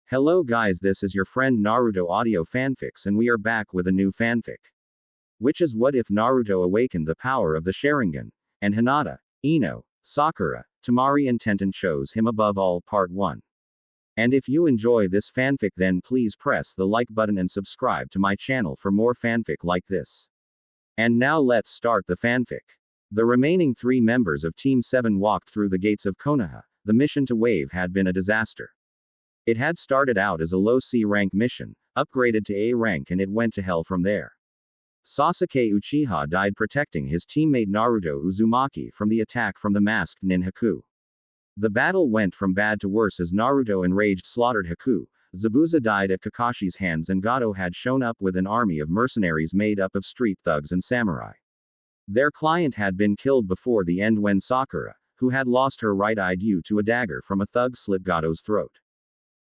Hello guys, this is your friend Naruto Audio Fanfics and we are back with a new fanfic. Which is what if Naruto awakened the power of the Sharingan, and Hinata, Ino, Sakura, Temari and Tenten chose him above all part 1. And if you enjoy this fanfic then please press the like button and subscribe to my channel for more fanfic like this. And now let's start the fanfic. The remaining 3 members of Team 7 walked through the gates of Konoha. The mission to Wave had been a disaster. It had started out as a low C rank mission, upgraded to A rank and it went to hell from there. Sasuke Uchiha died protecting his teammate Naruto Uzumaki from the attack from the masked nin Haku. The battle went from bad to worse as Naruto enraged slaughtered Haku, Zabuza died at Kakashi's hands and Gato had shown up with an army of mercenaries made up of street thugs and samurai. Their client had been killed before the end when Sakura, who had lost her right eye due to a dagger from a thug, slit Gato's throat.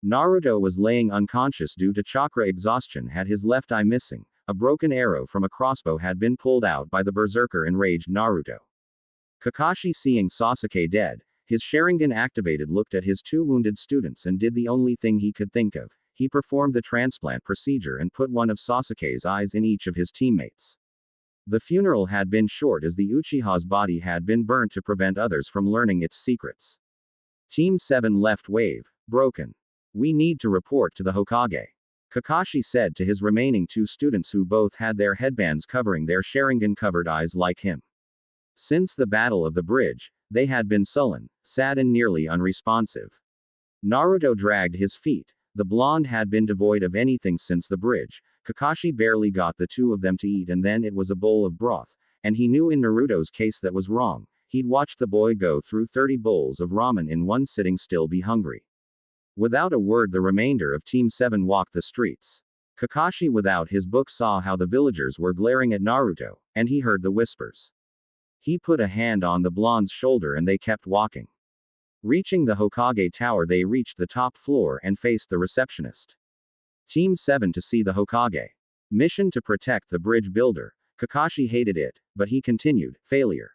Naruto was laying unconscious due to chakra exhaustion, had his left eye missing. A broken arrow from a crossbow had been pulled out by the berserker enraged Naruto. Kakashi, seeing Sasuke dead, his Sharingan activated, looked at his 2 wounded students and did the only thing he could think of. He performed the transplant procedure and put one of Sasuke's eyes in each of his teammates. The funeral had been short as the Uchiha's body had been burnt to prevent others from learning its secrets. Team 7 left Wave, broken. We need to report to the Hokage. Kakashi said to his remaining 2 students who both had their headbands covering their Sharingan-covered eyes like him. Since the Battle of the Bridge, they had been sullen, sad and nearly unresponsive. Naruto dragged his feet. The blonde had been devoid of anything since the bridge. Kakashi barely got the 2 of them to eat and then it was a bowl of broth, and he knew in Naruto's case that was wrong. He'd watched the boy go through 30 bowls of ramen in one sitting, still be hungry. Without a word the remainder of Team 7 walked the streets. Kakashi without his book saw how the villagers were glaring at Naruto, and he heard the whispers. He put a hand on the blonde's shoulder and they kept walking. Reaching the Hokage tower they reached the top floor and faced the receptionist. Team 7 to see the Hokage. Mission to protect the bridge builder. Kakashi hated it, but he continued, failure.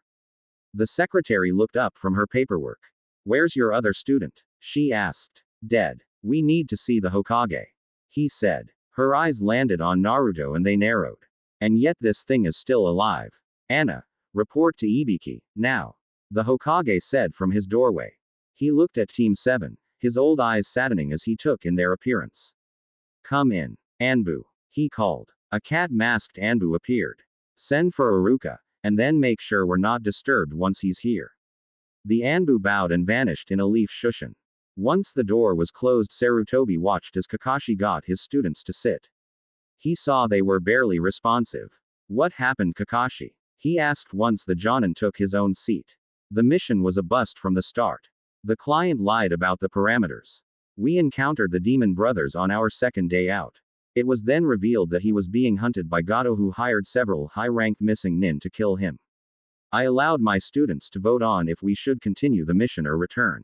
The secretary looked up from her paperwork. Where's your other student? She asked. Dead. We need to see the Hokage. He said. Her eyes landed on Naruto and they narrowed. And yet this thing is still alive. Anna, report to Ibiki, now. The Hokage said from his doorway. He looked at Team 7, his old eyes saddening as he took in their appearance. Come in. Anbu. He called. A cat-masked Anbu appeared. Send for Iruka, and then make sure we're not disturbed once he's here. The Anbu bowed and vanished in a leaf shushin. Once the door was closed Sarutobi watched as Kakashi got his students to sit. He saw they were barely responsive. What happened, Kakashi? He asked once the Jonin took his own seat. The mission was a bust from the start. The client lied about the parameters. We encountered the Demon Brothers on our second day out. It was then revealed that he was being hunted by Gato, who hired several high-ranked missing nin to kill him. I allowed my students to vote on if we should continue the mission or return.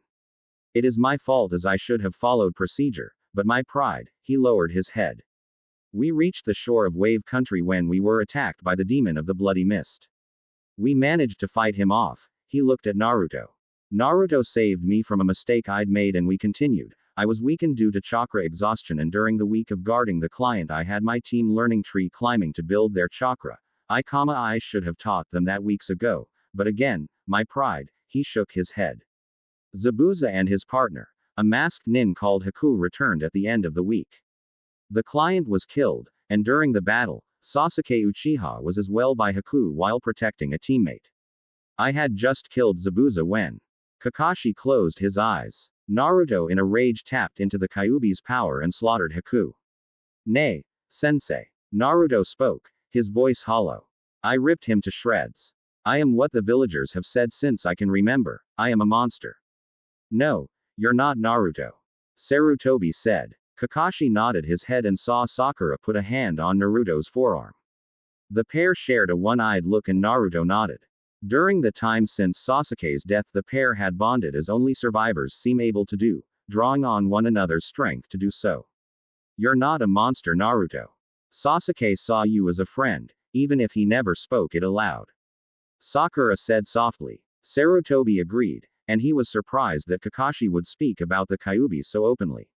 It is my fault as I should have followed procedure, but my pride. He lowered his head. We reached the shore of Wave Country when we were attacked by the demon of the bloody mist. We managed to fight him off. He looked at Naruto. Naruto saved me from a mistake I'd made and we continued. I was weakened due to chakra exhaustion and during the week of guarding the client I had my team learning tree climbing to build their chakra. I should have taught them that weeks ago, but again, my pride. He shook his head. Zabuza and his partner, a masked nin called Haku, returned at the end of the week. The client was killed, and during the battle, Sasuke Uchiha was as well by Haku while protecting a teammate. I had just killed Zabuza when Kakashi closed his eyes. Naruto in a rage tapped into the Kyuubi's power and slaughtered Haku. Nay, sensei. Naruto spoke, his voice hollow. I ripped him to shreds. I am what the villagers have said since I can remember. I am a monster. No, you're not, Naruto. Sarutobi said. Kakashi nodded his head and saw Sakura put a hand on Naruto's forearm. The pair shared a one-eyed look and Naruto nodded. During the time since Sasuke's death the pair had bonded as only survivors seem able to do, drawing on one another's strength to do so. You're not a monster, Naruto. Sasuke saw you as a friend, even if he never spoke it aloud. Sakura said softly. Sarutobi agreed, and he was surprised that Kakashi would speak about the Kyuubi so openly.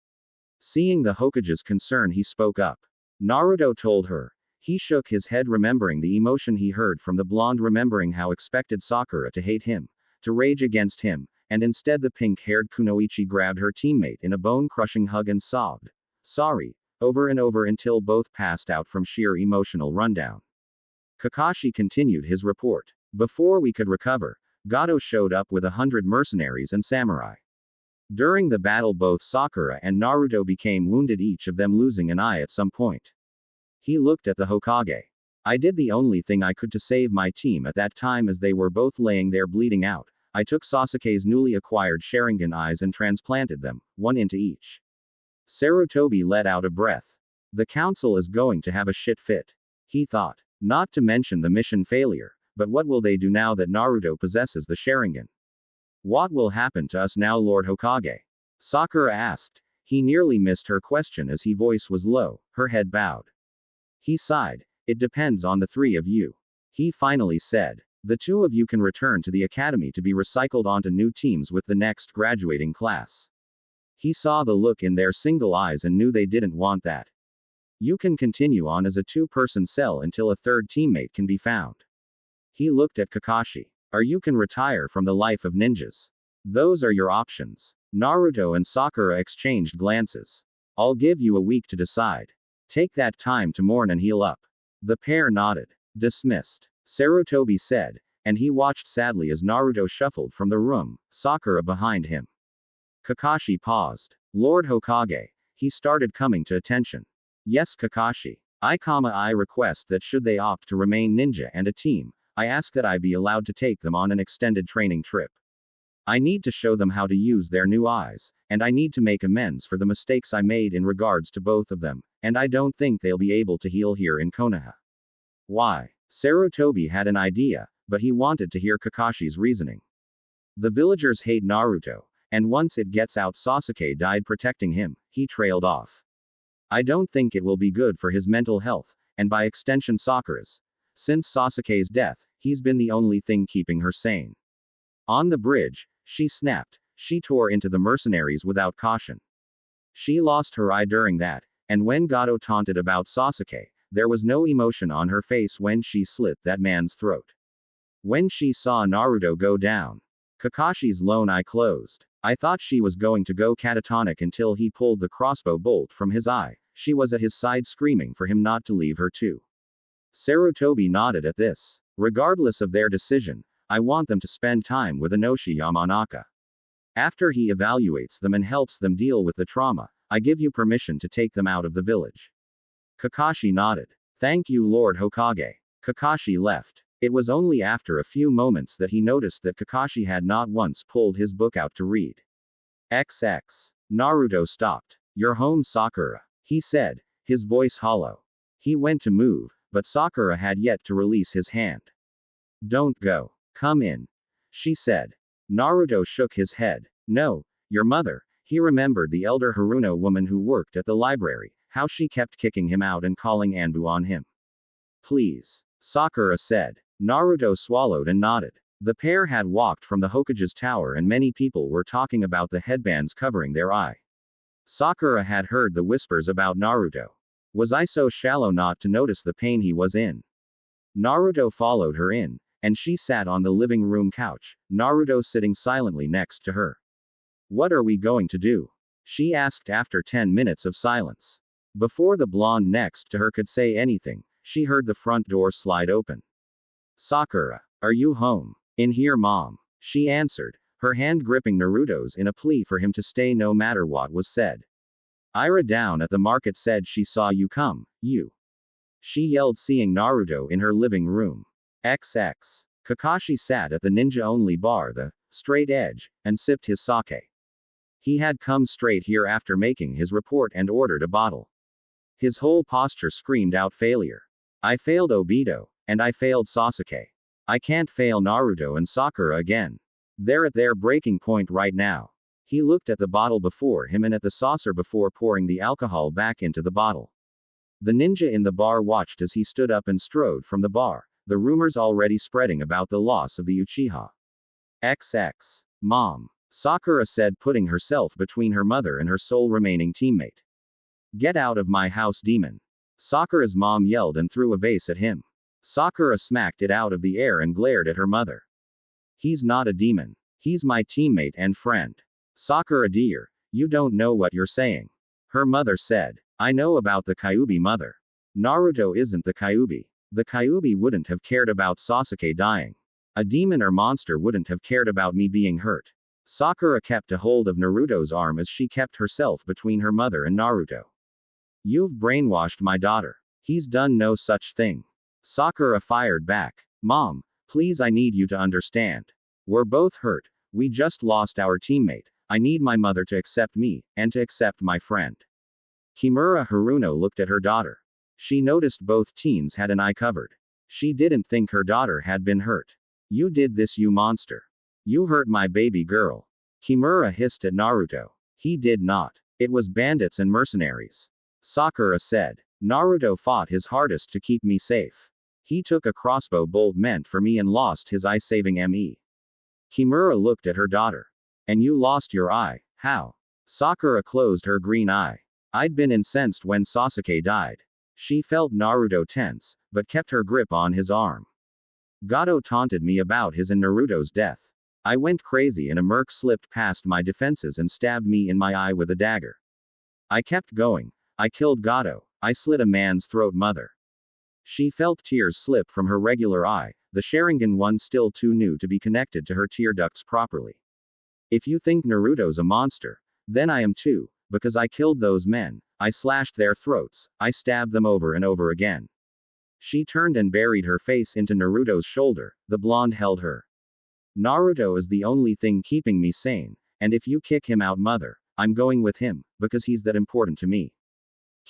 Seeing the Hokage's concern, he spoke up. Naruto told her. He shook his head, remembering the emotion he heard from the blonde, remembering how expected Sakura to hate him, to rage against him, and instead the pink-haired Kunoichi grabbed her teammate in a bone-crushing hug and sobbed. Sorry, over and over until both passed out from sheer emotional rundown. Kakashi continued his report. Before we could recover, Gato showed up with 100 mercenaries and samurai. During the battle, both Sakura and Naruto became wounded, each of them losing an eye at some point. He looked at the Hokage. I did the only thing I could to save my team at that time, as they were both laying there bleeding out. I took Sasuke's newly acquired Sharingan eyes and transplanted them, one into each. Sarutobi let out a breath. The council is going to have a shit fit. He thought. Not to mention the mission failure, but what will they do now that Naruto possesses the Sharingan? What will happen to us now, Lord Hokage? Sakura asked. He nearly missed her question as her voice was low, her head bowed. He sighed. It depends on the three of you. He finally said. The two of you can return to the academy to be recycled onto new teams with the next graduating class. He saw the look in their single eyes and knew they didn't want that. You can continue on as a two-person cell until a third teammate can be found. He looked at Kakashi. Or you can retire from the life of ninjas. Those are your options. Naruto and Sakura exchanged glances. I'll give you a week to decide. Take that time to mourn and heal up. The pair nodded. Dismissed. Sarutobi said, and he watched sadly as Naruto shuffled from the room, Sakura behind him. Kakashi paused. Lord Hokage. He started coming to attention. Yes, Kakashi. I request that should they opt to remain ninja and a team, I ask that I be allowed to take them on an extended training trip. I need to show them how to use their new eyes, and I need to make amends for the mistakes I made in regards to both of them, and I don't think they'll be able to heal here in Konoha. Why? Sarutobi had an idea, but he wanted to hear Kakashi's reasoning. The villagers hate Naruto, and once it gets out Sasuke died protecting him, he trailed off. I don't think it will be good for his mental health, and by extension Sakura's. Since Sasuke's death, he's been the only thing keeping her sane. On the bridge, she snapped. She tore into the mercenaries without caution. She lost her eye during that, and when Gato taunted about Sasuke, there was no emotion on her face when she slit that man's throat. When she saw Naruto go down, Kakashi's lone eye closed. I thought she was going to go catatonic until he pulled the crossbow bolt from his eye. She was at his side screaming for him not to leave her too. Sarutobi nodded at this. Regardless of their decision, I want them to spend time with Inoshi Yamanaka. After he evaluates them and helps them deal with the trauma, I give you permission to take them out of the village. Kakashi nodded. Thank you, Lord Hokage. Kakashi left. It was only after a few moments that he noticed that Kakashi had not once pulled his book out to read. XX. Naruto stopped. You're home, Sakura, he said, his voice hollow. He went to move, but Sakura had yet to release his hand. Don't go. Come in, she said. Naruto shook his head. No, your mother. He remembered the elder Haruno woman who worked at the library, how she kept kicking him out and calling Anbu on him. Please, Sakura said. Naruto swallowed and nodded. The pair had walked from the Hokage's tower and many people were talking about the headbands covering their eye. Sakura had heard the whispers about Naruto. Was I so shallow not to notice the pain he was in? Naruto followed her in, and she sat on the living room couch, Naruto sitting silently next to her. What are we going to do? She asked after 10 minutes of silence. Before the blonde next to her could say anything, she heard the front door slide open. Sakura, are you home? In here, Mom, she answered, her hand gripping Naruto's in a plea for him to stay no matter what was said. Ira down at the market said she saw you come, you. She yelled, seeing Naruto in her living room. XX. Kakashi sat at the ninja-only bar, the Straight Edge, and sipped his sake. He had come straight here after making his report and ordered a bottle. His whole posture screamed out failure. I failed Obito, and I failed Sasuke. I can't fail Naruto and Sakura again. They're at their breaking point right now. He looked at the bottle before him and at the saucer before pouring the alcohol back into the bottle. The ninja in the bar watched as he stood up and strode from the bar, the rumors already spreading about the loss of the Uchiha. XX. Mom, Sakura said, putting herself between her mother and her sole remaining teammate. Get out of my house, demon. Sakura's mom yelled and threw a vase at him. Sakura smacked it out of the air and glared at her mother. He's not a demon. He's my teammate and friend. Sakura dear, you don't know what you're saying. Her mother said. I know about the Kyuubi mother. Naruto isn't the Kyuubi. The Kyuubi wouldn't have cared about Sasuke dying. A demon or monster wouldn't have cared about me being hurt. Sakura kept a hold of Naruto's arm as she kept herself between her mother and Naruto. You've brainwashed my daughter. He's done no such thing. Sakura fired back. Mom, please, I need you to understand. We're both hurt. We just lost our teammate. I need my mother to accept me, and to accept my friend. Kimura Haruno looked at her daughter. She noticed both teens had an eye covered. She didn't think her daughter had been hurt. You did this, you monster. You hurt my baby girl. Kimura hissed at Naruto. He did not. It was bandits and mercenaries. Sakura said. Naruto fought his hardest to keep me safe. He took a crossbow bolt meant for me and lost his eye, saving me. Kimura looked at her daughter. And you lost your eye, how? Sakura closed her green eye. I'd been incensed when Sasuke died. She felt Naruto tense, but kept her grip on his arm. Gato taunted me about his and Naruto's death. I went crazy and a merc slipped past my defenses and stabbed me in my eye with a dagger. I kept going. I killed Gato. I slit a man's throat, mother. She felt tears slip from her regular eye, the Sharingan one still too new to be connected to her tear ducts properly. If you think Naruto's a monster, then I am too, because I killed those men, I slashed their throats, I stabbed them over and over again. She turned and buried her face into Naruto's shoulder, the blonde held her. Naruto is the only thing keeping me sane, and if you kick him out, mother, I'm going with him, because he's that important to me.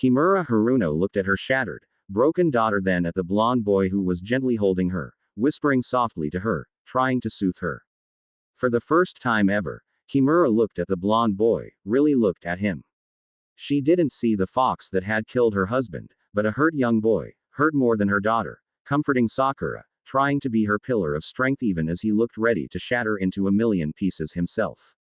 Kimura Haruno looked at her shattered, broken daughter, then at the blonde boy who was gently holding her, whispering softly to her, trying to soothe her. For the first time ever, Kimura looked at the blonde boy, really looked at him. She didn't see the fox that had killed her husband, but a hurt young boy, hurt more than her daughter, comforting Sakura, trying to be her pillar of strength even as he looked ready to shatter into a million pieces himself.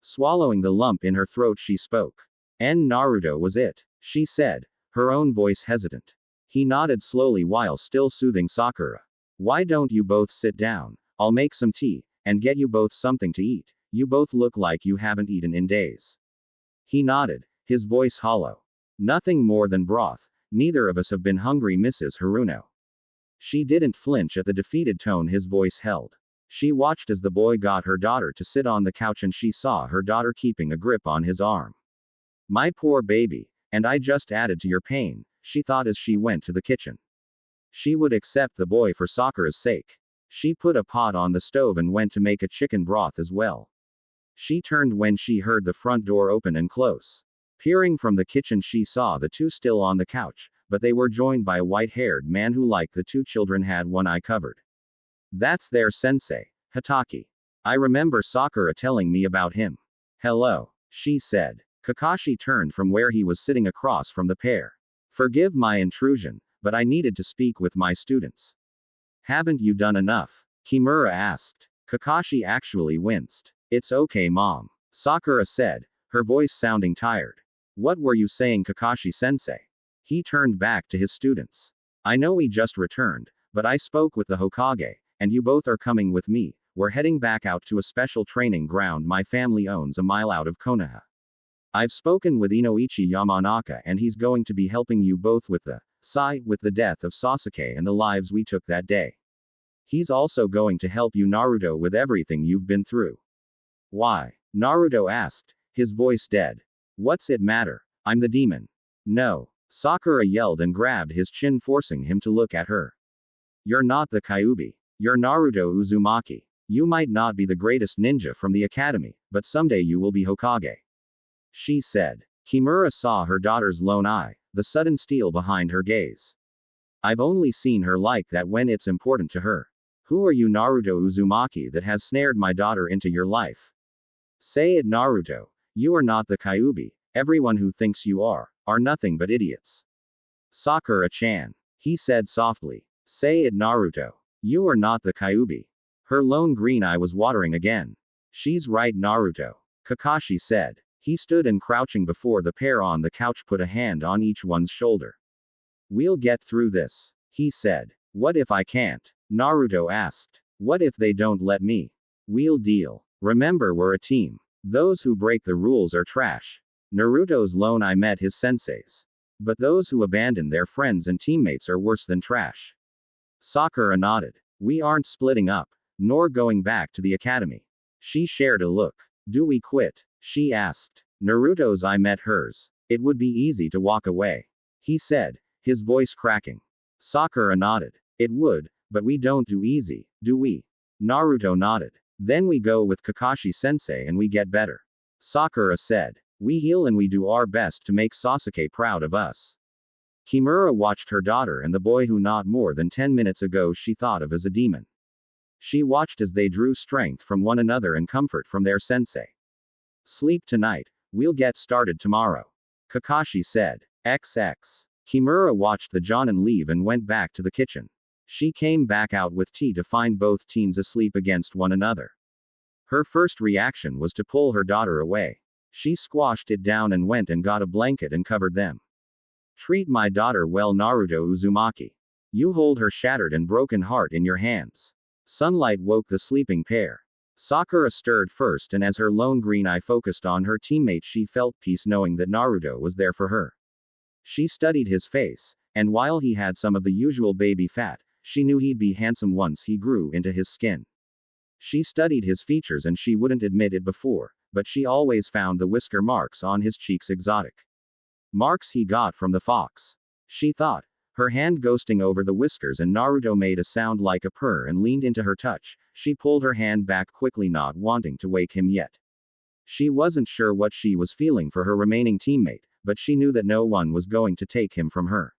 Swallowing the lump in her throat, she spoke. Naruto was it, she said, her own voice hesitant. He nodded slowly while still soothing Sakura. Why don't you both sit down? I'll make some tea, and get you both something to eat. You both look like you haven't eaten in days. He nodded, his voice hollow. Nothing more than broth. Neither of us have been hungry, Mrs. Haruno. She didn't flinch at the defeated tone his voice held. She watched as the boy got her daughter to sit on the couch and she saw her daughter keeping a grip on his arm. My poor baby, and I just added to your pain, she thought as she went to the kitchen. She would accept the boy for Sakura's sake. She put a pot on the stove and went to make a chicken broth as well. She turned when she heard the front door open and close. Peering from the kitchen, she saw the two still on the couch, but they were joined by a white-haired man who, like the two children, had one eye covered. That's their sensei, Hitaki. I remember Sakura telling me about him. Hello, she said. Kakashi turned from where he was sitting across from the pair. Forgive my intrusion, but I needed to speak with my students. Haven't you done enough? Kimura asked. Kakashi actually winced. It's okay, Mom, Sakura said, her voice sounding tired. What were you saying, Kakashi-sensei? He turned back to his students. I know we just returned, but I spoke with the Hokage, and you both are coming with me. We're heading back out to a special training ground my family owns a mile out of Konoha. I've spoken with Inoichi Yamanaka and he's going to be helping you both with the death of Sasuke and the lives we took that day. He's also going to help you, Naruto, with everything you've been through. Why? Naruto asked, his voice dead. What's it matter? I'm the demon. No. Sakura yelled and grabbed his chin, forcing him to look at her. You're not the Kyuubi. You're Naruto Uzumaki. You might not be the greatest ninja from the academy, but someday you will be Hokage. She said. Kimura saw her daughter's lone eye, the sudden steel behind her gaze. I've only seen her like that when it's important to her. Who are you, Naruto Uzumaki, that has snared my daughter into your life? Say it, Naruto. You are not the Kyuubi. Everyone who thinks you are nothing but idiots. Sakura-chan. He said softly. Say it, Naruto. You are not the Kyuubi. Her lone green eye was watering again. She's right, Naruto. Kakashi said. He stood and crouching before the pair on the couch put a hand on each one's shoulder. We'll get through this, he said. What if I can't? Naruto asked. What if they don't let me? We'll deal. Remember, we're a team. Those who break the rules are trash. Naruto's lone I met his senseis. But those who abandon their friends and teammates are worse than trash. Sakura nodded. We aren't splitting up, nor going back to the academy. She shared a look. Do we quit? She asked. Naruto's I met hers. It would be easy to walk away, he said, his voice cracking. Sakura nodded. It would, but we don't do easy, do we? Naruto nodded. Then we go with Kakashi sensei and we get better. Sakura said. We heal and we do our best to make Sasuke proud of us. Kimura watched her daughter and the boy who not more than 10 minutes ago she thought of as a demon. She watched as they drew strength from one another and comfort from their sensei. Sleep tonight, we'll get started tomorrow, Kakashi said. XX. Kimura watched the Jonin leave and went back to the kitchen. She came back out with tea to find both teens asleep against one another. Her first reaction was to pull her daughter away. She squashed it down and went and got a blanket and covered them. Treat my daughter well, Naruto Uzumaki. You hold her shattered and broken heart in your hands. Sunlight woke the sleeping pair. Sakura stirred first, and as her lone green eye focused on her teammate, she felt peace knowing that Naruto was there for her. She studied his face, and while he had some of the usual baby fat, she knew he'd be handsome once he grew into his skin. She studied his features and she wouldn't admit it before, but she always found the whisker marks on his cheeks exotic. Marks he got from the fox. She thought, her hand ghosting over the whiskers, and Naruto made a sound like a purr and leaned into her touch. She pulled her hand back quickly, not wanting to wake him yet. She wasn't sure what she was feeling for her remaining teammate, but she knew that no one was going to take him from her.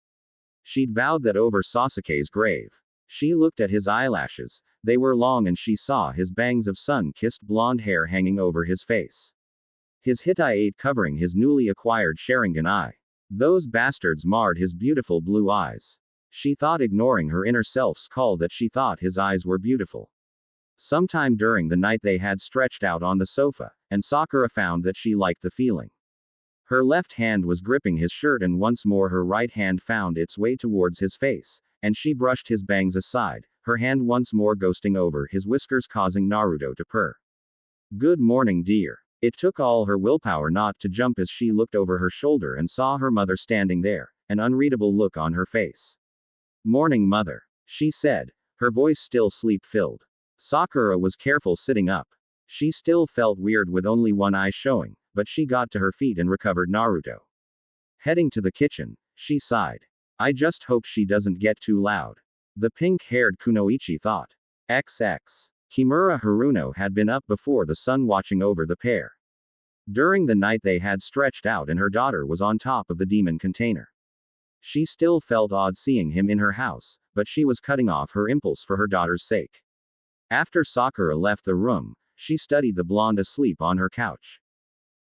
She'd vowed that over Sasuke's grave. She looked at his eyelashes. They were long and she saw his bangs of sun-kissed blonde hair hanging over his face. His Hittite covering his newly acquired Sharingan eye. Those bastards marred his beautiful blue eyes. She thought, ignoring her inner self's call, that she thought his eyes were beautiful. Sometime during the night they had stretched out on the sofa, and Sakura found that she liked the feeling. Her left hand was gripping his shirt and once more her right hand found its way towards his face, and she brushed his bangs aside, her hand once more ghosting over his whiskers, causing Naruto to purr. Good morning, dear. It took all her willpower not to jump as she looked over her shoulder and saw her mother standing there, an unreadable look on her face. Morning, mother, she said, her voice still sleep-filled. Sakura was careful sitting up. She still felt weird with only one eye showing, but she got to her feet and recovered Naruto. Heading to the kitchen, she sighed. I just hope she doesn't get too loud. The pink-haired Kunoichi thought. XX. Kimura Haruno had been up before the sun watching over the pair. During the night they had stretched out and her daughter was on top of the demon container. She still felt odd seeing him in her house, but she was cutting off her impulse for her daughter's sake. After Sakura left the room, she studied the blonde asleep on her couch.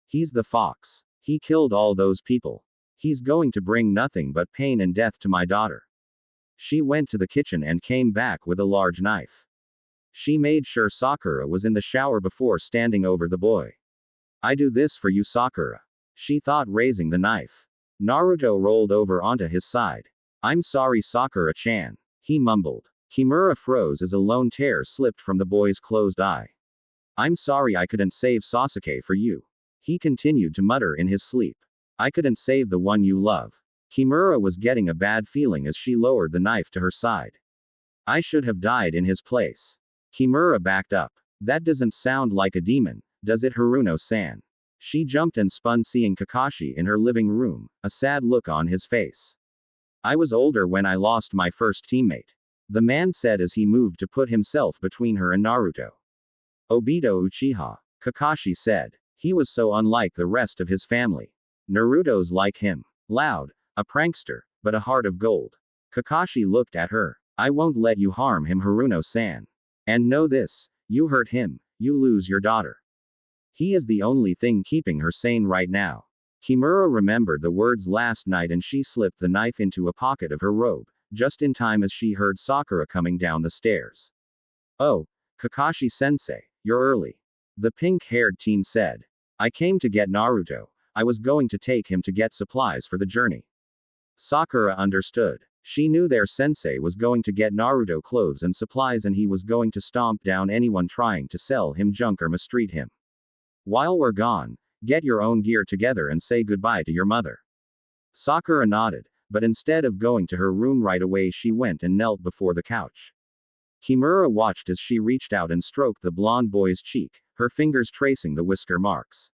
He's the fox. He killed all those people. He's going to bring nothing but pain and death to my daughter. She went to the kitchen and came back with a large knife. She made sure Sakura was in the shower before standing over the boy. I do this for you, Sakura, she thought, raising the knife. Naruto rolled over onto his side. I'm sorry, Sakura-chan, he mumbled. Kimura froze as a lone tear slipped from the boy's closed eye. I'm sorry I couldn't save Sasuke for you, he continued to mutter in his sleep. I couldn't save the one you love. Kimura was getting a bad feeling as she lowered the knife to her side. I should have died in his place. Kimura backed up. That doesn't sound like a demon, does it, Haruno-san? She jumped and spun, seeing Kakashi in her living room, a sad look on his face. I was older when I lost my first teammate, the man said as he moved to put himself between her and Naruto. Obito Uchiha, Kakashi said. He was so unlike the rest of his family. Naruto's like him. Loud, a prankster, but a heart of gold. Kakashi looked at her. I won't let you harm him, Haruno-san. And know this, you hurt him, you lose your daughter. He is the only thing keeping her sane right now. Kimura remembered the words last night and she slipped the knife into a pocket of her robe, just in time as she heard Sakura coming down the stairs. Oh, Kakashi-sensei, you're early, the pink-haired teen said. I came to get Naruto. I was going to take him to get supplies for the journey. Sakura understood. She knew their sensei was going to get Naruto clothes and supplies and he was going to stomp down anyone trying to sell him junk or mistreat him. While we're gone, get your own gear together and say goodbye to your mother. Sakura nodded, but instead of going to her room right away she went and knelt before the couch. Kimura watched as she reached out and stroked the blonde boy's cheek, her fingers tracing the whisker marks.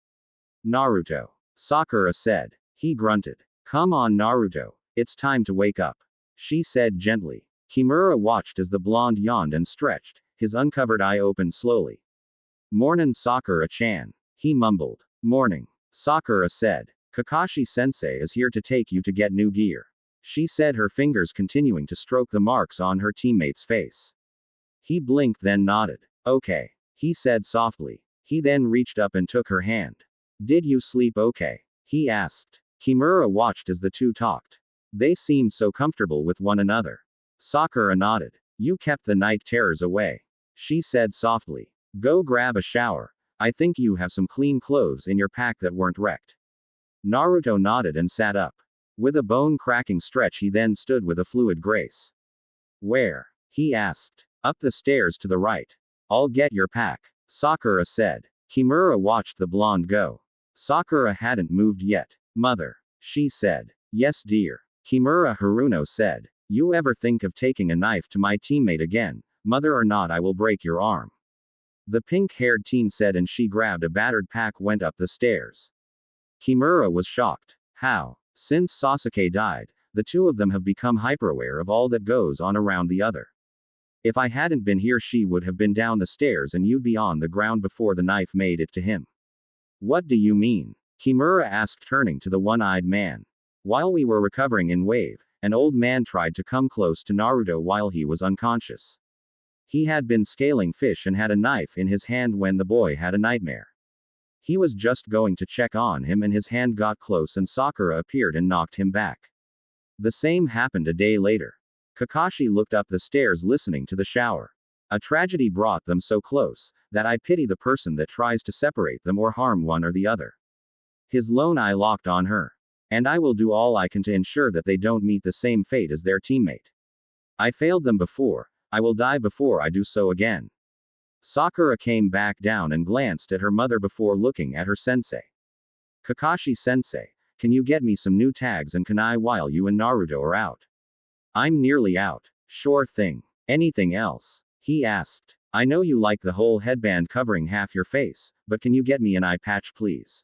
Naruto. Sakura said. He grunted. Come on Naruto, it's time to wake up. She said gently. Kimura watched as the blonde yawned and stretched, his uncovered eye opened slowly. Mornin' Sakura-chan. He mumbled. Morning. Sakura said. Kakashi-sensei is here to take you to get new gear. She said, her fingers continuing to stroke the marks on her teammate's face. He blinked then nodded. Okay. He said softly. He then reached up and took her hand. Did you sleep okay? He asked. Kimura watched as the two talked. They seemed so comfortable with one another. Sakura nodded. You kept the night terrors away. She said softly. Go grab a shower. I think you have some clean clothes in your pack that weren't wrecked. Naruto nodded and sat up. With a bone-cracking stretch he then stood with a fluid grace. Where? He asked. Up the stairs to the right. I'll get your pack. Sakura said. Kimura watched the blonde go. Sakura hadn't moved yet. Mother. She said. Yes dear. Kimura Haruno said. You ever think of taking a knife to my teammate again, mother or not I will break your arm. The pink-haired teen said and she grabbed a battered pack went up the stairs. Kimura was shocked. How? Since Sasuke died, the two of them have become hyper-aware of all that goes on around the other. If I hadn't been here she would have been down the stairs and you'd be on the ground before the knife made it to him. What do you mean? Kimura asked turning to the one-eyed man. While we were recovering in wave, an old man tried to come close to Naruto while he was unconscious. He had been scaling fish and had a knife in his hand when the boy had a nightmare. He was just going to check on him and his hand got close and Sakura appeared and knocked him back. The same happened a day later. Kakashi looked up the stairs listening to the shower. A tragedy brought them so close, that I pity the person that tries to separate them or harm one or the other. His lone eye locked on her. And I will do all I can to ensure that they don't meet the same fate as their teammate. I failed them before, I will die before I do so again. Sakura came back down and glanced at her mother before looking at her sensei. Kakashi-sensei, can you get me some new tags and kunai while you and Naruto are out? I'm nearly out. Sure thing. Anything else? He asked. I know you like the whole headband covering half your face, but can you get me an eye patch please?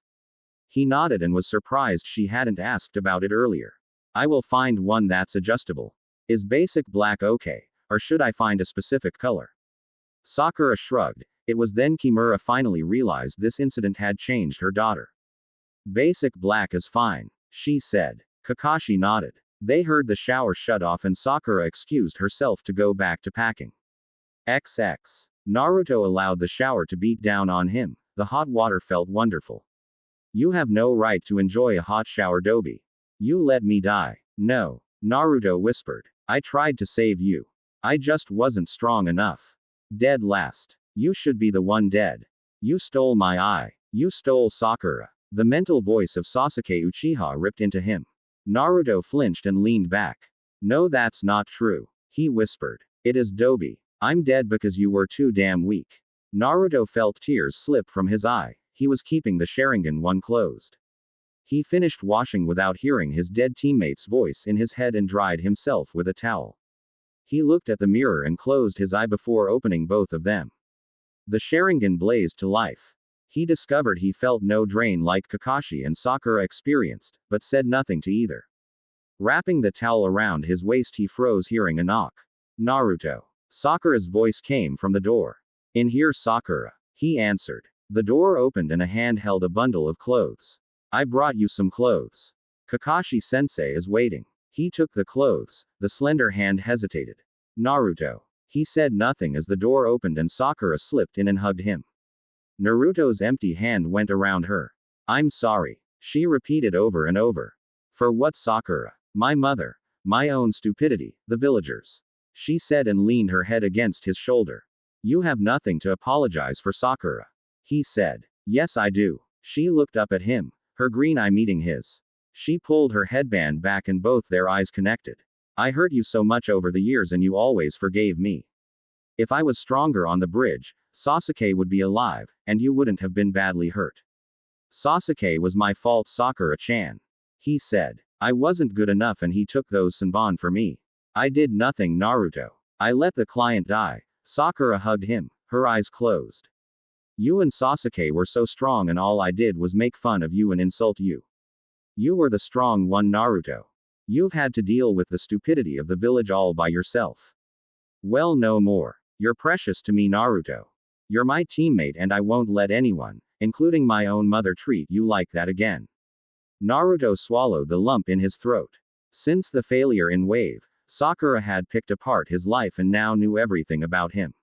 He nodded and was surprised she hadn't asked about it earlier. I will find one that's adjustable. Is basic black okay, or should I find a specific color? Sakura shrugged. It was then Kimura finally realized this incident had changed her daughter. Basic black is fine, she said. Kakashi nodded. They heard the shower shut off and Sakura excused herself to go back to packing. XX. Naruto allowed the shower to beat down on him. The hot water felt wonderful. You have no right to enjoy a hot shower, Dobi. You let me die. No. Naruto whispered. I tried to save you. I just wasn't strong enough. Dead last. You should be the one dead. You stole my eye. You stole Sakura. The mental voice of Sasuke Uchiha ripped into him. Naruto flinched and leaned back. No, that's not true. He whispered. It is Dobi. I'm dead because you were too damn weak. Naruto felt tears slip from his eye. He was keeping the Sharingan one closed. He finished washing without hearing his dead teammate's voice in his head and dried himself with a towel. He looked at the mirror and closed his eye before opening both of them. The Sharingan blazed to life. He discovered he felt no drain like Kakashi and Sakura experienced, but said nothing to either. Wrapping the towel around his waist he froze hearing a knock. Naruto. Sakura's voice came from the door. In here Sakura. He answered. The door opened and a hand held a bundle of clothes. I brought you some clothes. Kakashi-sensei is waiting. He took the clothes. The slender hand hesitated. Naruto. He said nothing as the door opened and Sakura slipped in and hugged him. Naruto's empty hand went around her. I'm sorry. She repeated over and over. For what, Sakura? My mother. My own stupidity, the villagers. She said and leaned her head against his shoulder. You have nothing to apologize for, Sakura. He said. Yes I do. She looked up at him, her green eye meeting his. She pulled her headband back and both their eyes connected. I hurt you so much over the years and you always forgave me. If I was stronger on the bridge, Sasuke would be alive, and you wouldn't have been badly hurt. Sasuke was my fault, Sakura-chan. He said. I wasn't good enough and he took those Senbon for me. I did nothing, Naruto. I let the client die. Sakura hugged him, her eyes closed. You and Sasuke were so strong and all I did was make fun of you and insult you. You were the strong one, Naruto. You've had to deal with the stupidity of the village all by yourself. Well, no more. You're precious to me, Naruto. You're my teammate and I won't let anyone, including my own mother, treat you like that again. Naruto swallowed the lump in his throat. Since the failure in Wave, Sakura had picked apart his life and now knew everything about him.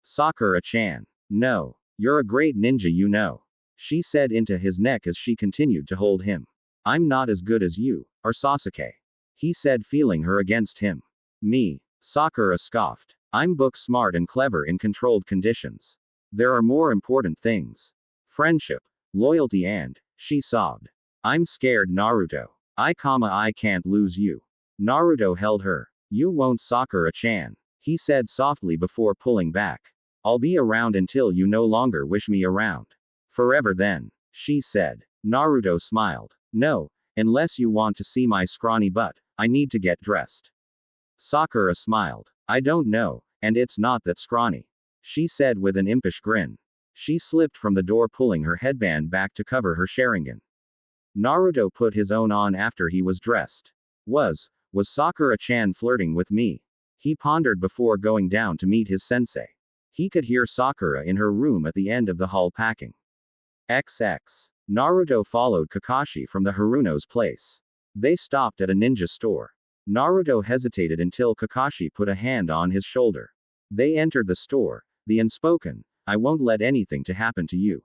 Sakura-chan. No. You're a great ninja, you know. She said into his neck as she continued to hold him. I'm not as good as you, or Sasuke. He said, feeling her against him. Me. Sakura scoffed. I'm book smart and clever in controlled conditions. There are more important things. Friendship, loyalty and, she sobbed. I'm scared, Naruto. I can't lose you. Naruto held her. You won't, Sakura-chan. He said softly before pulling back. I'll be around until you no longer wish me around. Forever then, she said. Naruto smiled. No, unless you want to see my scrawny butt, I need to get dressed. Sakura smiled. I don't know, and it's not that scrawny. She said with an impish grin. She slipped from the door, pulling her headband back to cover her Sharingan. Naruto put his own on after he was dressed. Was Sakura-chan flirting with me? He pondered before going down to meet his sensei. He could hear Sakura in her room at the end of the hall packing. XX. Naruto followed Kakashi from the Haruno's place. They stopped at a ninja store. Naruto hesitated until Kakashi put a hand on his shoulder. They entered the store, the unspoken, I won't let anything to happen to you.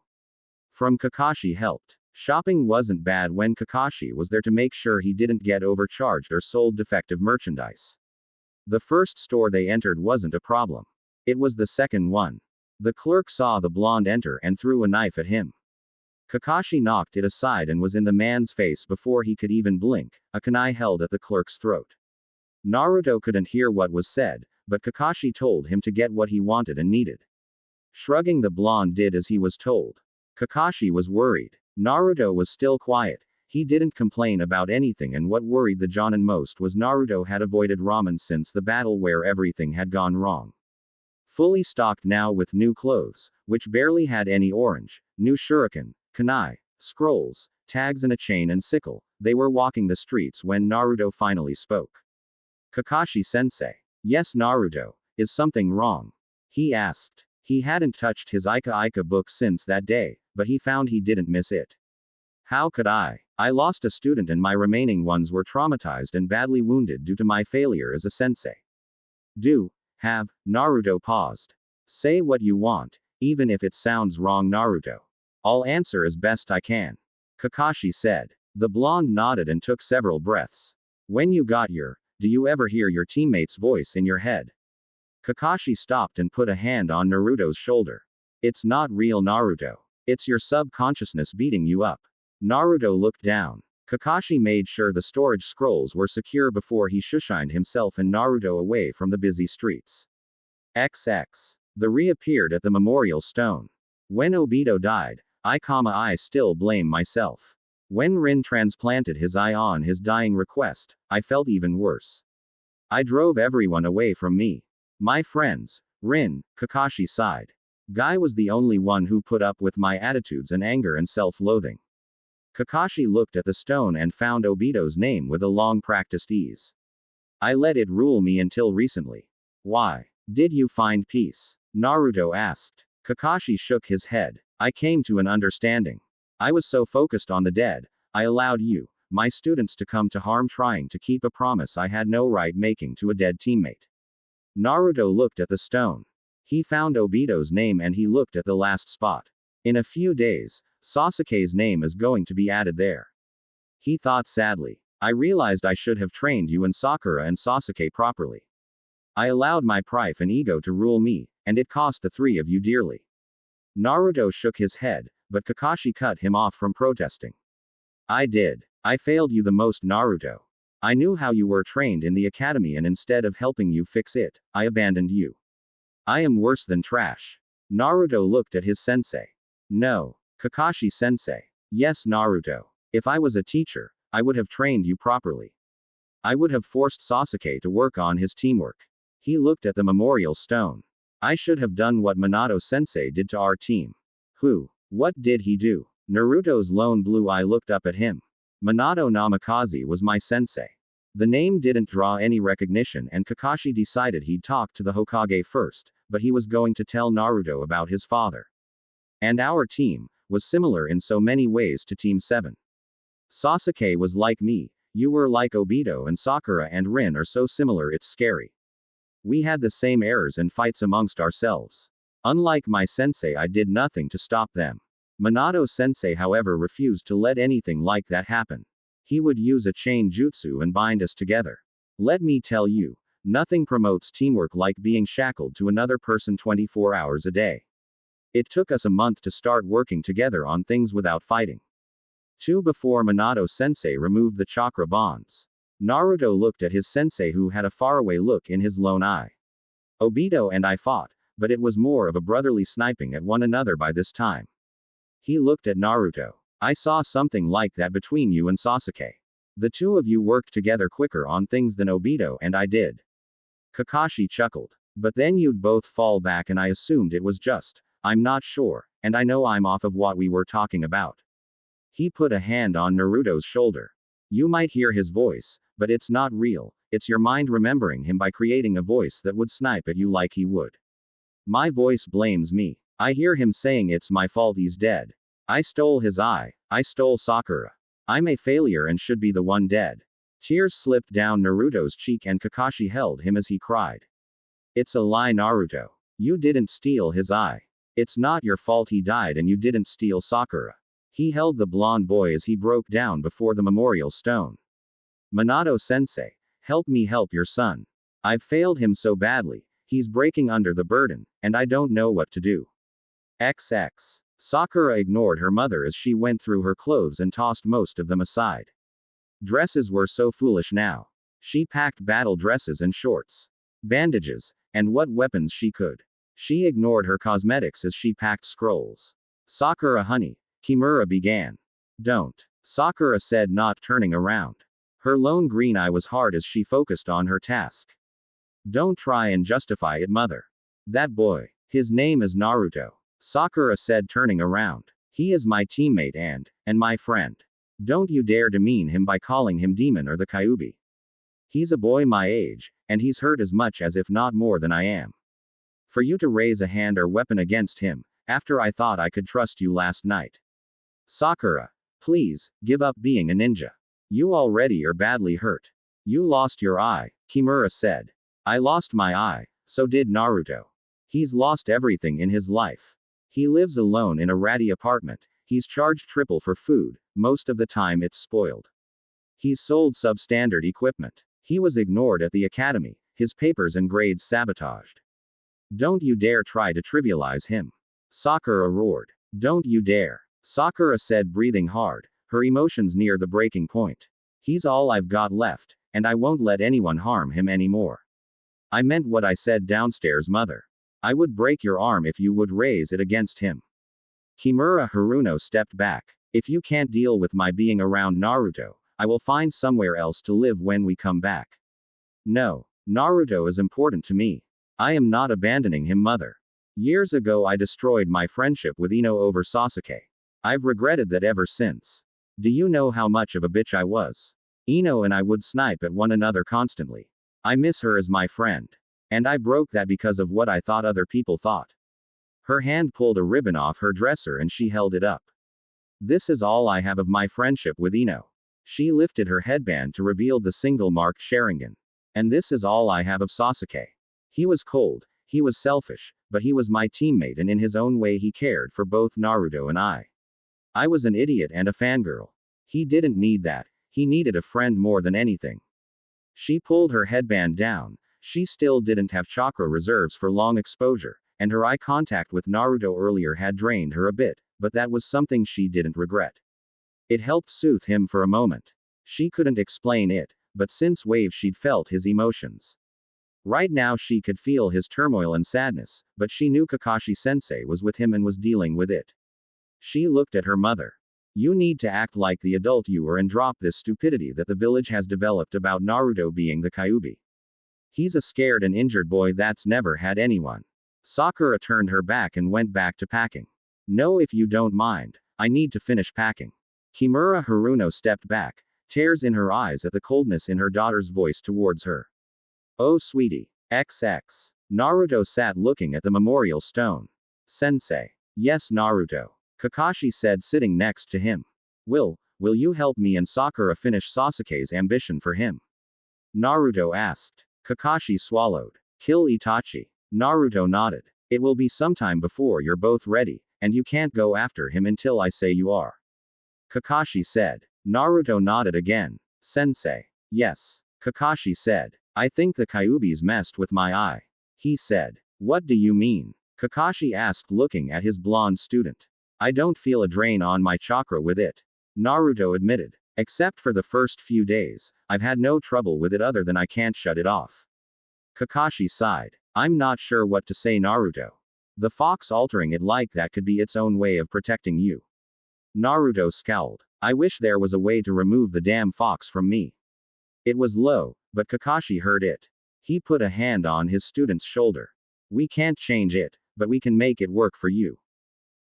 From Kakashi helped. Shopping wasn't bad when Kakashi was there to make sure he didn't get overcharged or sold defective merchandise. The first store they entered wasn't a problem. It was the second one. The clerk saw the blonde enter and threw a knife at him. Kakashi knocked it aside and was in the man's face before he could even blink, a kunai held at the clerk's throat. Naruto couldn't hear what was said, but Kakashi told him to get what he wanted and needed. Shrugging, the blonde did as he was told. Kakashi was worried. Naruto was still quiet. He didn't complain about anything, and what worried the Jonin most was Naruto had avoided ramen since the battle where everything had gone wrong. Fully stocked now with new clothes, which barely had any orange, new shuriken, kunai, scrolls, tags and a chain and sickle, they were walking the streets when Naruto finally spoke. Kakashi-sensei. Yes, Naruto. Is something wrong? He asked. He hadn't touched his Ika book since that day, but he found he didn't miss it. How could I? I lost a student and my remaining ones were traumatized and badly wounded due to my failure as a sensei. Naruto paused. Say what you want, even if it sounds wrong, Naruto. I'll answer as best I can. Kakashi said. The blonde nodded and took several breaths. When you got do you ever hear your teammate's voice in your head? Kakashi stopped and put a hand on Naruto's shoulder. It's not real, Naruto. It's your subconsciousness beating you up. Naruto looked down. Kakashi made sure the storage scrolls were secure before he shushined himself and Naruto away from the busy streets. XX. The reappeared at the memorial stone. When Obito died, I still blame myself. When Rin transplanted his eye on his dying request, I felt even worse. I drove everyone away from me. My friends. Rin, Kakashi sighed. Guy was the only one who put up with my attitudes and anger and self-loathing. Kakashi looked at the stone and found Obito's name with a long-practiced ease. I let it rule me until recently. Why? Did you find peace? Naruto asked. Kakashi shook his head. I came to an understanding. I was so focused on the dead, I allowed you, my students, to come to harm trying to keep a promise I had no right making to a dead teammate. Naruto looked at the stone. He found Obito's name and he looked at the last spot. In a few days, Sasuke's name is going to be added there. He thought sadly. I realized I should have trained you and Sakura and Sasuke properly. I allowed my pride and ego to rule me, and it cost the three of you dearly. Naruto shook his head, but Kakashi cut him off from protesting. I did. I failed you the most, Naruto. I knew how you were trained in the academy, and instead of helping you fix it, I abandoned you. I am worse than trash. Naruto looked at his sensei. No. Kakashi sensei. Yes, Naruto. If I was a teacher, I would have trained you properly. I would have forced Sasuke to work on his teamwork. He looked at the memorial stone. I should have done what Minato sensei did to our team. Who? What did he do? Naruto's lone blue eye looked up at him. Minato Namikaze was my sensei. The name didn't draw any recognition, and Kakashi decided he'd talk to the Hokage first, but he was going to tell Naruto about his father. And our team was similar in so many ways to Team 7. Sasuke was like me, you were like Obito, and Sakura and Rin are so similar it's scary. We had the same errors and fights amongst ourselves. Unlike my sensei, I did nothing to stop them. Minato sensei, however, refused to let anything like that happen. He would use a chain jutsu and bind us together. Let me tell you, nothing promotes teamwork like being shackled to another person 24 hours a day. It took us a month to start working together on things without fighting. 2 before Minato sensei removed the chakra bonds. Naruto looked at his sensei, who had a faraway look in his lone eye. Obito and I fought, but it was more of a brotherly sniping at one another by this time. He looked at Naruto. I saw something like that between you and Sasuke. The two of you worked together quicker on things than Obito and I did. Kakashi chuckled. But then you'd both fall back, and I assumed it was just, I'm not sure, and I know I'm off of what we were talking about. He put a hand on Naruto's shoulder. You might hear his voice, but it's not real, it's your mind remembering him by creating a voice that would snipe at you like he would. My voice blames me. I hear him saying it's my fault he's dead. I stole his eye. I stole Sakura. I'm a failure and should be the one dead. Tears slipped down Naruto's cheek, and Kakashi held him as he cried. It's a lie, Naruto. You didn't steal his eye. It's not your fault he died, and you didn't steal Sakura. He held the blonde boy as he broke down before the memorial stone. Minato sensei, help me help your son. I've failed him so badly, he's breaking under the burden, and I don't know what to do. XX. Sakura ignored her mother as she went through her clothes and tossed most of them aside. Dresses were so foolish now. She packed battle dresses and shorts, bandages, and what weapons she could. She ignored her cosmetics as she packed scrolls. Sakura honey, Kimura began. Don't. Sakura said, not turning around. Her lone green eye was hard as she focused on her task. Don't try and justify it, mother. That boy, his name is Naruto. Sakura said, turning around. He is my teammate and my friend. Don't you dare demean him by calling him demon or the Kyuubi. He's a boy my age, and he's hurt as much as if not more than I am. For you to raise a hand or weapon against him, after I thought I could trust you last night. Sakura, please, give up being a ninja. You already are badly hurt. You lost your eye, Kimura said. I lost my eye, so did Naruto. He's lost everything in his life. He lives alone in a ratty apartment, he's charged triple for food, most of the time it's spoiled. He's sold substandard equipment. He was ignored at the academy, his papers and grades sabotaged. Don't you dare try to trivialize him. Sakura roared. Don't you dare. Sakura said, breathing hard, her emotions near the breaking point. He's all I've got left, and I won't let anyone harm him anymore. I meant what I said downstairs, mother. I would break your arm if you would raise it against him. Kimura Haruno stepped back. If you can't deal with my being around Naruto, I will find somewhere else to live when we come back. No, Naruto is important to me. I am not abandoning him, mother. Years ago I destroyed my friendship with Ino over Sasuke. I've regretted that ever since. Do you know how much of a bitch I was? Ino and I would snipe at one another constantly. I miss her as my friend. And I broke that because of what I thought other people thought. Her hand pulled a ribbon off her dresser and she held it up. This is all I have of my friendship with Ino. She lifted her headband to reveal the single marked Sharingan. And this is all I have of Sasuke. He was cold, he was selfish, but he was my teammate, and in his own way he cared for both Naruto and I. I was an idiot and a fangirl. He didn't need that, he needed a friend more than anything. She pulled her headband down. She still didn't have chakra reserves for long exposure, and her eye contact with Naruto earlier had drained her a bit, but that was something she didn't regret. It helped soothe him for a moment. She couldn't explain it, but since Wave she'd felt his emotions. Right now she could feel his turmoil and sadness, but she knew Kakashi-sensei was with him and was dealing with it. She looked at her mother. You need to act like the adult you are and drop this stupidity that the village has developed about Naruto being the Kyuubi. He's a scared and injured boy that's never had anyone. Sakura turned her back and went back to packing. No, if you don't mind, I need to finish packing. Kimura Haruno stepped back, tears in her eyes at the coldness in her daughter's voice towards her. Oh sweetie. XX. Naruto sat looking at the memorial stone. Sensei. Yes, Naruto. Kakashi said, sitting next to him. Will you help me and Sakura finish Sasuke's ambition for him? Naruto asked. Kakashi swallowed. Kill Itachi. Naruto nodded. It will be sometime before you're both ready, and you can't go after him until I say you are. Kakashi said. Naruto nodded again. Sensei. Yes. Kakashi said. I think the Kyuubi's messed with my eye. He said. What do you mean? Kakashi asked, looking at his blonde student. I don't feel a drain on my chakra with it. Naruto admitted. Except for the first few days, I've had no trouble with it other than I can't shut it off. Kakashi sighed. I'm not sure what to say, Naruto. The fox altering it like that could be its own way of protecting you. Naruto scowled. I wish there was a way to remove the damn fox from me. It was low, but Kakashi heard it. He put a hand on his student's shoulder. We can't change it, but we can make it work for you.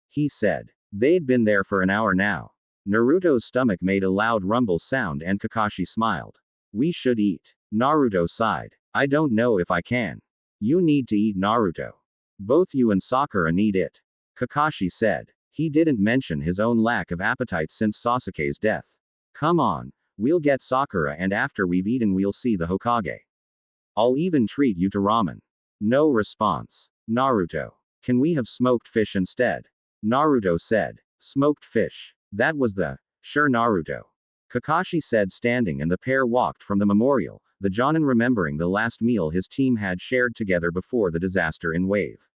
He said. They'd been there for an hour now. Naruto's stomach made a loud rumble sound and Kakashi smiled. We should eat. Naruto sighed. I don't know if I can. You need to eat, Naruto. Both you and Sakura need it. Kakashi said. He didn't mention his own lack of appetite since Sasuke's death. Come on, we'll get Sakura and after we've eaten we'll see the Hokage. I'll even treat you to ramen. No response. Naruto. Can we have smoked fish instead? Naruto said. Smoked fish. That was the. Sure, Naruto. Kakashi said, standing, and the pair walked from the memorial, the Jonin remembering the last meal his team had shared together before the disaster in Wave.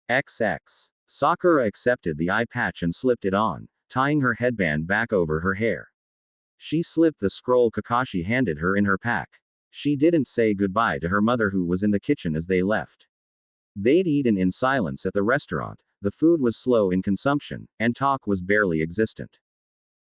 XX. Sakura accepted the eye patch and slipped it on, tying her headband back over her hair. She slipped the scroll Kakashi handed her in her pack. She didn't say goodbye to her mother, who was in the kitchen as they left. They'd eaten in silence at the restaurant, the food was slow in consumption, and talk was barely existent.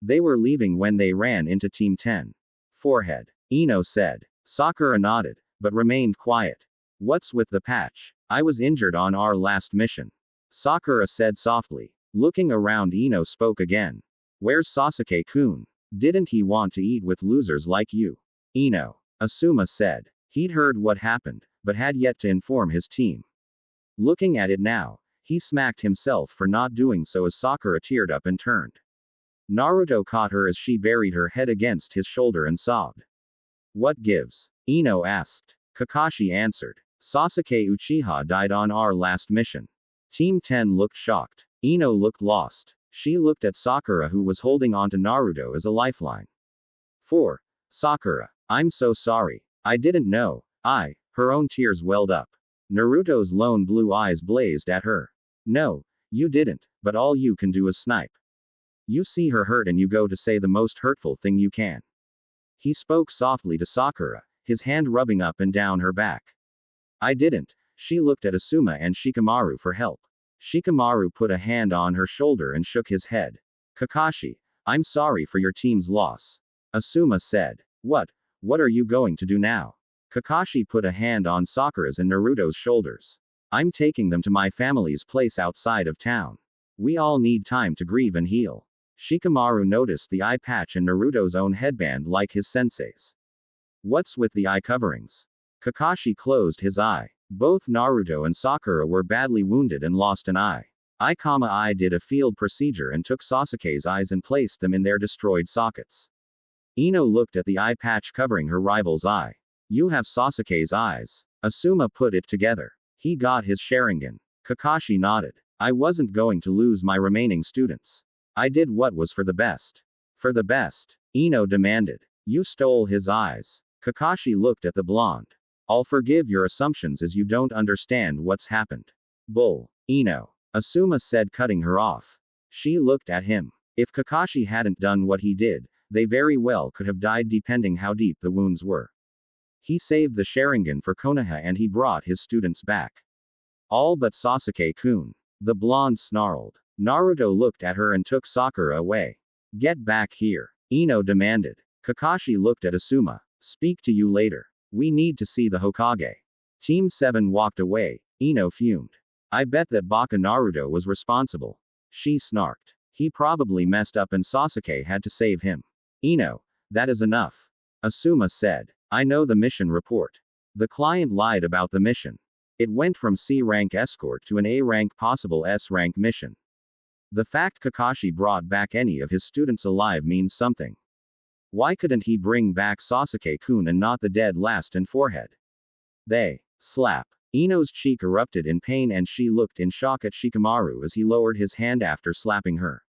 They were leaving when they ran into Team 10. Forehead. Ino said. Sakura nodded, but remained quiet. What's with the patch? I was injured on our last mission. Sakura said softly. Looking around, Ino spoke again. Where's Sasuke-kun? Didn't he want to eat with losers like you? Ino. Asuma said. He'd heard what happened, but had yet to inform his team. Looking at it now, he smacked himself for not doing so as Sakura teared up and turned. Naruto caught her as she buried her head against his shoulder and sobbed. What gives? Ino asked. Kakashi answered. Sasuke Uchiha died on our last mission. Team 10 looked shocked. Ino looked lost. She looked at Sakura, who was holding on to Naruto as a lifeline. 4. Sakura. I'm so sorry. I didn't know. Her own tears welled up. Naruto's lone blue eyes blazed at her. No, you didn't, but all you can do is snipe. You see her hurt and you go to say the most hurtful thing you can. He spoke softly to Sakura, his hand rubbing up and down her back. I didn't. She looked at Asuma and Shikamaru for help. Shikamaru put a hand on her shoulder and shook his head. Kakashi, I'm sorry for your team's loss. Asuma said. What are you going to do now? Kakashi put a hand on Sakura's and Naruto's shoulders. I'm taking them to my family's place outside of town. We all need time to grieve and heal. Shikamaru noticed the eye patch and Naruto's own headband like his sensei's. What's with the eye coverings? Kakashi closed his eye. Both Naruto and Sakura were badly wounded and lost an eye. I did a field procedure and took Sasuke's eyes and placed them in their destroyed sockets. Ino looked at the eye patch covering her rival's eye. You have Sasuke's eyes. Asuma put it together. He got his Sharingan. Kakashi nodded. I wasn't going to lose my remaining students. I did what was for the best. For the best? Ino demanded. You stole his eyes. Kakashi looked at the blonde. I'll forgive your assumptions as you don't understand what's happened. Bull. Ino. Asuma said, cutting her off. She looked at him. If Kakashi hadn't done what he did, they very well could have died depending how deep the wounds were. He saved the Sharingan for Konoha and he brought his students back. All but Sasuke-kun. The blonde snarled. Naruto looked at her and took Sakura away. Get back here, Ino demanded. Kakashi looked at Asuma. Speak to you later. We need to see the Hokage. Team 7 walked away. Ino fumed. I bet that Baka Naruto was responsible. She snarked. He probably messed up and Sasuke had to save him. Ino, that is enough. Asuma said. I know the mission report. The client lied about the mission. It went from C rank escort to an A rank possible S rank mission. The fact Kakashi brought back any of his students alive means something. Why couldn't he bring back Sasuke-kun and not the dead last and forehead? They slap. Ino's cheek erupted in pain and she looked in shock at Shikamaru as he lowered his hand after slapping her.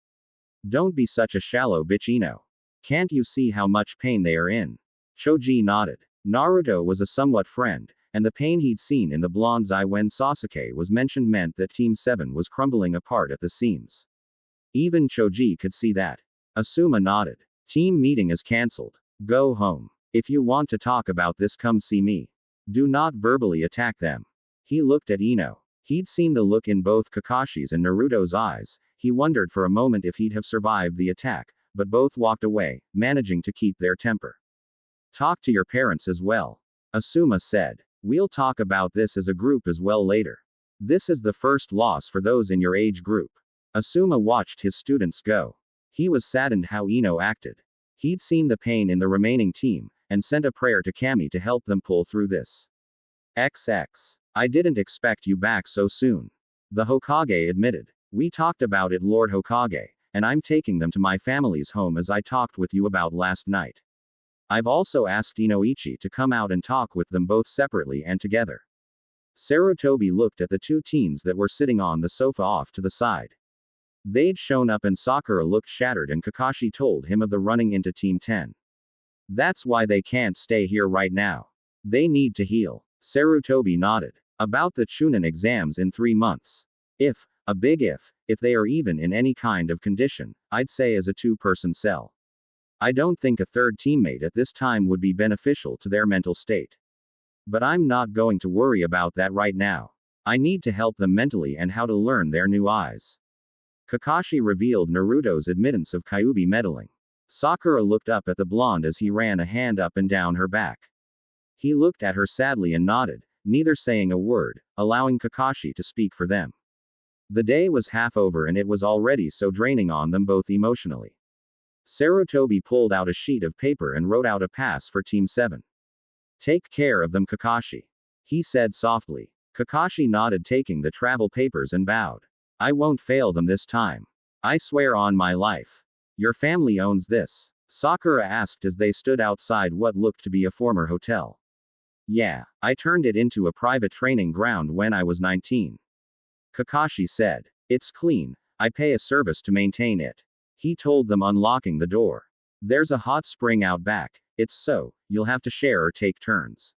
Don't be such a shallow bitch, Ino. Can't you see how much pain they are in? Choji nodded. Naruto was a somewhat friend, and the pain he'd seen in the blonde's eye when Sasuke was mentioned meant that Team 7 was crumbling apart at the seams. Even Choji could see that. Asuma nodded. Team meeting is cancelled. Go home. If you want to talk about this, come see me. Do not verbally attack them. He looked at Ino. He'd seen the look in both Kakashi's and Naruto's eyes. He wondered for a moment if he'd have survived the attack, but both walked away, managing to keep their temper. Talk to your parents as well. Asuma said. We'll talk about this as a group as well later. This is the first loss for those in your age group. Asuma watched his students go. He was saddened how Ino acted. He'd seen the pain in the remaining team, and sent a prayer to Kami to help them pull through this. XX. I didn't expect you back so soon. The Hokage admitted. We talked about it, Lord Hokage, and I'm taking them to my family's home as I talked with you about last night. I've also asked Inoichi to come out and talk with them both separately and together. Sarutobi looked at the two teens that were sitting on the sofa off to the side. They'd shown up and Sakura looked shattered and Kakashi told him of the running into Team 10. That's why they can't stay here right now. They need to heal. Sarutobi nodded. About the Chunin exams in 3 months. If, a big if they are even in any kind of condition, I'd say as a 2-person cell. I don't think a third teammate at this time would be beneficial to their mental state. But I'm not going to worry about that right now. I need to help them mentally and how to learn their new eyes. Kakashi revealed Naruto's admittance of Kyuubi meddling. Sakura looked up at the blonde as he ran a hand up and down her back. He looked at her sadly and nodded, neither saying a word, allowing Kakashi to speak for them. The day was half over and it was already so draining on them both emotionally. Sarutobi pulled out a sheet of paper and wrote out a pass for Team 7. Take care of them, Kakashi. He said softly. Kakashi nodded, taking the travel papers, and bowed. I won't fail them this time. I swear on my life. Your family owns this? Sakura asked as they stood outside what looked to be a former hotel. Yeah, I turned it into a private training ground when I was 19. Kakashi said. It's clean, I pay a service to maintain it. He told them, unlocking the door. There's a hot spring out back, it's so, you'll have to share or take turns.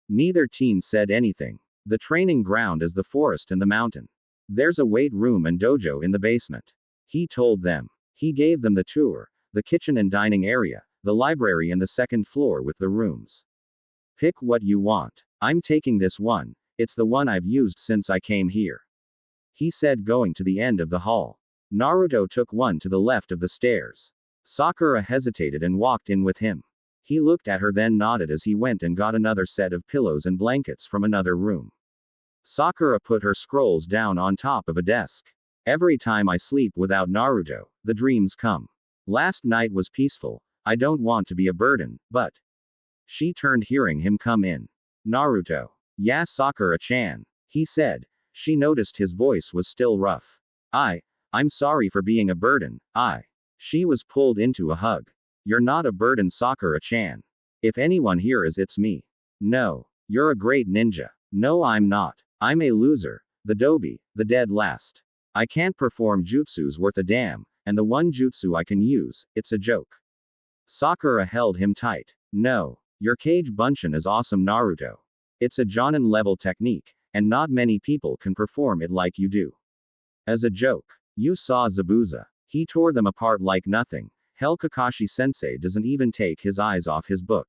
Neither teen said anything. The training ground is the forest and the mountain. There's a weight room and dojo in the basement. He told them. He gave them the tour, the kitchen and dining area, the library and the second floor with the rooms. Pick what you want. I'm taking this one, it's the one I've used since I came here. He said, going to the end of the hall. Naruto took one to the left of the stairs. Sakura hesitated and walked in with him. He looked at her then nodded as he went and got another set of pillows and blankets from another room. Sakura put her scrolls down on top of a desk. Every time I sleep without Naruto, the dreams come. Last night was peaceful, I don't want to be a burden, but. She turned hearing him come in. Naruto. Yeah, Sakura-chan. He said. She noticed his voice was still rough. I'm sorry for being a burden, She was pulled into a hug. You're not a burden, Sakura-chan. If anyone here is, it's me. No. You're a great ninja. No, I'm not. I'm a loser. The dobi, the dead last. I can't perform jutsus worth a damn, and the one jutsu I can use, it's a joke. Sakura held him tight. No. Your Kage Bunshin is awesome, Naruto. It's a Jonin level technique, and not many people can perform it like you do. As a joke. You saw Zabuza. He tore them apart like nothing. Hell, Kakashi-sensei doesn't even take his eyes off his book.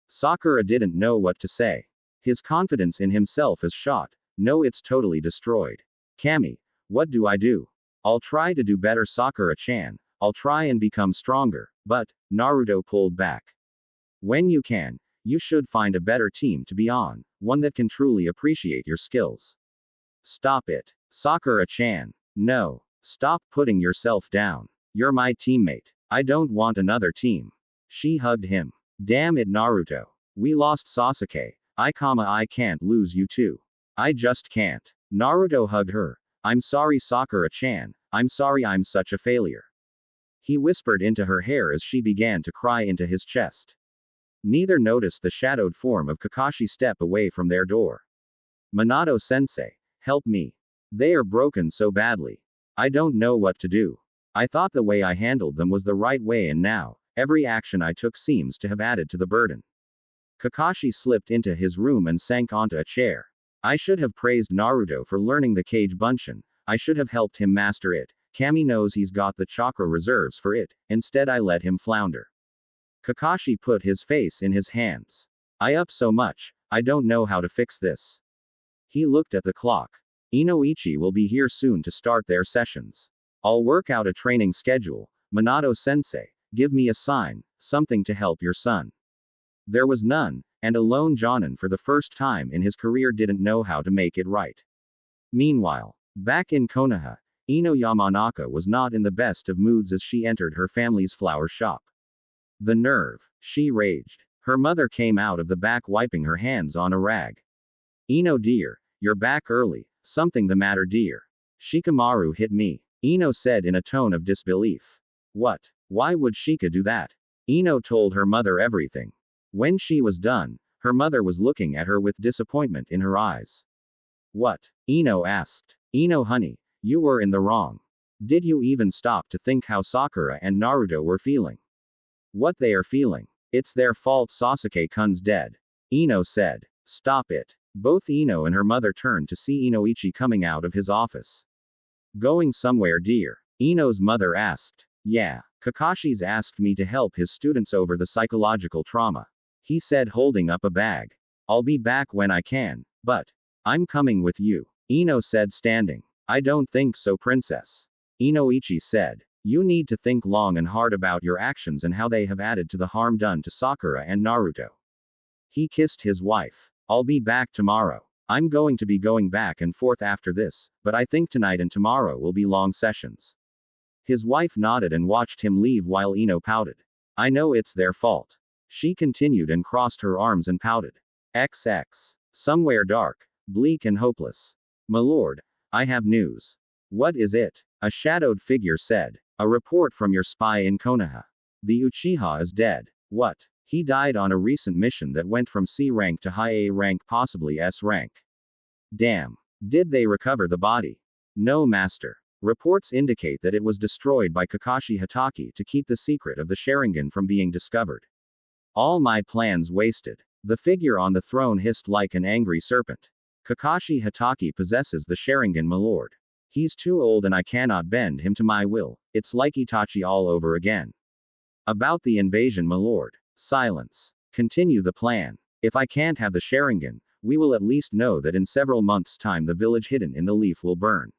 Sakura didn't know what to say. His confidence in himself is shot. No, it's totally destroyed. Kami, what do I do? I'll try to do better, Sakura-chan. I'll try and become stronger, but, Naruto pulled back. When you can, you should find a better team to be on, one that can truly appreciate your skills. Stop it. Sakura-chan. No. Stop putting yourself down. You're my teammate. I don't want another team. She hugged him. Damn it, Naruto. We lost Sasuke. I can't lose you too. I just can't. Naruto hugged her. I'm sorry, Sakura-chan. I'm sorry I'm such a failure. He whispered into her hair as she began to cry into his chest. Neither noticed the shadowed form of Kakashi step away from their door. Minato-sensei, help me. They are broken so badly. I don't know what to do. I thought the way I handled them was the right way, and now, every action I took seems to have added to the burden. Kakashi slipped into his room and sank onto a chair. I should have praised Naruto for learning the Kage Bunshin. I should have helped him master it. Kami knows he's got the chakra reserves for it. Instead, I let him flounder. Kakashi put his face in his hands. I up so much, I don't know how to fix this. He looked at the clock. Inoichi will be here soon to start their sessions. I'll work out a training schedule. Minato-sensei, give me a sign, something to help your son. There was none, and alone Jonin for the first time in his career didn't know how to make it right. Meanwhile, back in Konoha, Ino Yamanaka was not in the best of moods as she entered her family's flower shop. The nerve, she raged. Her mother came out of the back wiping her hands on a rag. Ino dear, you're back early, something the matter dear? Shikamaru hit me, Ino said in a tone of disbelief. What? Why would Shika do that? Ino told her mother everything. When she was done, her mother was looking at her with disappointment in her eyes. What? Ino asked. Ino honey, you were in the wrong. Did you even stop to think how Sakura and Naruto were feeling? What they are feeling? It's their fault Sasuke-kun's dead. Ino said. Stop it. Both Ino and her mother turned to see Inoichi coming out of his office. Going somewhere dear? Ino's mother asked. Yeah, Kakashi's asked me to help his students over the psychological trauma. He said holding up a bag. I'll be back when I can, but I'm coming with you. Ino said standing. I don't think so, princess. Inoichi said. You need to think long and hard about your actions and how they have added to the harm done to Sakura and Naruto. He kissed his wife. I'll be back tomorrow. I'm going to be going back and forth after this, but I think tonight and tomorrow will be long sessions. His wife nodded and watched him leave while Ino pouted. I know it's their fault. She continued and crossed her arms and pouted. XX. Somewhere dark, bleak and hopeless. My lord, I have news. What is it? A shadowed figure said. A report from your spy in Konoha. The Uchiha is dead. What? He died on a recent mission that went from C rank to high A rank, possibly S rank. Damn. Did they recover the body? No, master. Reports indicate that it was destroyed by Kakashi Hatake to keep the secret of the Sharingan from being discovered. All my plans wasted. The figure on the throne hissed like an angry serpent. Kakashi Hatake possesses the Sharingan, my lord. He's too old and I cannot bend him to my will. It's like Itachi all over again. About the invasion, my lord. Silence. Continue the plan. If I can't have the Sharingan, we will at least know that in several months' time the village hidden in the leaf will burn.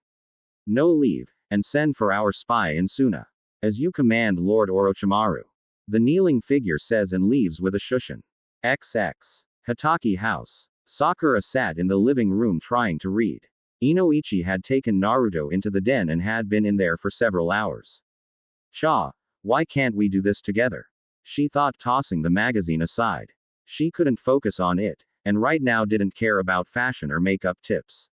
No, leave, and send for our spy in Suna. As you command, Lord Orochimaru. The kneeling figure says and leaves with a shushin. XX. Hatake house. Sakura sat in the living room trying to read. Inoichi had taken Naruto into the den and had been in there for several hours. Cha, why can't we do this together? She thought, tossing the magazine aside. She couldn't focus on it, and right now didn't care about fashion or makeup tips.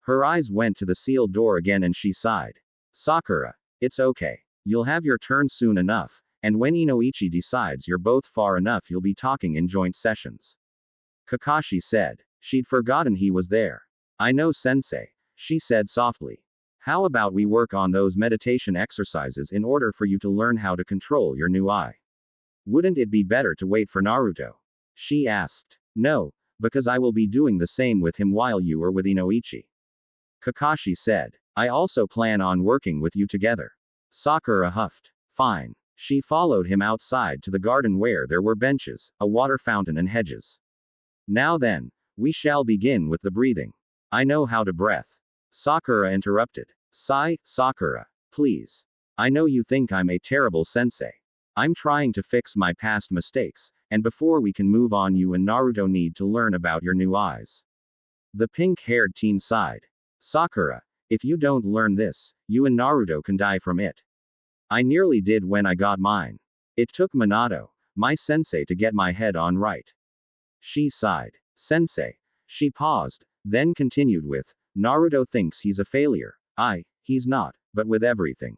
Her eyes went to the sealed door again and she sighed. Sakura, it's okay. You'll have your turn soon enough, and when Inoichi decides you're both far enough, you'll be talking in joint sessions. Kakashi said. She'd forgotten he was there. I know, sensei, she said softly. How about we work on those meditation exercises in order for you to learn how to control your new eye? Wouldn't it be better to wait for Naruto? She asked. No, because I will be doing the same with him while you are with Inoichi. Kakashi said. I also plan on working with you together. Sakura huffed. Fine. She followed him outside to the garden where there were benches, a water fountain, and hedges. Now then, we shall begin with the breathing. I know how to breath. Sakura interrupted. Sigh, Sakura. Please. I know you think I'm a terrible sensei. I'm trying to fix my past mistakes, and before we can move on, you and Naruto need to learn about your new eyes. The pink-haired teen sighed. Sakura, if you don't learn this, you and Naruto can die from it. I nearly did when I got mine. It took Minato, my sensei, to get my head on right. She sighed. Sensei. She paused, then continued with, Naruto thinks he's a failure. He's not, but with everything.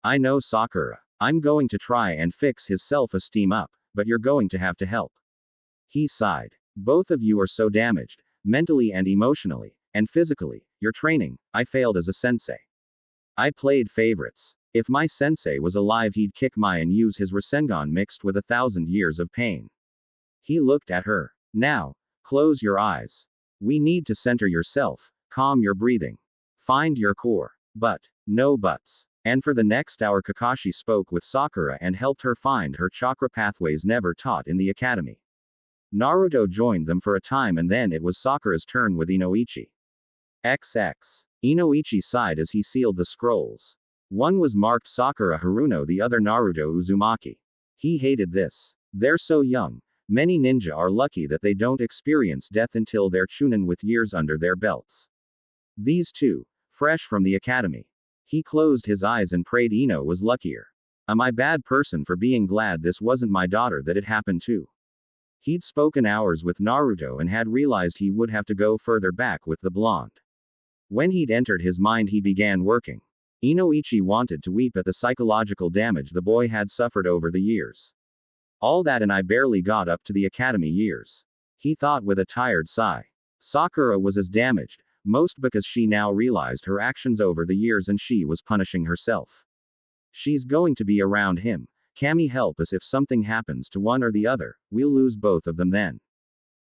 I know, Sakura. I'm going to try and fix his self-esteem up, but you're going to have to help. He sighed. Both of you are so damaged, mentally and emotionally, and physically. Your training, I failed as a sensei. I played favorites. If my sensei was alive, he'd kick my and use his Rasengan mixed with 1,000 years of pain. He looked at her. Now, close your eyes. We need to center yourself, calm your breathing. Find your core. But, no buts. And for the next hour, Kakashi spoke with Sakura and helped her find her chakra pathways never taught in the academy. Naruto joined them for a time, and then it was Sakura's turn with Inoichi. XX. Inoichi sighed as he sealed the scrolls. One was marked Sakura Haruno, the other Naruto Uzumaki. He hated this. They're so young. Many ninja are lucky that they don't experience death until they're chunin with years under their belts. These two, fresh from the academy. He closed his eyes and prayed Ino was luckier. Am I bad person for being glad this wasn't my daughter that it happened to? He'd spoken hours with Naruto and had realized he would have to go further back with the blonde. When he'd entered his mind, he began working. Inoichi wanted to weep at the psychological damage the boy had suffered over the years. All that, and I barely got up to the academy years. He thought with a tired sigh. Sakura was as damaged, most because she now realized her actions over the years and she was punishing herself. She's going to be around him. Kami, help us if something happens to one or the other, we'll lose both of them then.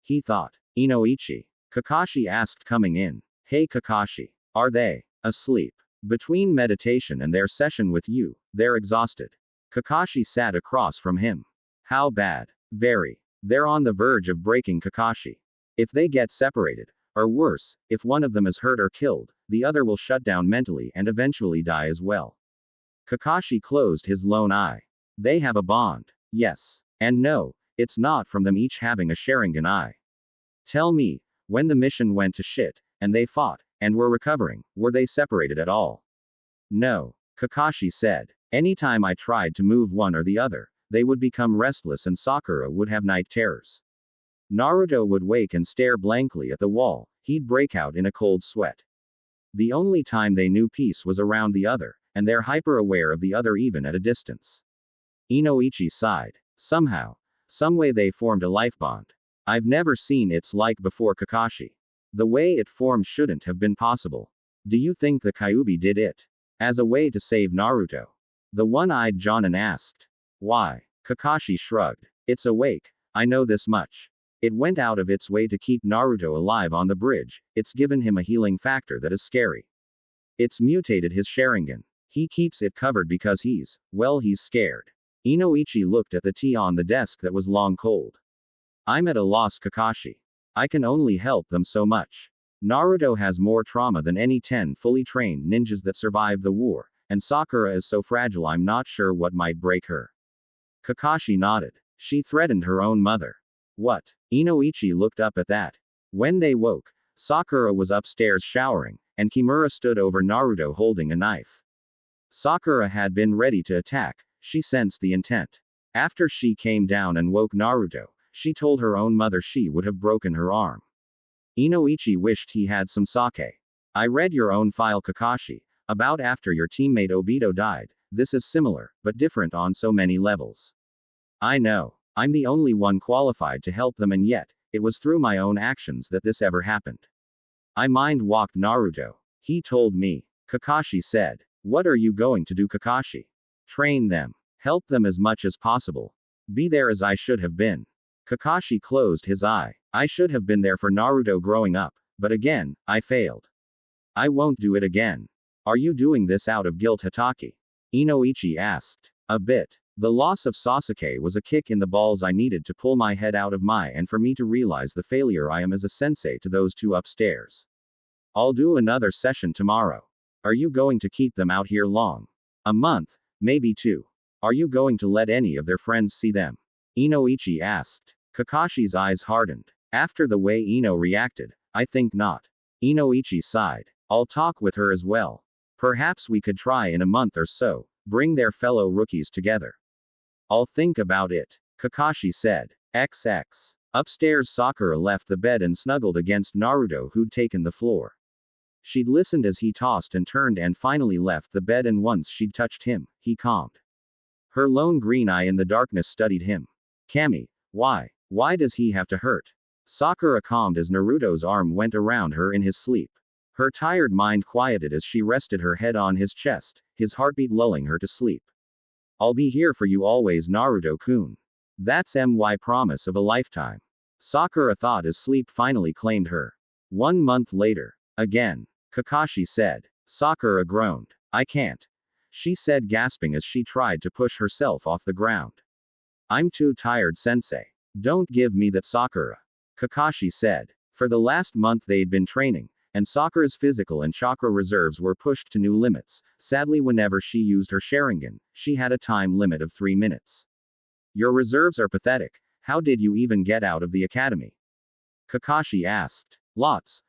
He thought. Inoichi. Kakashi asked, coming in. Hey Kakashi. Are they asleep? Between meditation and their session with you, they're exhausted. Kakashi sat across from him. How bad? Very. They're on the verge of breaking, Kakashi. If they get separated, or worse, if one of them is hurt or killed, the other will shut down mentally and eventually die as well. Kakashi closed his lone eye. They have a bond. Yes. And no, it's not from them each having a Sharingan eye. Tell me, when the mission went to shit, and they fought, and were recovering, were they separated at all? No. Kakashi said. Anytime I tried to move one or the other, they would become restless and Sakura would have night terrors. Naruto would wake and stare blankly at the wall, he'd break out in a cold sweat. The only time they knew peace was around the other, and they're hyper-aware of the other even at a distance. Inoichi sighed. Somehow, someway they formed a life bond. I've never seen its like before, Kakashi. The way it formed shouldn't have been possible. Do you think the Kyuubi did it as a way to save Naruto? The one-eyed Jonin asked. Why? Kakashi shrugged. It's awake. I know this much. It went out of its way to keep Naruto alive on the bridge. It's given him a healing factor that is scary. It's mutated his Sharingan. He keeps it covered because he's scared. Inoichi looked at the tea on the desk that was long cold. I'm at a loss, Kakashi. I can only help them so much. Naruto has more trauma than any 10 fully trained ninjas that survived the war, and Sakura is so fragile I'm not sure what might break her. Kakashi nodded. She threatened her own mother. What? Inoichi looked up at that. When they woke, Sakura was upstairs showering, and Kimura stood over Naruto holding a knife. Sakura had been ready to attack, she sensed the intent. After she came down and woke Naruto, she told her own mother she would have broken her arm. Inoichi wished he had some sake. I read your own file, Kakashi, about after your teammate Obito died. This is similar, but different on so many levels. I know. I'm the only one qualified to help them, and yet, it was through my own actions that this ever happened. I mind-walked Naruto. He told me. Kakashi said. What are you going to do, Kakashi? Train them. Help them as much as possible. Be there as I should have been. Kakashi closed his eye. I should have been there for Naruto growing up, but again, I failed. I won't do it again. Are you doing this out of guilt, Hatake? Inoichi asked. A bit. The loss of Sasuke was a kick in the balls I needed to pull my head out of my and for me to realize the failure I am as a sensei to those two upstairs. I'll do another session tomorrow. Are you going to keep them out here long? A month, maybe two. Are you going to let any of their friends see them? Inoichi asked. Kakashi's eyes hardened. After the way Ino reacted, I think not. Inoichi sighed. I'll talk with her as well. Perhaps we could try in a month or so, bring their fellow rookies together. I'll think about it, Kakashi said. XX. Upstairs, Sakura left the bed and snuggled against Naruto, who'd taken the floor. She'd listened as he tossed and turned and finally left the bed, and once she'd touched him, he calmed. Her lone green eye in the darkness studied him. Kami, why? Why does he have to hurt? Sakura calmed as Naruto's arm went around her in his sleep. Her tired mind quieted as she rested her head on his chest, his heartbeat lulling her to sleep. I'll be here for you always, Naruto-kun. That's my promise of a lifetime. Sakura thought as sleep finally claimed her. 1 month later. Again. Kakashi said. Sakura groaned. I can't. She said, gasping as she tried to push herself off the ground. I'm too tired, sensei. Don't give me that, Sakura. Kakashi said. For the last month they'd been training, and Sakura's physical and chakra reserves were pushed to new limits. Sadly, whenever she used her Sharingan, she had a time limit of 3 minutes. Your reserves are pathetic. How did you even get out of the academy? Kakashi asked. Lots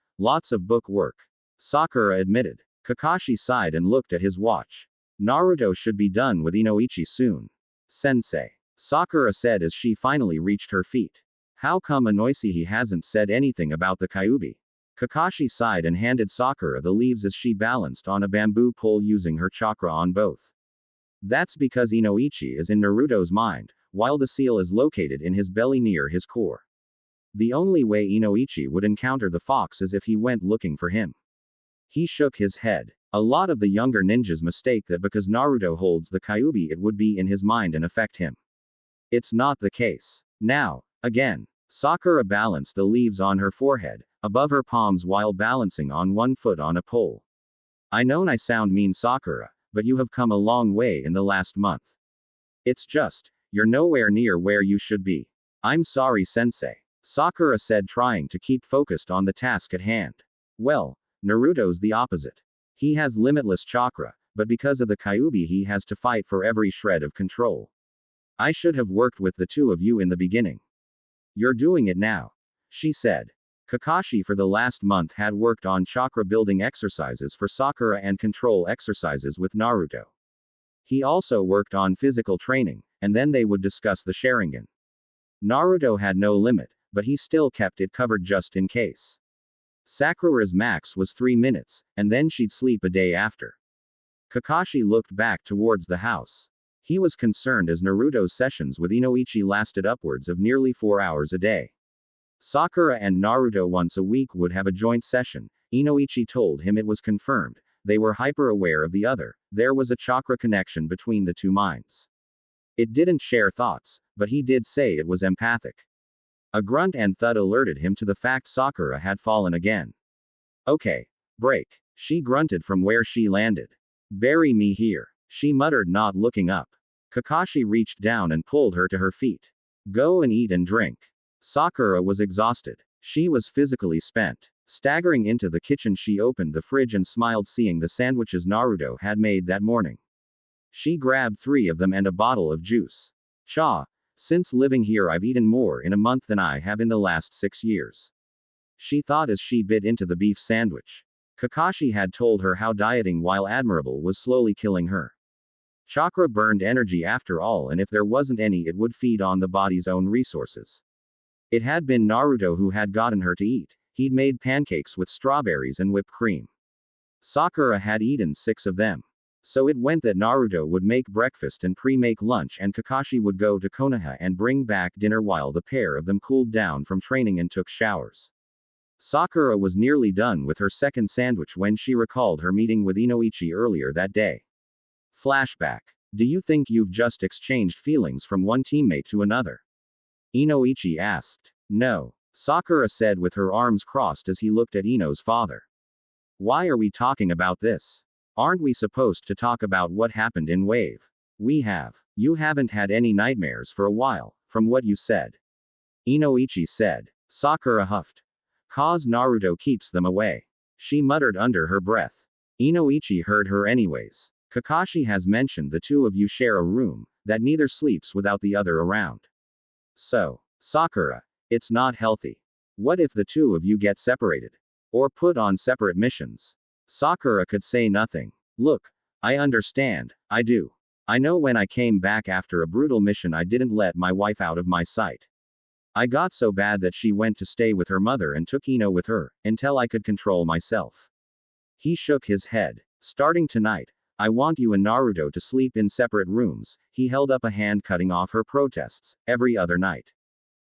of book work. Sakura admitted. Kakashi sighed and looked at his watch. Naruto should be done with Inoichi soon. Sensei. Sakura said as she finally reached her feet. How come Inoichi hasn't said anything about the Kyuubi? Kakashi sighed and handed Sakura the leaves as she balanced on a bamboo pole using her chakra on both. That's because Inoichi is in Naruto's mind, while the seal is located in his belly near his core. The only way Inoichi would encounter the fox is if he went looking for him. He shook his head. A lot of the younger ninjas mistake that because Naruto holds the Kyuubi it would be in his mind and affect him. It's not the case. Now, again. Sakura balanced the leaves on her forehead, above her palms while balancing on one foot on a pole. I know I sound mean, Sakura, but you have come a long way in the last month. It's just, you're nowhere near where you should be. I'm sorry, sensei. Sakura said, trying to keep focused on the task at hand. Well, Naruto's the opposite. He has limitless chakra, but because of the Kyuubi he has to fight for every shred of control. I should have worked with the two of you in the beginning. You're doing it now. She said. Kakashi for the last month had worked on chakra building exercises for Sakura and control exercises with Naruto. He also worked on physical training, and then they would discuss the Sharingan. Naruto had no limit, but he still kept it covered just in case. Sakura's max was 3 minutes, and then she'd sleep a day after. Kakashi looked back towards the house. He was concerned as Naruto's sessions with Inoichi lasted upwards of nearly 4 hours a day. Sakura and Naruto once a week would have a joint session. Inoichi told him it was confirmed. They were hyper-aware of the other. There was a chakra connection between the two minds. It didn't share thoughts, but he did say it was empathic. A grunt and thud alerted him to the fact Sakura had fallen again. Okay. Break. She grunted from where she landed. Bury me here. She muttered, not looking up. Kakashi reached down and pulled her to her feet. Go and eat and drink. Sakura was exhausted. She was physically spent. Staggering into the kitchen, she opened the fridge and smiled, seeing the sandwiches Naruto had made that morning. She grabbed 3 of them and a bottle of juice. Since living here I've eaten more in a month than I have in the last 6 years. She thought as she bit into the beef sandwich. Kakashi had told her how dieting, while admirable, was slowly killing her. Chakra burned energy after all, and if there wasn't any it would feed on the body's own resources. It had been Naruto who had gotten her to eat. He'd made pancakes with strawberries and whipped cream. Sakura had eaten 6 of them. So it went that Naruto would make breakfast and pre-make lunch, and Kakashi would go to Konoha and bring back dinner while the pair of them cooled down from training and took showers. Sakura was nearly done with her second sandwich when she recalled her meeting with Inoichi earlier that day. Flashback. Do you think you've just exchanged feelings from one teammate to another? Inoichi asked. No. Sakura said with her arms crossed as he looked at Ino's father. Why are we talking about this? Aren't we supposed to talk about what happened in Wave? We have. You haven't had any nightmares for a while, from what you said. Inoichi said. Sakura huffed. Cause Naruto keeps them away. She muttered under her breath. Inoichi heard her anyways. Kakashi has mentioned the two of you share a room, that neither sleeps without the other around. So, Sakura, it's not healthy. What if the two of you get separated? Or put on separate missions? Sakura could say nothing. Look, I understand, I do. I know when I came back after a brutal mission I didn't let my wife out of my sight. I got so bad that she went to stay with her mother and took Ino with her, until I could control myself. He shook his head. Starting tonight, I want you and Naruto to sleep in separate rooms. He held up a hand cutting off her protests, every other night.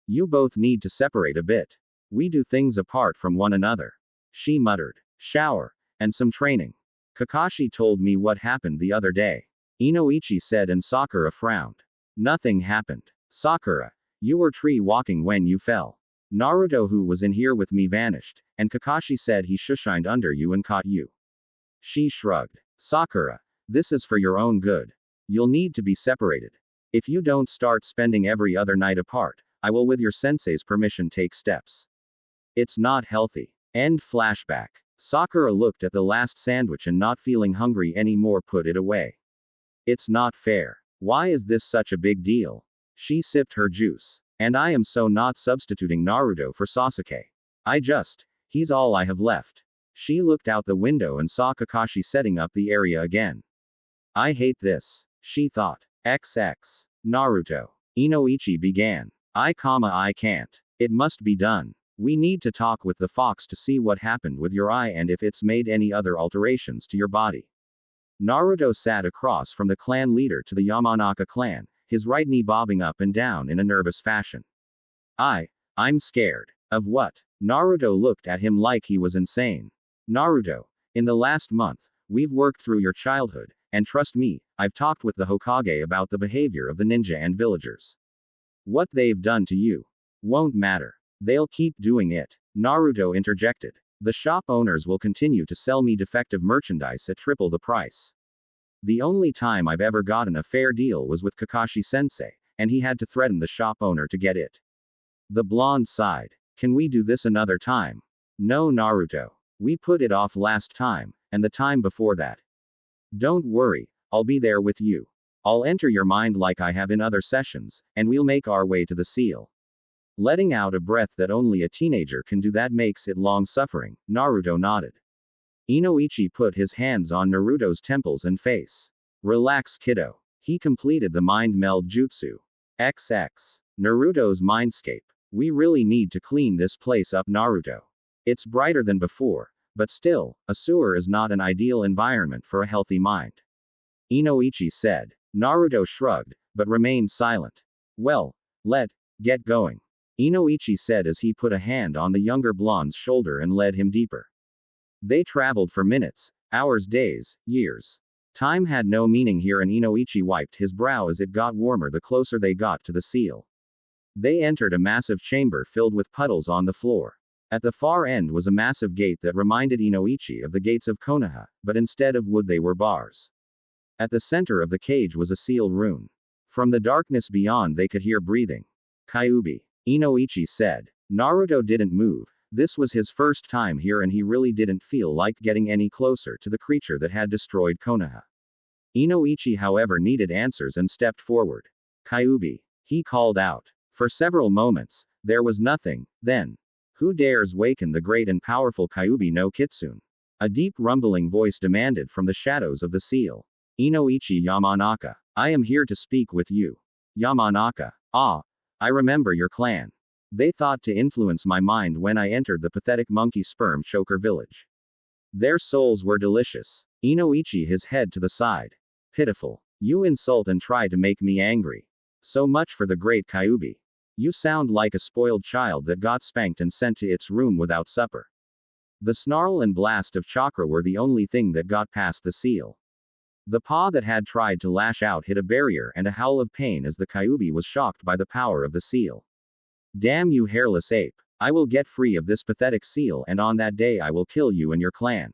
You both need to separate a bit. We do things apart from one another. She muttered. Shower. And some training. Kakashi told me what happened the other day. Inoichi said and Sakura frowned. Nothing happened. Sakura. You were tree walking when you fell. Naruto who was in here with me vanished, and Kakashi said he shushined under you and caught you. She shrugged. Sakura. This is for your own good. You'll need to be separated. If you don't start spending every other night apart, I will with your sensei's permission take steps. It's not healthy. End flashback. Sakura looked at the last sandwich and not feeling hungry anymore put it away. It's not fair. Why is this such a big deal? She sipped her juice. And I am so not substituting Naruto for Sasuke. He's all I have left. She looked out the window and saw Kakashi setting up the area again. I hate this, she thought. XX. Naruto. Inoichi began. I can't. It must be done. We need to talk with the fox to see what happened with your eye and if it's made any other alterations to your body. Naruto sat across from the clan leader to the Yamanaka clan, his right knee bobbing up and down in a nervous fashion. I'm scared. Of what? Naruto looked at him like he was insane. Naruto, in the last month, we've worked through your childhood, and trust me, I've talked with the Hokage about the behavior of the ninja and villagers. What they've done to you won't matter. They'll keep doing it. Naruto interjected. The shop owners will continue to sell me defective merchandise at triple the price. The only time I've ever gotten a fair deal was with Kakashi sensei, and he had to threaten the shop owner to get it. The blonde sighed. Can we do this another time? No, Naruto. We put it off last time, and the time before that. Don't worry, I'll be there with you. I'll enter your mind like I have in other sessions, and we'll make our way to the seal. Letting out a breath that only a teenager can do that makes it long-suffering, Naruto nodded. Inoichi put his hands on Naruto's temples and face. Relax, kiddo. He completed the mind meld jutsu. XX. Naruto's mindscape. We really need to clean this place up, Naruto. It's brighter than before, but still, a sewer is not an ideal environment for a healthy mind. Inoichi said. Naruto shrugged, but remained silent. Well, get going. Inoichi said as he put a hand on the younger blonde's shoulder and led him deeper. They traveled for minutes, hours, days, years. Time had no meaning here and Inoichi wiped his brow as it got warmer the closer they got to the seal. They entered a massive chamber filled with puddles on the floor. At the far end was a massive gate that reminded Inoichi of the gates of Konoha, but instead of wood they were bars. At the center of the cage was a seal rune. From the darkness beyond they could hear breathing. Kyuubi. Inoichi said. Naruto didn't move. This was his first time here and he really didn't feel like getting any closer to the creature that had destroyed Konoha. Inoichi however needed answers and stepped forward. Kyuubi. He called out. For several moments, there was nothing, then. Who dares waken the great and powerful Kyuubi no Kitsune? A deep rumbling voice demanded from the shadows of the seal. Inoichi Yamanaka. I am here to speak with you. Yamanaka. Ah. I remember your clan. They thought to influence my mind when I entered the pathetic monkey sperm choker village. Their souls were delicious. Inoichi his head to the side. Pitiful. You insult and try to make me angry. So much for the great Kyuubi. You sound like a spoiled child that got spanked and sent to its room without supper. The snarl and blast of chakra were the only thing that got past the seal. The paw that had tried to lash out hit a barrier and a howl of pain as the Kyuubi was shocked by the power of the seal. Damn you hairless ape. I will get free of this pathetic seal and on that day I will kill you and your clan.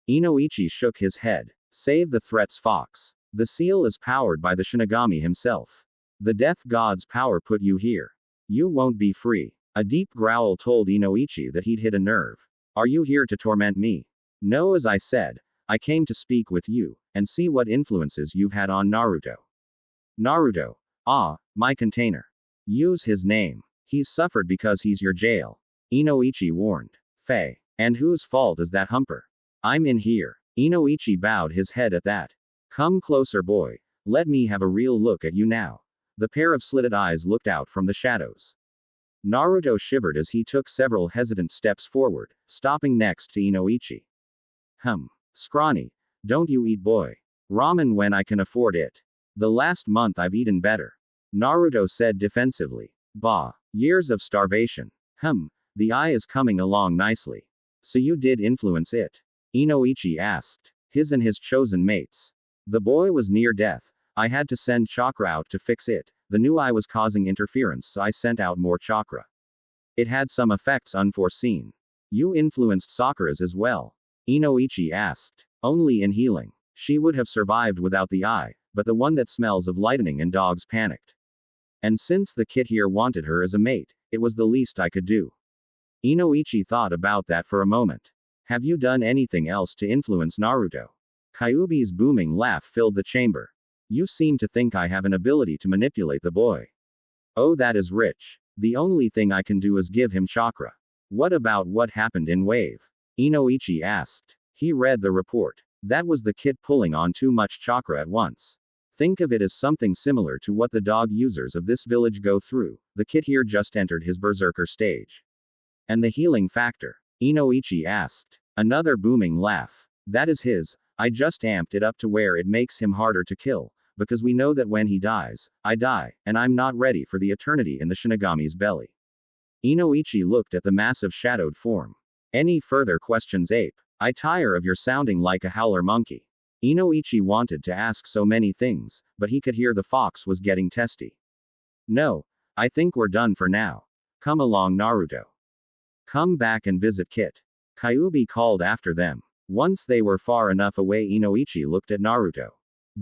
Inoichi shook his head. Save the threats, Fox. The seal is powered by the Shinigami himself. The death god's power put you here. You won't be free. A deep growl told Inoichi that he'd hit a nerve. Are you here to torment me? No, as I said, I came to speak with you, and see what influences you've had on Naruto. Naruto. Ah, my container. Use his name. He's suffered because he's your jail. Inoichi warned. Faye. And whose fault is that humper? I'm in here. Inoichi bowed his head at that. Come closer, boy. Let me have a real look at you now. The pair of slitted eyes looked out from the shadows. Naruto shivered as he took several hesitant steps forward, stopping next to Inoichi. Scrawny. Don't you eat, boy. Ramen when I can afford it. The last month I've eaten better. Naruto said defensively. Bah. Years of starvation. The eye is coming along nicely. So you did influence it? Inoichi asked. His and his chosen mates. The boy was near death. I had to send chakra out to fix it. The new eye was causing interference, so I sent out more chakra. It had some effects unforeseen. You influenced Sakura's as well? Inoichi asked. Only in healing. She would have survived without the eye, but the one that smells of lightning and dogs panicked. And since the kid here wanted her as a mate, it was the least I could do. Inoichi thought about that for a moment. Have you done anything else to influence Naruto? Kyuubi's booming laugh filled the chamber. You seem to think I have an ability to manipulate the boy. Oh, that is rich. The only thing I can do is give him chakra. What about what happened in Wave? Inoichi asked. He read the report. That was the kid pulling on too much chakra at once. Think of it as something similar to what the dog users of this village go through. The kid here just entered his berserker stage. And the healing factor? Inoichi asked. Another booming laugh. That is his. I just amped it up to where it makes him harder to kill, because we know that when he dies, I die, and I'm not ready for the eternity in the Shinigami's belly. Inoichi looked at the massive shadowed form. Any further questions, ape? I tire of your sounding like a howler monkey. Inoichi wanted to ask so many things, but he could hear the fox was getting testy. No, I think we're done for now. Come along, Naruto. Come back and visit Kit. Kyuubi called after them. Once they were far enough away, Inoichi looked at Naruto.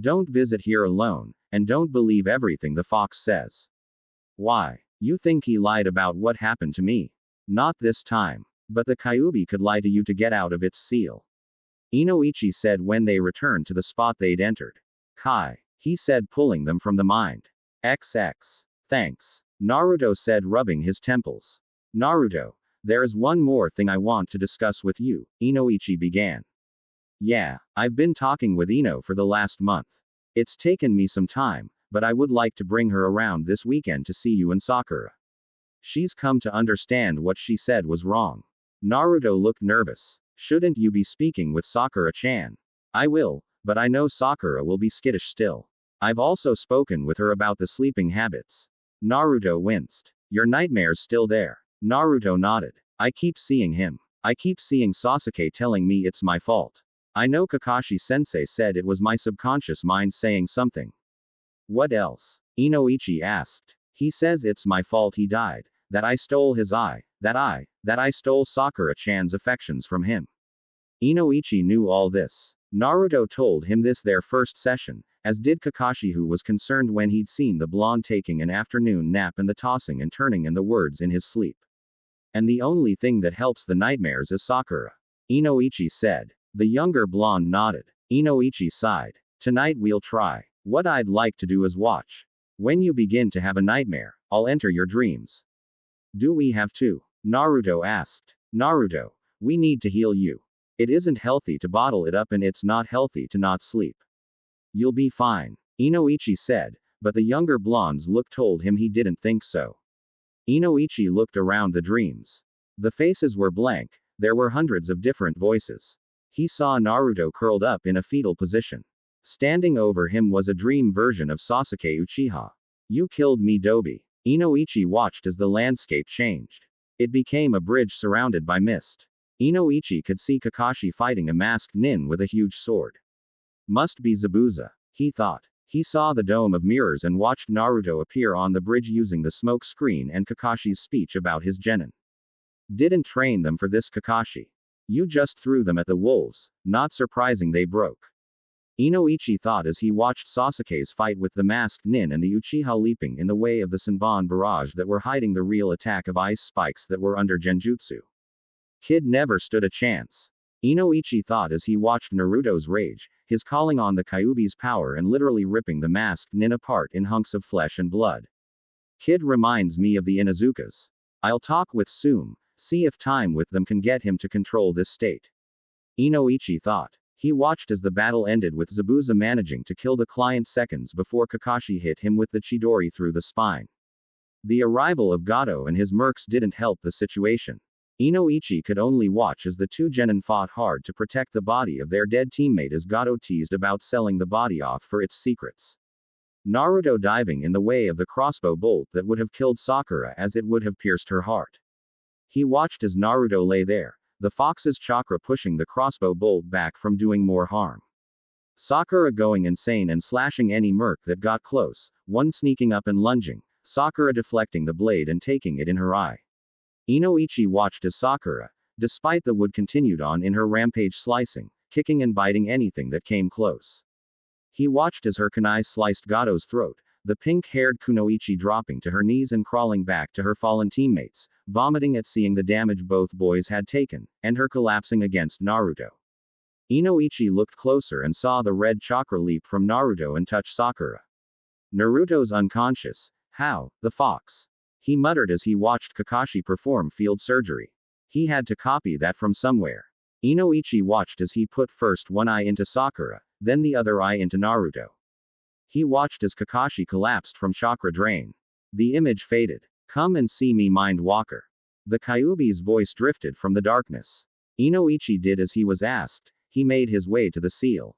Don't visit here alone, and don't believe everything the fox says. Why? You think he lied about what happened to me? Not this time. But the Kyuubi could lie to you to get out of its seal. Inoichi said when they returned to the spot they'd entered. Kai. He said, pulling them from the mind. XX. Thanks. Naruto said, rubbing his temples. Naruto. There's one more thing I want to discuss with you, Inoichi began. Yeah, I've been talking with Ino for the last month. It's taken me some time, but I would like to bring her around this weekend to see you and Sakura. She's come to understand what she said was wrong. Naruto looked nervous. Shouldn't you be speaking with Sakura-chan? I will, but I know Sakura will be skittish still. I've also spoken with her about the sleeping habits. Naruto winced. Your nightmare's still there. Naruto nodded. I keep seeing him. I keep seeing Sasuke telling me it's my fault. I know Kakashi-sensei said it was my subconscious mind saying something. What else? Inoichi asked. He says it's my fault he died, that I stole his eye, that I stole Sakura-chan's affections from him. Inoichi knew all this. Naruto told him this their first session, as did Kakashi, who was concerned when he'd seen the blonde taking an afternoon nap and the tossing and turning and the words in his sleep. And the only thing that helps the nightmares is Sakura. Inoichi said. The younger blonde nodded. Inoichi sighed. Tonight we'll try. What I'd like to do is watch. When you begin to have a nightmare, I'll enter your dreams. Do we have to? Naruto asked. Naruto, we need to heal you. It isn't healthy to bottle it up and it's not healthy to not sleep. You'll be fine. Inoichi said, but the younger blonde's look told him he didn't think so. Inoichi looked around the dreams. The faces were blank, there were hundreds of different voices. He saw Naruto curled up in a fetal position. Standing over him was a dream version of Sasuke Uchiha. You killed me, Dobi. Inoichi watched as the landscape changed. It became a bridge surrounded by mist. Inoichi could see Kakashi fighting a masked nin with a huge sword. Must be Zabuza, he thought. He saw the dome of mirrors and watched Naruto appear on the bridge using the smoke screen and Kakashi's speech about his genin. Didn't train them for this, Kakashi. You just threw them at the wolves, not surprising they broke. Inoichi thought as he watched Sasuke's fight with the masked nin and the Uchiha leaping in the way of the Senbon barrage that were hiding the real attack of ice spikes that were under genjutsu. Kid never stood a chance. Inoichi thought as he watched Naruto's rage, his calling on the Kyuubi's power and literally ripping the masked nin apart in hunks of flesh and blood. Kid reminds me of the Inuzukas. I'll talk with Sume, see if time with them can get him to control this state. Inoichi thought. He watched as the battle ended with Zabuza managing to kill the client seconds before Kakashi hit him with the Chidori through the spine. The arrival of Gato and his mercs didn't help the situation. Inoichi could only watch as the two genin fought hard to protect the body of their dead teammate as Gato teased about selling the body off for its secrets. Naruto diving in the way of the crossbow bolt that would have killed Sakura as it would have pierced her heart. He watched as Naruto lay there, the fox's chakra pushing the crossbow bolt back from doing more harm. Sakura going insane and slashing any merc that got close, one sneaking up and lunging, Sakura deflecting the blade and taking it in her eye. Inoichi watched as Sakura, despite the wood, continued on in her rampage, slicing, kicking and biting anything that came close. He watched as her kunai sliced Gato's throat, the pink-haired Kunoichi dropping to her knees and crawling back to her fallen teammates, vomiting at seeing the damage both boys had taken, and her collapsing against Naruto. Inoichi looked closer and saw the red chakra leap from Naruto and touch Sakura. Naruto's unconscious. How? The fox. He muttered as he watched Kakashi perform field surgery. He had to copy that from somewhere. Inoichi watched as he put first one eye into Sakura, then the other eye into Naruto. He watched as Kakashi collapsed from chakra drain. The image faded. Come and see me, Mind Walker. The Kyuubi's voice drifted from the darkness. Inoichi did as he was asked. He made his way to the seal.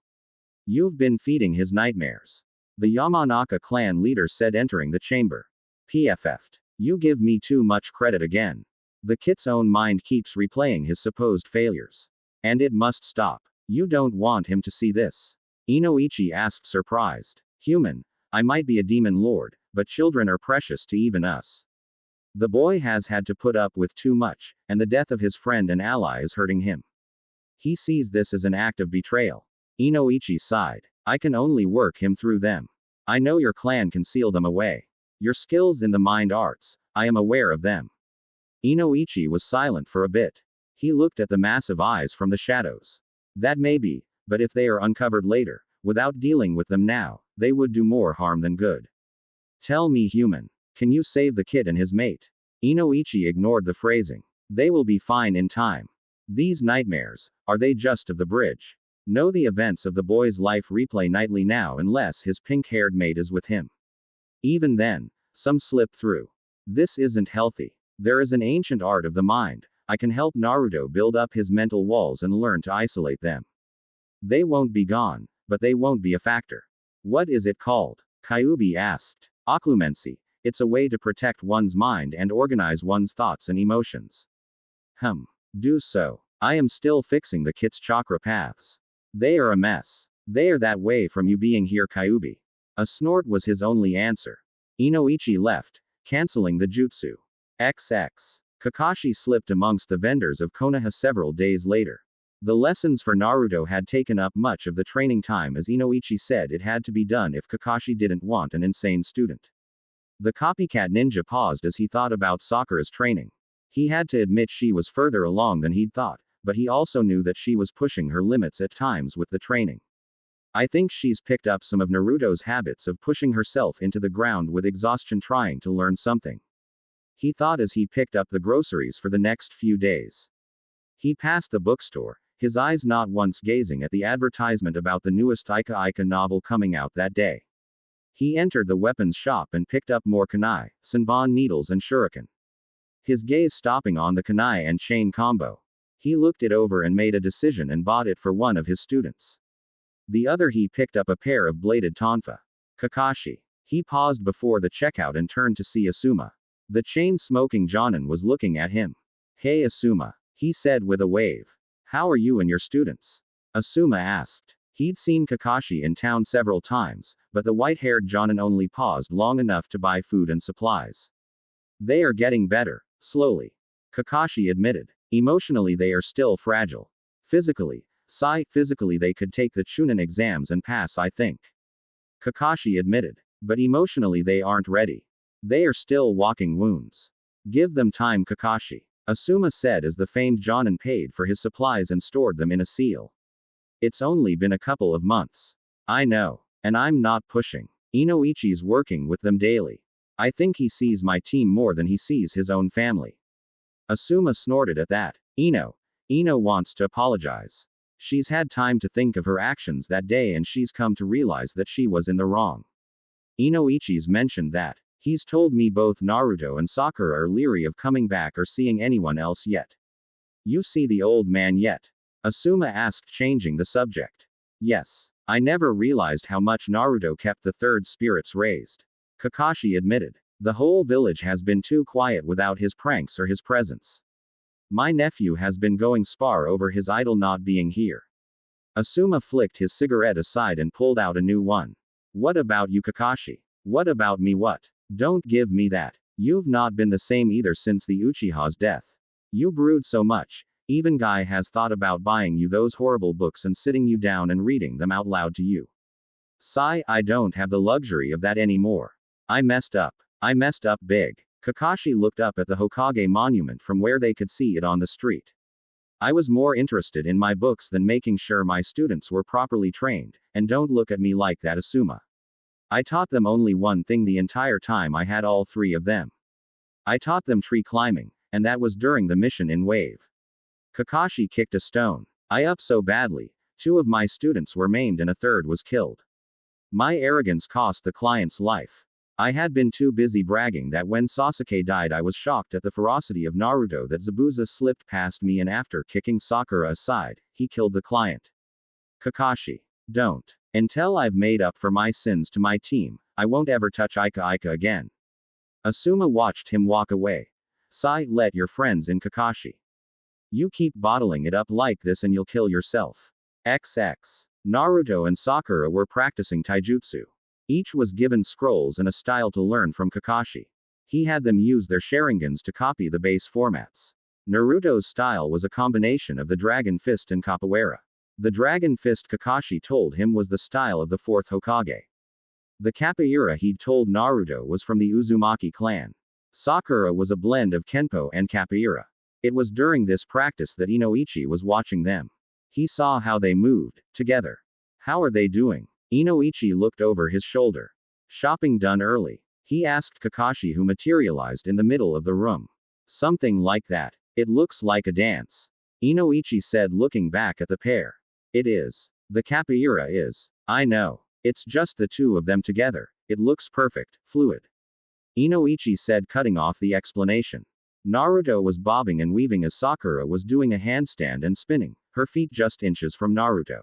You've been feeding his nightmares. The Yamanaka clan leader said, entering the chamber. PFF'd. You give me too much credit again. The Kit's own mind keeps replaying his supposed failures. And it must stop. You don't want him to see this? Inoichi asked, surprised. Human, I might be a demon lord, but children are precious to even us. The boy has had to put up with too much, and the death of his friend and ally is hurting him. He sees this as an act of betrayal. Inoichi sighed. I can only work him through them. I know your clan can seal them away. Your skills in the mind arts, I am aware of them. Inoichi was silent for a bit. He looked at the massive eyes from the shadows. That may be, but if they are uncovered later, without dealing with them now, they would do more harm than good. Tell me, human, can you save the kid and his mate? Inoichi ignored the phrasing. They will be fine in time. These nightmares, are they just of the bridge? Know the events of the boy's life replay nightly now unless his pink-haired mate is with him. Even then, some slip through. This isn't healthy. There is an ancient art of the mind. I can help Naruto build up his mental walls and learn to isolate them. They won't be gone, but they won't be a factor. What is it called? Kyuubi asked. Occlumency. It's a way to protect one's mind and organize one's thoughts and emotions. Do so. I am still fixing the Kit's chakra paths. They are a mess. They are that way from you being here, Kyuubi. A snort was his only answer. Inoichi left, canceling the jutsu. XX. Kakashi slipped amongst the vendors of Konoha several days later. The lessons for Naruto had taken up much of the training time, as Inoichi said it had to be done if Kakashi didn't want an insane student. The copycat ninja paused as he thought about Sakura's training. He had to admit she was further along than he'd thought, but he also knew that she was pushing her limits at times with the training. I think she's picked up some of Naruto's habits of pushing herself into the ground with exhaustion trying to learn something. He thought as he picked up the groceries for the next few days. He passed the bookstore, his eyes not once gazing at the advertisement about the newest Ika Ika novel coming out that day. He entered the weapons shop and picked up more kunai, senbon needles and shuriken. His gaze stopping on the kunai and chain combo. He looked it over and made a decision and bought it for one of his students. The other he picked up a pair of bladed tonfa. Kakashi. He paused before the checkout and turned to see Asuma. The chain-smoking Jonin was looking at him. Hey Asuma, he said with a wave. How are you and your students? Asuma asked. He'd seen Kakashi in town several times, but the white-haired Jonin only paused long enough to buy food and supplies. They are getting better, slowly. Kakashi admitted. Emotionally they are still fragile. Physically they could take the Chunin exams and pass, I think. Kakashi admitted. But emotionally they aren't ready. They are still walking wounds. Give them time, Kakashi. Asuma said as the famed Jonin paid for his supplies and stored them in a seal. It's only been a couple of months. I know. And I'm not pushing. Inoichi's working with them daily. I think he sees my team more than he sees his own family. Asuma snorted at that. Ino wants to apologize. She's had time to think of her actions that day and she's come to realize that she was in the wrong. Inoichi's mentioned that. He's told me both Naruto and Sakura are leery of coming back or seeing anyone else yet. You see the old man yet? Asuma asked, changing the subject. Yes. I never realized how much Naruto kept the third spirits raised. Kakashi admitted. The whole village has been too quiet without his pranks or his presence. My nephew has been going spar over his idol not being here. Asuma flicked his cigarette aside and pulled out a new one. What about you, Kakashi? What about me? What? Don't give me that. You've not been the same either since the Uchiha's death. You brood so much. Even Guy has thought about buying you those horrible books and sitting you down and reading them out loud to you. Sigh, I don't have the luxury of that anymore. I messed up. I messed up big. Kakashi looked up at the Hokage monument from where they could see it on the street. I was more interested in my books than making sure my students were properly trained, and don't look at me like that, Asuma. I taught them only one thing the entire time I had all three of them. I taught them tree climbing, and that was during the mission in Wave. Kakashi kicked a stone. I up so badly. 2 of my students were maimed and a third was killed. My arrogance cost the client's life. I had been too busy bragging that when Sasuke died I was shocked at the ferocity of Naruto that Zabuza slipped past me and after kicking Sakura aside, he killed the client. Kakashi. Don't. Until I've made up for my sins to my team, I won't ever touch Ika again. Asuma watched him walk away. Sigh, let your friends in, Kakashi. You keep bottling it up like this and you'll kill yourself. XX. Naruto and Sakura were practicing taijutsu. Each was given scrolls and a style to learn from Kakashi. He had them use their Sharingans to copy the base formats. Naruto's style was a combination of the Dragon Fist and Capoeira. The Dragon Fist Kakashi told him was the style of the 4th Hokage. The Capoeira he'd told Naruto was from the Uzumaki clan. Sakura was a blend of Kenpo and Capoeira. It was during this practice that Inoichi was watching them. He saw how they moved, together. How are they doing? Inoichi looked over his shoulder. Shopping done early? He asked Kakashi, who materialized in the middle of the room. Something like that. It looks like a dance. Inoichi said, looking back at the pair. It is. The Capoeira is. I know. It's just the 2 of them together. It looks perfect, fluid. Inoichi said, cutting off the explanation. Naruto was bobbing and weaving as Sakura was doing a handstand and spinning, her feet just inches from Naruto.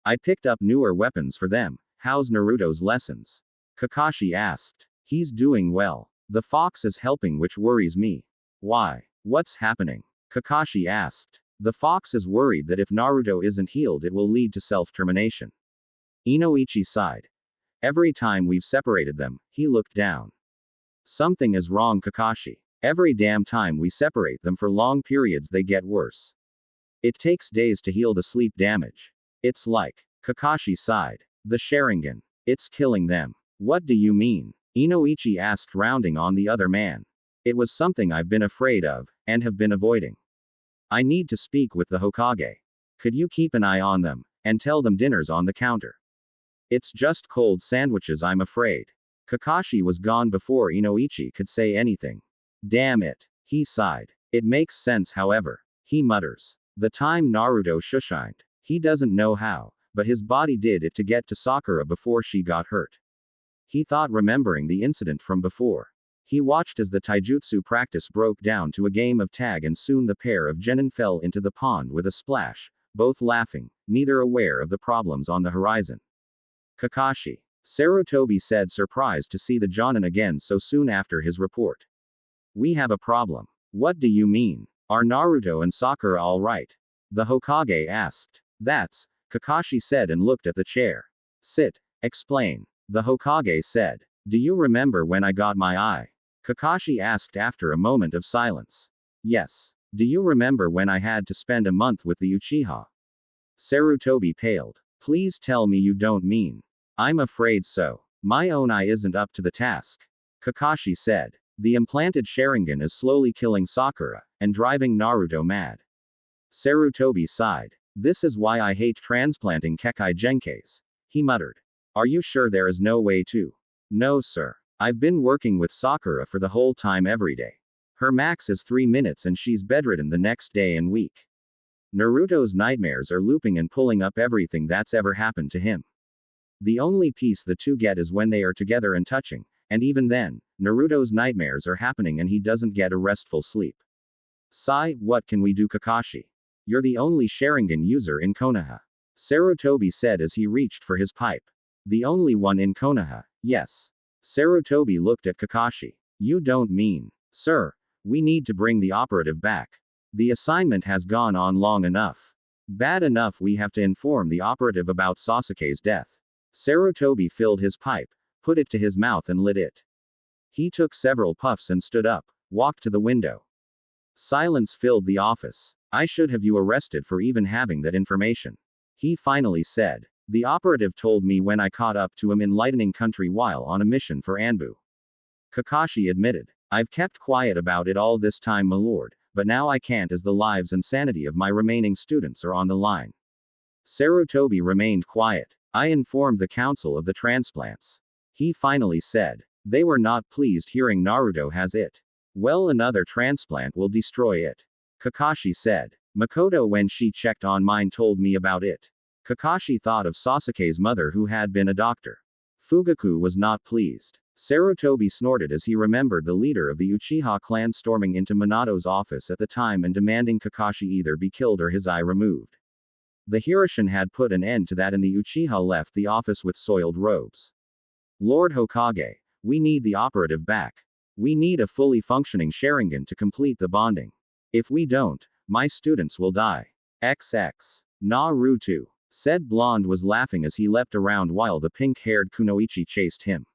I picked up newer weapons for them. How's Naruto's lessons? Kakashi asked. He's doing well. The fox is helping, which worries me. Why? What's happening? Kakashi asked. The fox is worried that if Naruto isn't healed it will lead to self-termination. Inoichi sighed. Every time we've separated them, he looked down. Something is wrong, Kakashi. Every damn time we separate them for long periods they get worse. It takes days to heal the sleep damage. It's like. Kakashi sighed. The Sharingan. It's killing them. What do you mean? Inoichi asked, rounding on the other man. It was something I've been afraid of, and have been avoiding. I need to speak with the Hokage. Could you keep an eye on them, and tell them dinner's on the counter? It's just cold sandwiches, I'm afraid. Kakashi was gone before Inoichi could say anything. Damn it. He sighed. It makes sense, however. He mutters. The time Naruto shushined. He doesn't know how, but his body did it to get to Sakura before she got hurt. He thought, remembering the incident from before. He watched as the taijutsu practice broke down to a game of tag and soon the pair of genin fell into the pond with a splash, both laughing, neither aware of the problems on the horizon. Kakashi. Sarutobi said, surprised to see the Jonin again so soon after his report. We have a problem. What do you mean? Are Naruto and Sakura all right? The Hokage asked. That's, Kakashi said and looked at the chair. Sit. Explain. The Hokage said. Do you remember when I got my eye? Kakashi asked after a moment of silence. Yes. Do you remember when I had to spend a month with the Uchiha? Sarutobi paled. Please tell me you don't mean. I'm afraid so. My own eye isn't up to the task. Kakashi said. The implanted Sharingan is slowly killing Sakura, and driving Naruto mad. Sarutobi sighed. This is why I hate transplanting Kekai Genkais. He muttered. Are you sure there is no way to? No, sir. I've been working with Sakura for the whole time every day. Her max is 3 minutes and she's bedridden the next day and week. Naruto's nightmares are looping and pulling up everything that's ever happened to him. The only peace the two get is when they are together and touching, and even then, Naruto's nightmares are happening and he doesn't get a restful sleep. Sigh, what can we do, Kakashi? You're the only Sharingan user in Konoha. Sarutobi said as he reached for his pipe. The only one in Konoha, yes. Sarutobi looked at Kakashi. You don't mean, sir, we need to bring the operative back. The assignment has gone on long enough. Bad enough we have to inform the operative about Sasuke's death. Sarutobi filled his pipe, put it to his mouth and lit it. He took several puffs and stood up, walked to the window. Silence filled the office. I should have you arrested for even having that information. He finally said. The operative told me when I caught up to him in Lightning Country while on a mission for Anbu. Kakashi admitted. I've kept quiet about it all this time, my lord, but now I can't as the lives and sanity of my remaining students are on the line. Sarutobi remained quiet. I informed the council of the transplants. He finally said. They were not pleased hearing Naruto has it. Well, another transplant will destroy it. Kakashi said. Makoto, when she checked on mine, told me about it. Kakashi thought of Sasuke's mother who had been a doctor. Fugaku was not pleased. Sarutobi snorted as he remembered the leader of the Uchiha clan storming into Minato's office at the time and demanding Kakashi either be killed or his eye removed. The Hirushun had put an end to that and the Uchiha left the office with soiled robes. Lord Hokage, we need the operative back. We need a fully functioning Sharingan to complete the bonding. If we don't, my students will die. XX. Naruto. Said blonde was laughing as he leapt around while the pink-haired Kunoichi chased him.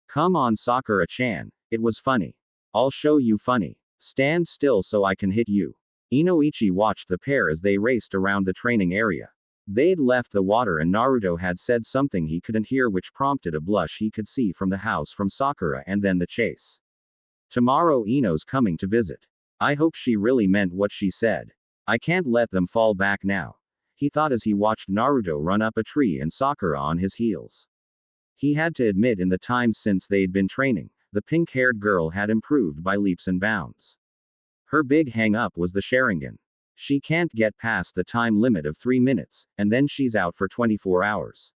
Come on, Sakura-chan, it was funny. I'll show you funny. Stand still so I can hit you. Inoichi watched the pair as they raced around the training area. They'd left the water and Naruto had said something he couldn't hear which prompted a blush he could see from the house from Sakura and then the chase. Tomorrow Ino's coming to visit. I hope she really meant what she said. I can't let them fall back now. He thought as he watched Naruto run up a tree and Sakura on his heels. He had to admit in the time since they'd been training, the pink-haired girl had improved by leaps and bounds. Her big hang-up was the Sharingan. She can't get past the time limit of 3 minutes, and then she's out for 24 hours.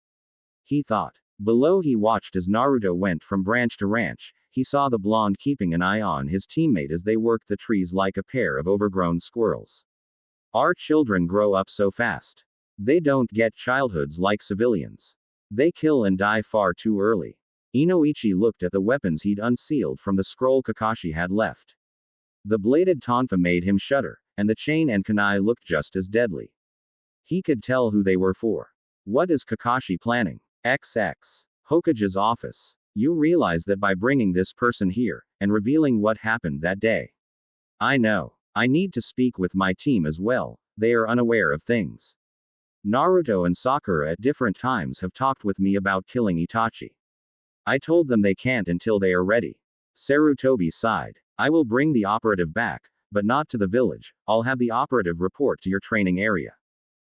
He thought. Below he watched as Naruto went from branch to branch. He saw the blonde keeping an eye on his teammate as they worked the trees like a pair of overgrown squirrels. Our children grow up so fast. They don't get childhoods like civilians. They kill and die far too early. Inoichi looked at the weapons he'd unsealed from the scroll Kakashi had left. The bladed tonfa made him shudder, and the chain and kunai looked just as deadly. He could tell who they were for. What is Kakashi planning? XX. Hokage's office. You realize that by bringing this person here, and revealing what happened that day. I know. I need to speak with my team as well, they are unaware of things. Naruto and Sakura at different times have talked with me about killing Itachi. I told them they can't until they are ready. Sarutobi sighed. I will bring the operative back, but not to the village. I'll have the operative report to your training area.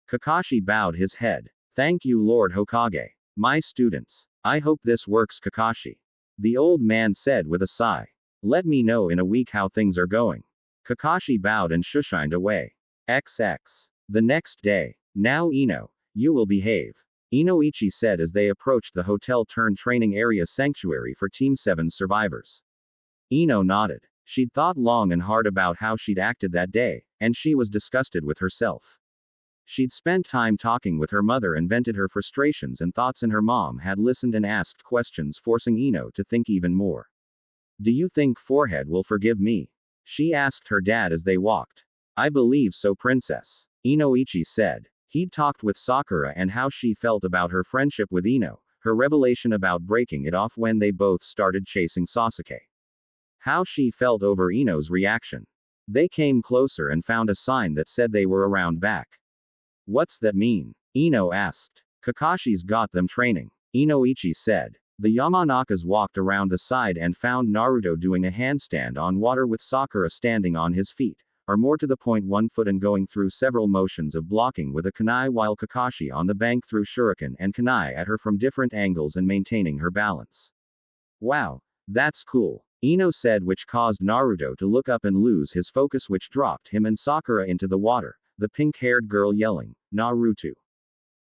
Kakashi bowed his head. Thank you, Lord Hokage. My students. I hope this works, Kakashi. The old man said with a sigh. Let me know in a week how things are going. Kakashi bowed and shushined away. XX. The next day. Now Ino, you will behave. Inoichi said as they approached the hotel-turned-training area sanctuary for Team 7's survivors. Ino nodded. She'd thought long and hard about how she'd acted that day, and she was disgusted with herself. She'd spent time talking with her mother and vented her frustrations and thoughts, and her mom had listened and asked questions, forcing Ino to think even more. Do you think Forehead will forgive me? She asked her dad as they walked. I believe so, princess. Inoichi said. He'd talked with Sakura and how she felt about her friendship with Ino, her revelation about breaking it off when they both started chasing Sasuke. How she felt over Ino's reaction. They came closer and found a sign that said they were around back. What's that mean? Ino asked. Kakashi's got them training, Inoichi said. The Yamanakas walked around the side and found Naruto doing a handstand on water with Sakura standing on his feet, or more to the point 1 foot, and going through several motions of blocking with a kunai, while Kakashi on the bank threw shuriken and kunai at her from different angles and maintaining her balance. Wow, that's cool, Ino said, which caused Naruto to look up and lose his focus, which dropped him and Sakura into the water, the pink-haired girl yelling, Naruto,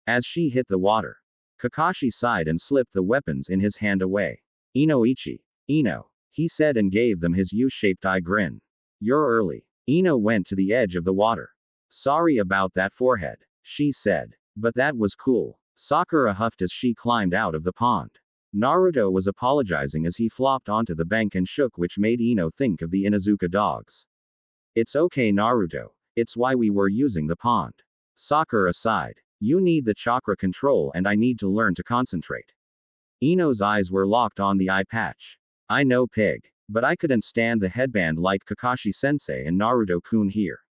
as she hit the water. Kakashi sighed and slipped the weapons in his hand away. Inoichi. Ino, he said and gave them his U-shaped eye grin. You're early. Ino went to the edge of the water. Sorry about that forehead, she said. But that was cool. Sakura huffed as she climbed out of the pond. Naruto was apologizing as he flopped onto the bank and shook, which made Ino think of the Inuzuka dogs. It's okay, Naruto. It's why we were using the pond. Sakura sighed. You need the chakra control and I need to learn to concentrate. Ino's eyes were locked on the eye patch. I know, pig. But I couldn't stand the headband like Kakashi-sensei and Naruto-kun here.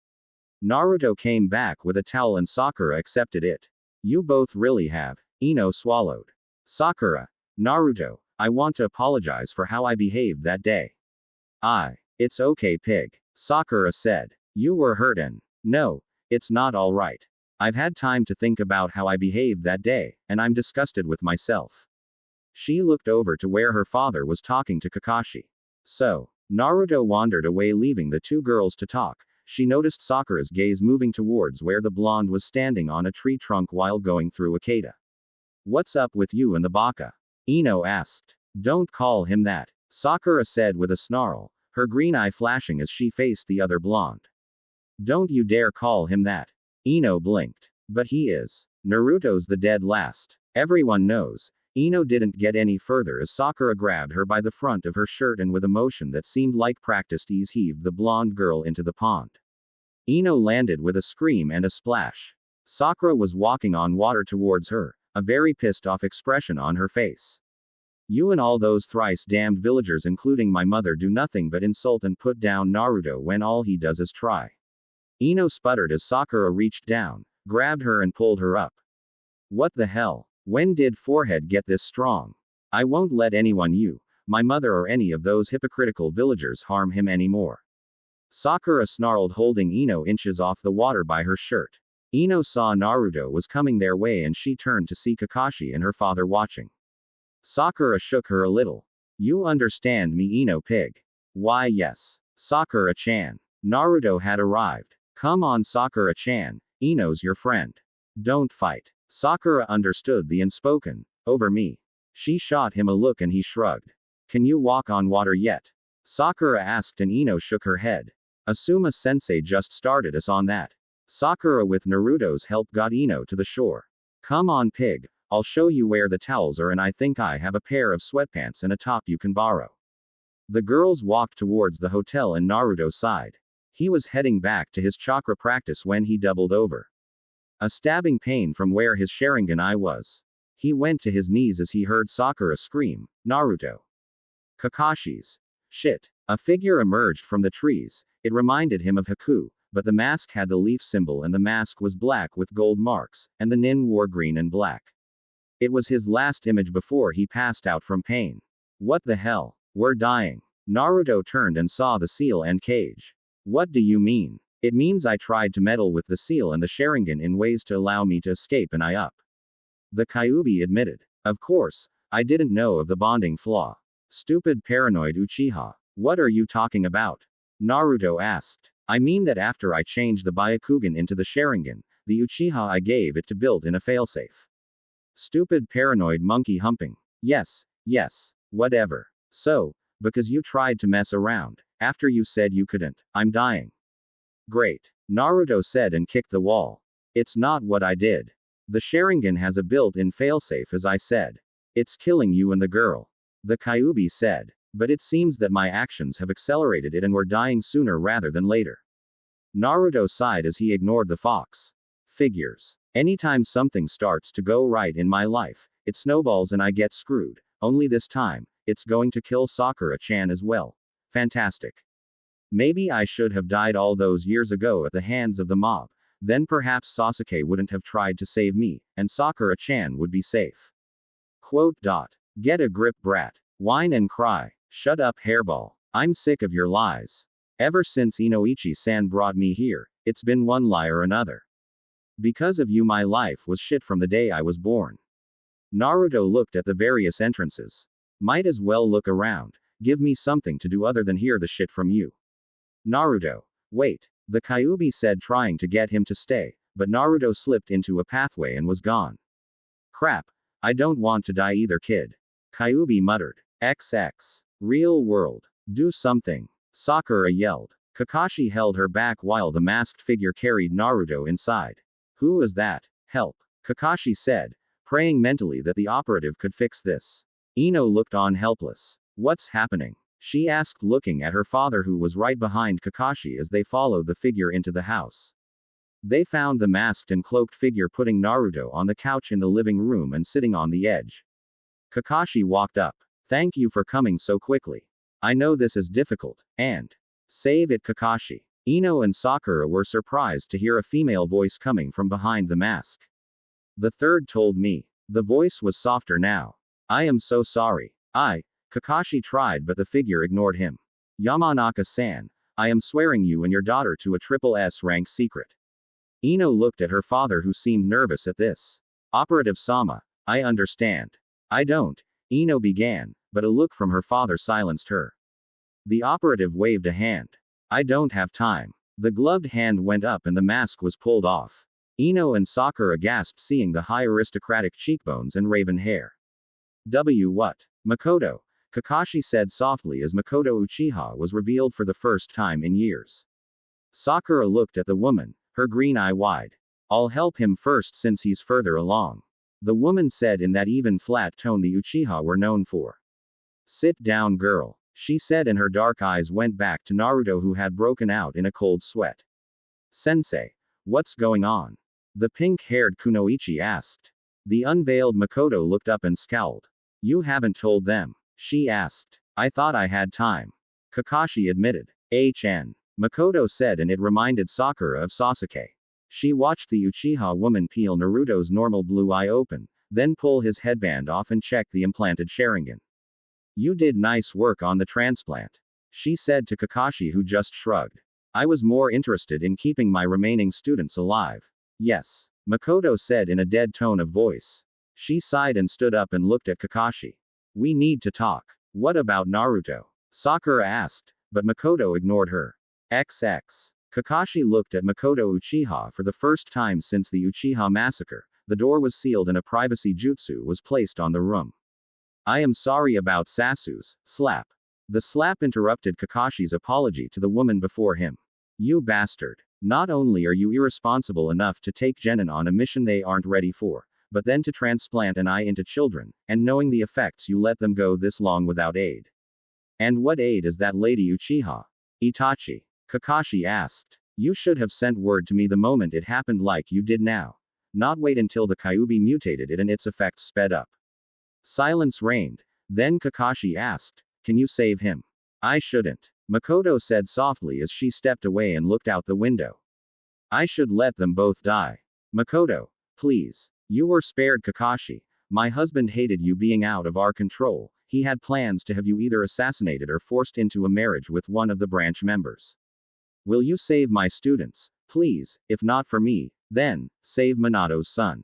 Naruto came back with a towel and Sakura accepted it. You both really have. Ino swallowed. Sakura. Naruto, I want to apologize for how I behaved that day. It's okay, pig. Sakura said. You were hurt and. No, it's not alright. I've had time to think about how I behaved that day, and I'm disgusted with myself. She looked over to where her father was talking to Kakashi. So, Naruto wandered away, leaving the two girls to talk. She noticed Sakura's gaze moving towards where the blonde was standing on a tree trunk while going through Akata. What's up with you and the baka? Ino asked. Don't call him that, Sakura said with a snarl, her green eye flashing as she faced the other blonde. Don't you dare call him that. Ino blinked. But he is. Naruto's the dead last. Everyone knows. Ino didn't get any further as Sakura grabbed her by the front of her shirt and with a motion that seemed like practiced ease heaved the blonde girl into the pond. Ino landed with a scream and a splash. Sakura was walking on water towards her, a very pissed off expression on her face. You and all those thrice damned villagers, including my mother, do nothing but insult and put down Naruto when all he does is try. Ino sputtered as Sakura reached down, grabbed her and pulled her up. What the hell? When did forehead get this strong? I won't let anyone, you, my mother, or any of those hypocritical villagers harm him anymore. Sakura snarled, holding Ino inches off the water by her shirt. Ino saw Naruto was coming their way and she turned to see Kakashi and her father watching. Sakura shook her a little. You understand me, Ino pig? Why yes. Sakura-chan. Naruto had arrived. Come on, Sakura-chan, Ino's your friend. Don't fight. Sakura understood the unspoken. Over me. She shot him a look and he shrugged. Can you walk on water yet? Sakura asked and Ino shook her head. Asuma-sensei just started us on that. Sakura with Naruto's help got Ino to the shore. Come on, pig, I'll show you where the towels are, and I think I have a pair of sweatpants and a top you can borrow. The girls walked towards the hotel and Naruto sighed. He was heading back to his chakra practice when he doubled over. A stabbing pain from where his Sharingan eye was. He went to his knees as he heard Sakura scream, Naruto. Kakashi's. Shit. A figure emerged from the trees. It reminded him of Haku, but the mask had the leaf symbol and the mask was black with gold marks, and the nin wore green and black. It was his last image before he passed out from pain. What the hell? We're dying. Naruto turned and saw the seal and cage. What do you mean? It means I tried to meddle with the seal and the Sharingan in ways to allow me to escape and I up. The Kyuubi admitted. Of course, I didn't know of the bonding flaw. Stupid paranoid Uchiha. What are you talking about? Naruto asked. I mean that after I changed the Byakugan into the Sharingan, the Uchiha I gave it to built in a failsafe. Stupid paranoid monkey humping. Yes, whatever. So, because you tried to mess around, after you said you couldn't, I'm dying. Great. Naruto said and kicked the wall. It's not what I did. The Sharingan has a built-in failsafe, as I said. It's killing you and the girl. The Kyuubi said. But it seems that my actions have accelerated it and we're dying sooner rather than later. Naruto sighed as he ignored the fox. Figures. Anytime something starts to go right in my life, it snowballs and I get screwed. Only this time, it's going to kill Sakura-chan as well. Fantastic. Maybe I should have died all those years ago at the hands of the mob. Then perhaps Sasuke wouldn't have tried to save me, and Sakura-chan would be safe. Quote. Get a grip, brat. Whine and cry. Shut up, hairball. I'm sick of your lies. Ever since Inoichi-san brought me here, it's been one lie or another. Because of you my life was shit from the day I was born. Naruto looked at the various entrances. Might as well look around. Give me something to do other than hear the shit from you. Naruto. Wait. The Kyuubi said, trying to get him to stay, but Naruto slipped into a pathway and was gone. Crap. I don't want to die either, kid. Kyuubi muttered. XX. Real world. Do something. Sakura yelled. Kakashi held her back while the masked figure carried Naruto inside. Who is that? Help. Kakashi said, praying mentally that the operative could fix this. Ino looked on helpless. What's happening? She asked, looking at her father who was right behind Kakashi as they followed the figure into the house. They found the masked and cloaked figure putting Naruto on the couch in the living room and sitting on the edge. Kakashi walked up. Thank you for coming so quickly. I know this is difficult, and save it, Kakashi. Ino and Sakura were surprised to hear a female voice coming from behind the mask. The third told me. The voice was softer now. I am so sorry. Kakashi tried, but the figure ignored him. Yamanaka-san, I am swearing you and your daughter to a triple S rank secret. Ino looked at her father who seemed nervous at this. Operative Sama, I understand. I don't. Ino began, but a look from her father silenced her. The operative waved a hand. I don't have time. The gloved hand went up and the mask was pulled off. Ino and Sakura gasped, seeing the high aristocratic cheekbones and raven hair. What? Makoto, Kakashi said softly as Makoto Uchiha was revealed for the first time in years. Sakura looked at the woman, her green eye wide. I'll help him first since he's further along. The woman said in that even flat tone the Uchiha were known for. Sit down, girl, she said, and her dark eyes went back to Naruto who had broken out in a cold sweat. Sensei, what's going on? The pink-haired Kunoichi asked. The unveiled Makoto looked up and scowled. You haven't told them? She asked. I thought I had time. Kakashi admitted. Makoto said, and it reminded Sakura of Sasuke. She watched the Uchiha woman peel Naruto's normal blue eye open, then pull his headband off and check the implanted Sharingan. You did nice work on the transplant, she said to Kakashi, who just shrugged. I was more interested in keeping my remaining students alive. Yes, Makoto said in a dead tone of voice. She sighed and stood up and looked at Kakashi. We need to talk. What about Naruto? Sakura asked, but Makoto ignored her. Kakashi looked at Makoto Uchiha for the first time since the Uchiha massacre. The door was sealed and a privacy jutsu was placed on the room. I am sorry about Sasu's slap. The slap interrupted Kakashi's apology to the woman before him. You bastard. Not only are you irresponsible enough to take genin on a mission they aren't ready for, but then to transplant an eye into children, and knowing the effects you let them go this long without aid. And what aid is that, Lady Uchiha? Itachi. Kakashi asked. You should have sent word to me the moment it happened like you did now. Not wait until the Kyuubi mutated it and its effects sped up. Silence reigned. Then Kakashi asked, can you save him? I shouldn't. Makoto said softly as she stepped away and looked out the window. I should let them both die. Makoto, please. You were spared, Kakashi. My husband hated you being out of our control. He had plans to have you either assassinated or forced into a marriage with one of the branch members. Will you save my students? Please, if not for me, then, save Minato's son.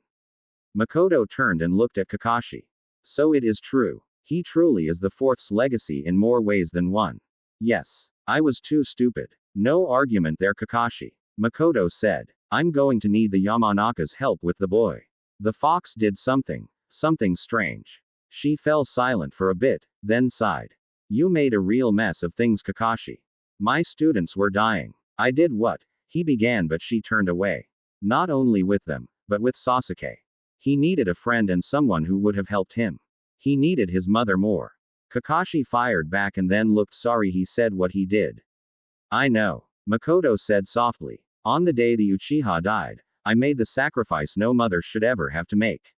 Makoto turned and looked at Kakashi. So it is true. He truly is the fourth's legacy in more ways than one. Yes. I was too stupid. No argument there, Kakashi. Makoto said. I'm going to need the Yamanaka's help with the boy. The fox did something strange. She fell silent for a bit, then sighed. You made a real mess of things, Kakashi. My students were dying. I did what? He began, but she turned away. Not only with them, but with Sasuke. He needed a friend and someone who would have helped him. He needed his mother more. Kakashi fired back and then looked sorry he said what he did. I know. Makoto said softly. On the day the Uchiha died, I made the sacrifice no mother should ever have to make.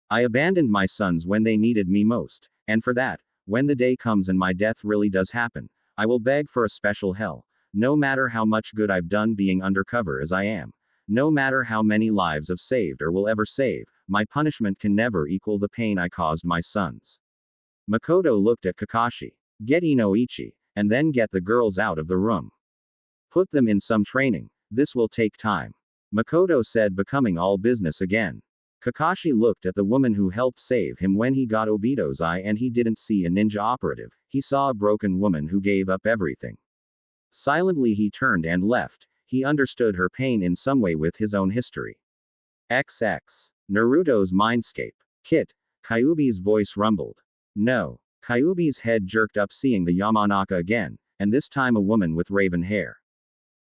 I abandoned my sons when they needed me most, and for that, when the day comes and my death really does happen, I will beg for a special hell, no matter how much good I've done being undercover as I am. No matter how many lives I've saved or will ever save, my punishment can never equal the pain I caused my sons. Makoto looked at Kakashi. Get Inoichi, and then get the girls out of the room. Put them in some training. This will take time. Makoto said, becoming all business again. Kakashi looked at the woman who helped save him when he got Obito's eye, and he didn't see a ninja operative, he saw a broken woman who gave up everything. Silently he turned and left. He understood her pain in some way with his own history. XX. Naruto's Mindscape. Kit. Kyuubi's voice rumbled. No. Kyuubi's head jerked up seeing the Yamanaka again, and this time a woman with raven hair.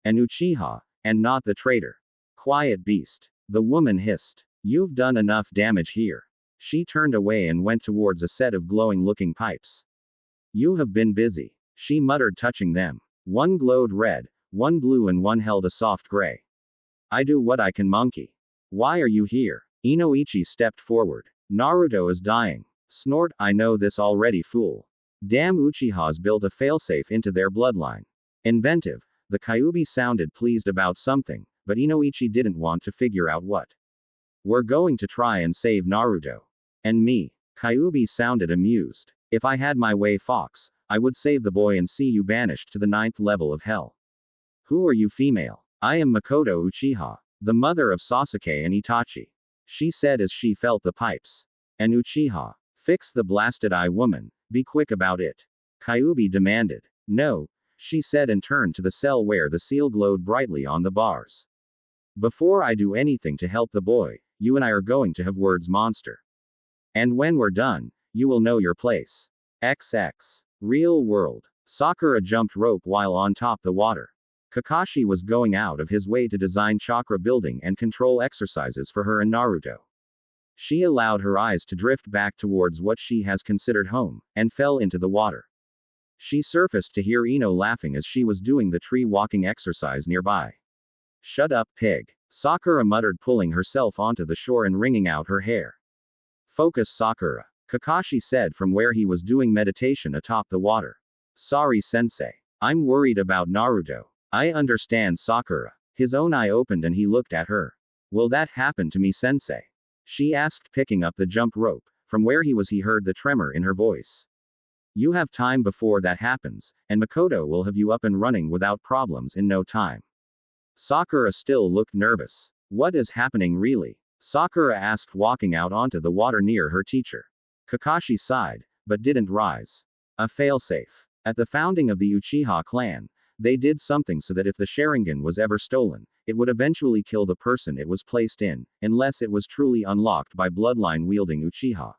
An Uchiha, and not the traitor. Quiet beast. The woman hissed. You've done enough damage here. She turned away and went towards a set of glowing-looking pipes. You have been busy, she muttered, touching them. One glowed red, one blue, and one held a soft gray. I do what I can, monkey. Why are you here? Inoichi stepped forward. Naruto is dying. Snort, I know this already, fool. Damn, Uchihas built a failsafe into their bloodline. Inventive. The Kyuubi sounded pleased about something, but Inoichi didn't want to figure out what. We're going to try and save Naruto. And me. Kyuubi sounded amused. If I had my way, Fox, I would save the boy and see you banished to the 9th level of hell. Who are you, female? I am Makoto Uchiha, the mother of Sasuke and Itachi. She said as she felt the pipes. And Uchiha. Fix the blasted eye, woman, be quick about it. Kyuubi demanded. No, she said, and turned to the cell where the seal glowed brightly on the bars. Before I do anything to help the boy, you and I are going to have words, monster. And when we're done, you will know your place. XX. Real world. Sakura jumped rope while on top the water. Kakashi was going out of his way to design chakra building and control exercises for her and Naruto. She allowed her eyes to drift back towards what she has considered home, and fell into the water. She surfaced to hear Ino laughing as she was doing the tree walking exercise nearby. Shut up, pig. Sakura muttered, pulling herself onto the shore and wringing out her hair. Focus, Sakura. Kakashi said from where he was doing meditation atop the water. Sorry, sensei. I'm worried about Naruto. I understand, Sakura. His own eye opened and he looked at her. Will that happen to me, sensei? She asked, picking up the jump rope. From where he was, he heard the tremor in her voice. You have time before that happens, and Makoto will have you up and running without problems in no time. Sakura still looked nervous. What is happening really? Sakura asked, walking out onto the water near her teacher. Kakashi sighed, but didn't rise. A failsafe. At the founding of the Uchiha clan, they did something so that if the Sharingan was ever stolen, it would eventually kill the person it was placed in, unless it was truly unlocked by bloodline-wielding Uchiha.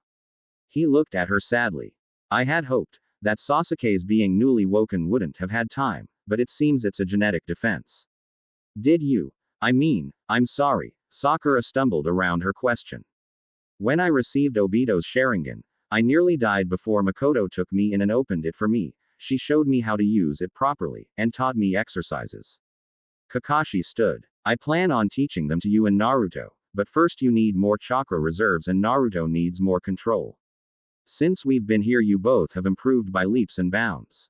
He looked at her sadly. I had hoped that Sasuke's being newly woken wouldn't have had time, but it seems it's a genetic defense. Did you? I mean, I'm sorry, Sakura stumbled around her question. When I received Obito's Sharingan, I nearly died before Makoto took me in and opened it for me. She showed me how to use it properly, and taught me exercises. Kakashi stood. I plan on teaching them to you and Naruto, but first you need more chakra reserves and Naruto needs more control. Since we've been here, you both have improved by leaps and bounds.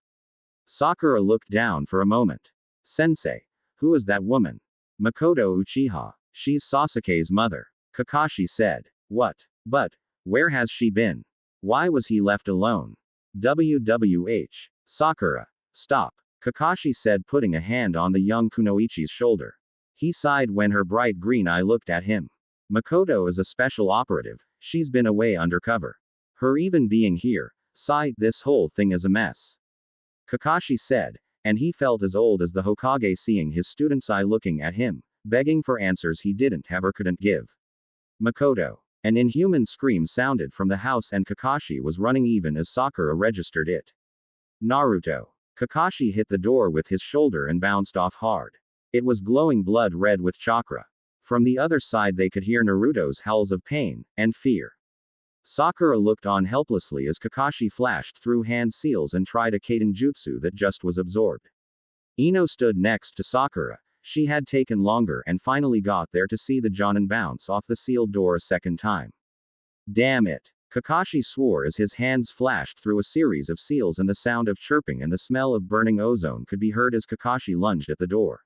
Sakura looked down for a moment. Sensei. Who is that woman? Makoto Uchiha. She's Sasuke's mother. Kakashi said. What? But, where has she been? Why was he left alone? WWH. Sakura. Stop. Kakashi said, putting a hand on the young Kunoichi's shoulder. He sighed when her bright green eye looked at him. Makoto is a special operative. She's been away undercover. Her even being here, this whole thing is a mess. Kakashi said, and he felt as old as the Hokage seeing his student's eye looking at him, begging for answers he didn't have or couldn't give. Makoto. An inhuman scream sounded from the house and Kakashi was running even as Sakura registered it. Naruto. Kakashi hit the door with his shoulder and bounced off hard. It was glowing blood red with chakra. From the other side they could hear Naruto's howls of pain and fear. Sakura looked on helplessly as Kakashi flashed through hand seals and tried a Kaden jutsu that just was absorbed. Ino stood next to Sakura. She had taken longer and finally got there to see the Jonin bounce off the sealed door a second time. Damn it. Kakashi swore as his hands flashed through a series of seals and the sound of chirping and the smell of burning ozone could be heard as Kakashi lunged at the door.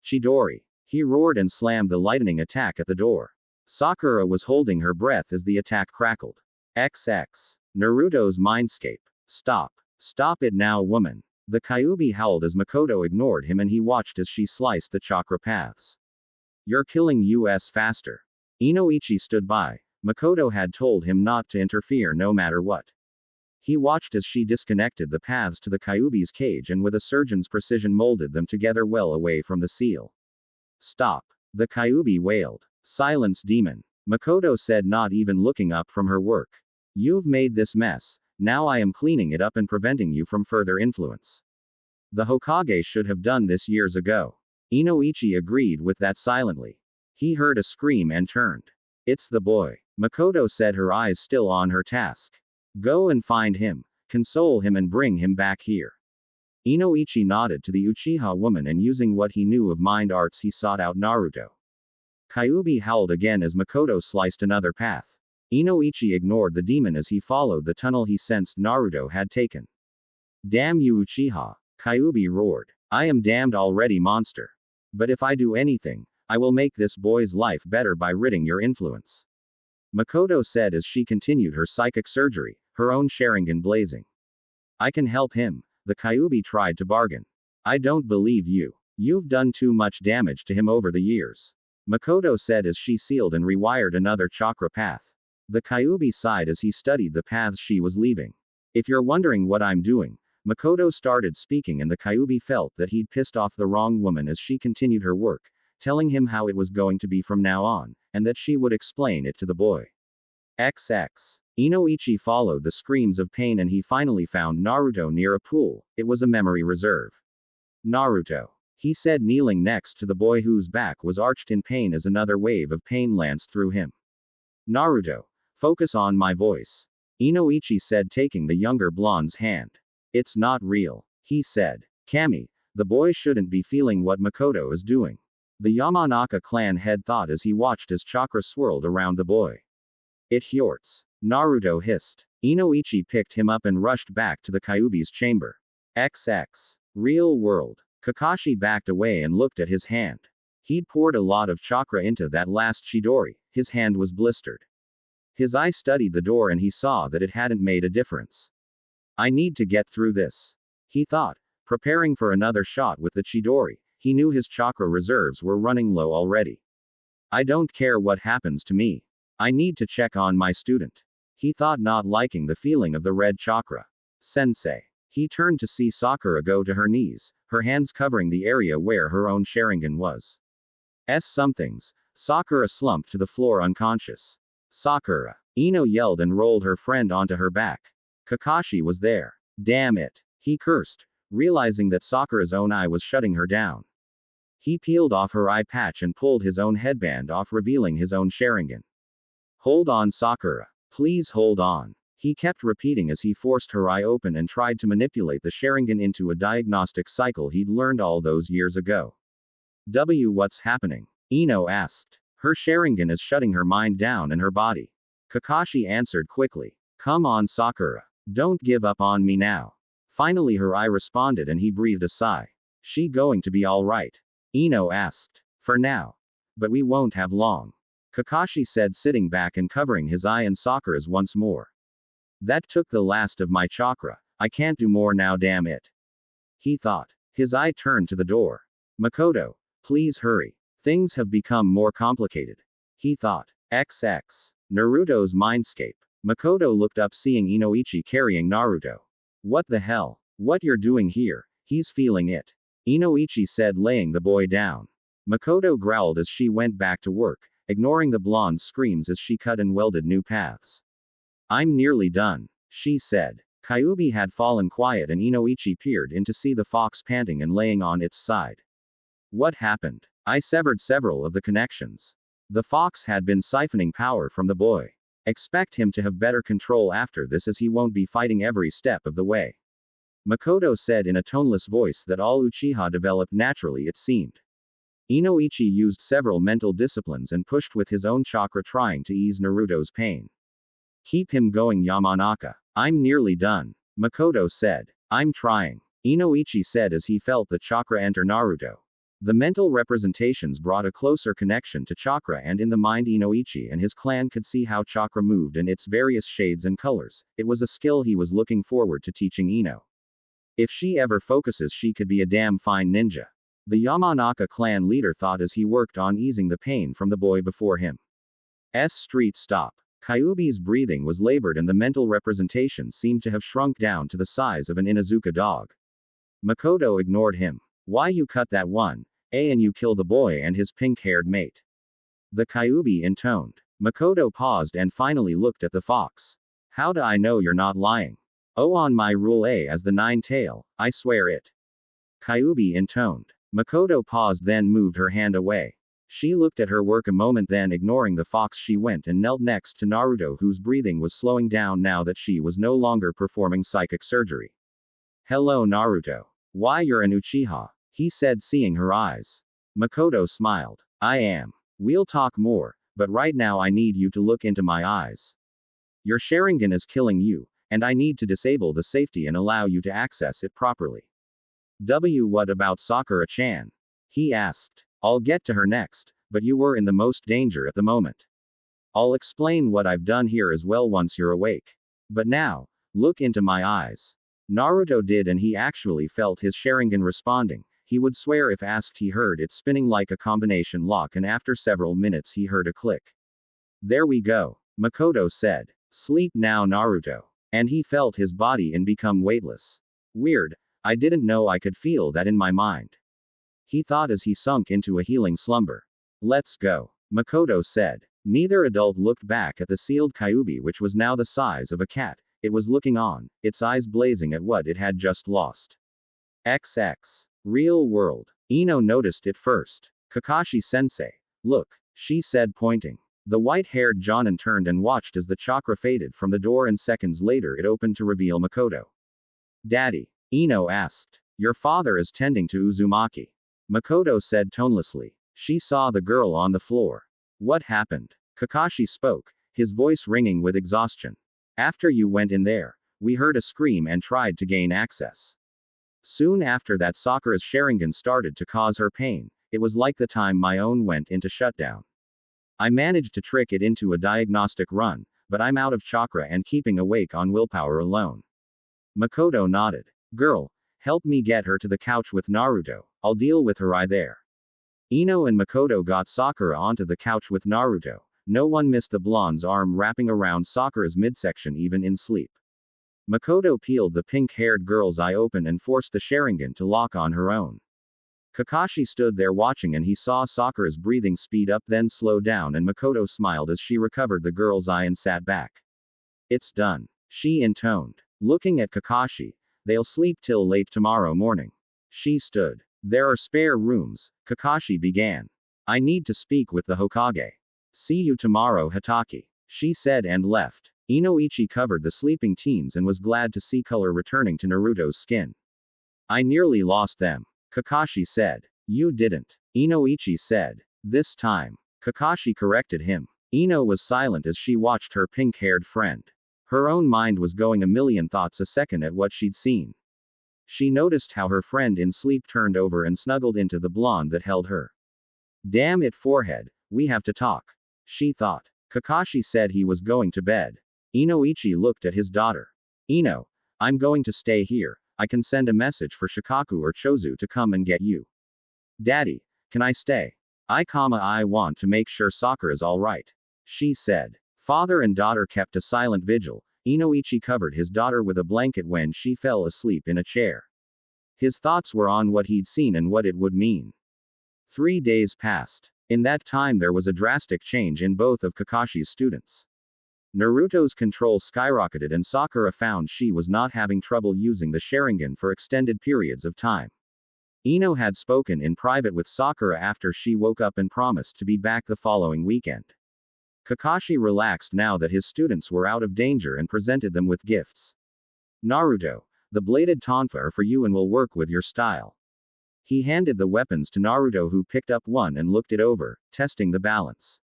Chidori. He roared and slammed the lightning attack at the door. Sakura was holding her breath as the attack crackled. XX. Naruto's mindscape. Stop. Stop it now, woman. The Kyuubi howled as Makoto ignored him and he watched as she sliced the chakra paths. You're killing us faster. Inoichi stood by. Makoto had told him not to interfere no matter what. He watched as she disconnected the paths to the Kyuubi's cage and with a surgeon's precision molded them together well away from the seal. Stop. The Kyuubi wailed. Silence, demon. Makoto said, not even looking up from her work. You've made this mess. Now I am cleaning it up and preventing you from further influence. The Hokage should have done this years ago. Inoichi agreed with that silently. He heard a scream and turned. It's the boy. Makoto said, her eyes still on her task. Go and find him, console him and bring him back here. Inoichi nodded to the Uchiha woman and using what he knew of mind arts he sought out Naruto. Kyuubi howled again as Makoto sliced another path. Inoichi ignored the demon as he followed the tunnel he sensed Naruto had taken. Damn you, Uchiha! Kyuubi roared. I am damned already, monster. But if I do anything, I will make this boy's life better by ridding your influence. Makoto said as she continued her psychic surgery, her own Sharingan blazing. I can help him, the Kyuubi tried to bargain. I don't believe you. You've done too much damage to him over the years. Makoto said as she sealed and rewired another chakra path. The Kyuubi sighed as he studied the paths she was leaving. If you're wondering what I'm doing, Makoto started speaking and the Kyuubi felt that he'd pissed off the wrong woman as she continued her work, telling him how it was going to be from now on, and that she would explain it to the boy. XX. Inoichi followed the screams of pain and he finally found Naruto near a pool. It was a memory reserve. Naruto. He said, kneeling next to the boy whose back was arched in pain as another wave of pain lanced through him. Naruto. Focus on my voice. Inoichi said, taking the younger blonde's hand. It's not real. He said. Kami, the boy shouldn't be feeling what Makoto is doing. The Yamanaka clan head thought as he watched as chakra swirled around the boy. It hurts. Naruto hissed. Inoichi picked him up and rushed back to the Kyuubi's chamber. XX. Real world. Kakashi backed away and looked at his hand. He'd poured a lot of chakra into that last Chidori, his hand was blistered. His eye studied the door and he saw that it hadn't made a difference. I need to get through this. He thought, preparing for another shot with the Chidori. He knew his chakra reserves were running low already. I don't care what happens to me. I need to check on my student. He thought, not liking the feeling of the red chakra. Sensei. He turned to see Sakura go to her knees, her hands covering the area where her own Sharingan was. Somethings. Sakura slumped to the floor unconscious. Sakura. Ino yelled and rolled her friend onto her back. Kakashi was there. Damn it. He cursed, realizing that Sakura's own eye was shutting her down. He peeled off her eye patch and pulled his own headband off, revealing his own Sharingan. Hold on, Sakura. Please hold on. He kept repeating as he forced her eye open and tried to manipulate the Sharingan into a diagnostic cycle he'd learned all those years ago. What's happening? Ino asked. Her Sharingan is shutting her mind down and her body. Kakashi answered quickly. Come on, Sakura. Don't give up on me now. Finally her eye responded and he breathed a sigh. She going to be alright? Ino asked. For now. But we won't have long. Kakashi said, sitting back and covering his eye and Sakura's once more. That took the last of my chakra. I can't do more now, damn it. He thought. His eye turned to the door. Makoto, please hurry. Things have become more complicated. He thought. XX. Naruto's mindscape. Makoto looked up, seeing Inoichi carrying Naruto. What the hell? What you're doing here? He's feeling it. Inoichi said, laying the boy down. Makoto growled as she went back to work, ignoring the blonde's screams as she cut and welded new paths. I'm nearly done, she said. Kyuubi had fallen quiet and Inoichi peered in to see the fox panting and laying on its side. What happened? I severed several of the connections. The fox had been siphoning power from the boy. Expect him to have better control after this, as he won't be fighting every step of the way. Makoto said in a toneless voice that all Uchiha developed naturally, it seemed. Inoichi used several mental disciplines and pushed with his own chakra, trying to ease Naruto's pain. Keep him going, Yamanaka. I'm nearly done. Makoto said. I'm trying. Inoichi said as he felt the chakra enter Naruto. The mental representations brought a closer connection to chakra, and in the mind Inoichi and his clan could see how chakra moved in its various shades and colors. It was a skill he was looking forward to teaching Ino. If she ever focuses, she could be a damn fine ninja. The Yamanaka clan leader thought as he worked on easing the pain from the boy before him. Street stop. Kyuubi's breathing was labored and the mental representation seemed to have shrunk down to the size of an Inuzuka dog. Makoto ignored him. Why you cut that one, and you kill the boy and his pink-haired mate? The Kyuubi intoned. Makoto paused and finally looked at the fox. How do I know you're not lying? Oh, on my rule A as the nine-tail, I swear it. Kyuubi intoned. Makoto paused, then moved her hand away. She looked at her work a moment, then ignoring the fox she went and knelt next to Naruto, whose breathing was slowing down now that she was no longer performing psychic surgery. Hello Naruto. Why you're an Uchiha? He said, seeing her eyes. Makoto smiled. I am. We'll talk more, but right now I need you to look into my eyes. Your Sharingan is killing you, and I need to disable the safety and allow you to access it properly. What about Sakura-chan? He asked. I'll get to her next, but you were in the most danger at the moment. I'll explain what I've done here as well once you're awake. But now, look into my eyes. Naruto did, and he actually felt his Sharingan responding. He would swear if asked he heard it spinning like a combination lock, and after several minutes he heard a click. There we go, Makoto said. Sleep now Naruto. And he felt his body become weightless. Weird, I didn't know I could feel that in my mind. He thought as he sunk into a healing slumber. Let's go, Makoto said. Neither adult looked back at the sealed Kyuubi, which was now the size of a cat. It was looking on, its eyes blazing at what it had just lost. XX. Real world. Ino noticed it first. Kakashi-sensei. Look, she said, pointing. The white-haired Jonin turned and watched as the chakra faded from the door, and seconds later it opened to reveal Makoto. Daddy? Ino asked. Your father is tending to Uzumaki. Makoto said tonelessly. She saw the girl on the floor. What happened? Kakashi spoke, his voice ringing with exhaustion. After you went in there, we heard a scream and tried to gain access. Soon after that, Sakura's Sharingan started to cause her pain. It was like the time my own went into shutdown. I managed to trick it into a diagnostic run, but I'm out of chakra and keeping awake on willpower alone. Makoto nodded. Girl, help me get her to the couch with Naruto. I'll deal with her there. Ino and Makoto got Sakura onto the couch with Naruto. No one missed the blonde's arm wrapping around Sakura's midsection even in sleep. Makoto peeled the pink-haired girl's eye open and forced the Sharingan to lock on her own. Kakashi stood there watching, and he saw Sakura's breathing speed up then slow down, and Makoto smiled as she recovered the girl's eye and sat back. It's done, she intoned. Looking at Kakashi, they'll sleep till late tomorrow morning. She stood. There are spare rooms, Kakashi began. I need to speak with the Hokage. See you tomorrow, Hatake. She said and left. Inoichi covered the sleeping teens and was glad to see color returning to Naruto's skin. I nearly lost them, Kakashi said. You didn't, Inoichi said. This time. Kakashi corrected him. Ino was silent as she watched her pink-haired friend. Her own mind was going a million thoughts a second at what she'd seen. She noticed how her friend in sleep turned over and snuggled into the blonde that held her. Damn it, forehead, we have to talk, she thought. Kakashi said he was going to bed. Inoichi looked at his daughter. Ino, I'm going to stay here. I can send a message for Shikaku or Chozu to come and get you. Daddy, can I stay? I want to make sure Sakura's alright, she said. Father and daughter kept a silent vigil. Inoichi covered his daughter with a blanket when she fell asleep in a chair. His thoughts were on what he'd seen and what it would mean. 3 days passed. In that time there was a drastic change in both of Kakashi's students. Naruto's control skyrocketed and Sakura found she was not having trouble using the Sharingan for extended periods of time. Ino had spoken in private with Sakura after she woke up and promised to be back the following weekend. Kakashi relaxed now that his students were out of danger and presented them with gifts. Naruto, the bladed tonfa are for you and will work with your style. He handed the weapons to Naruto, who picked up one and looked it over, testing the balance.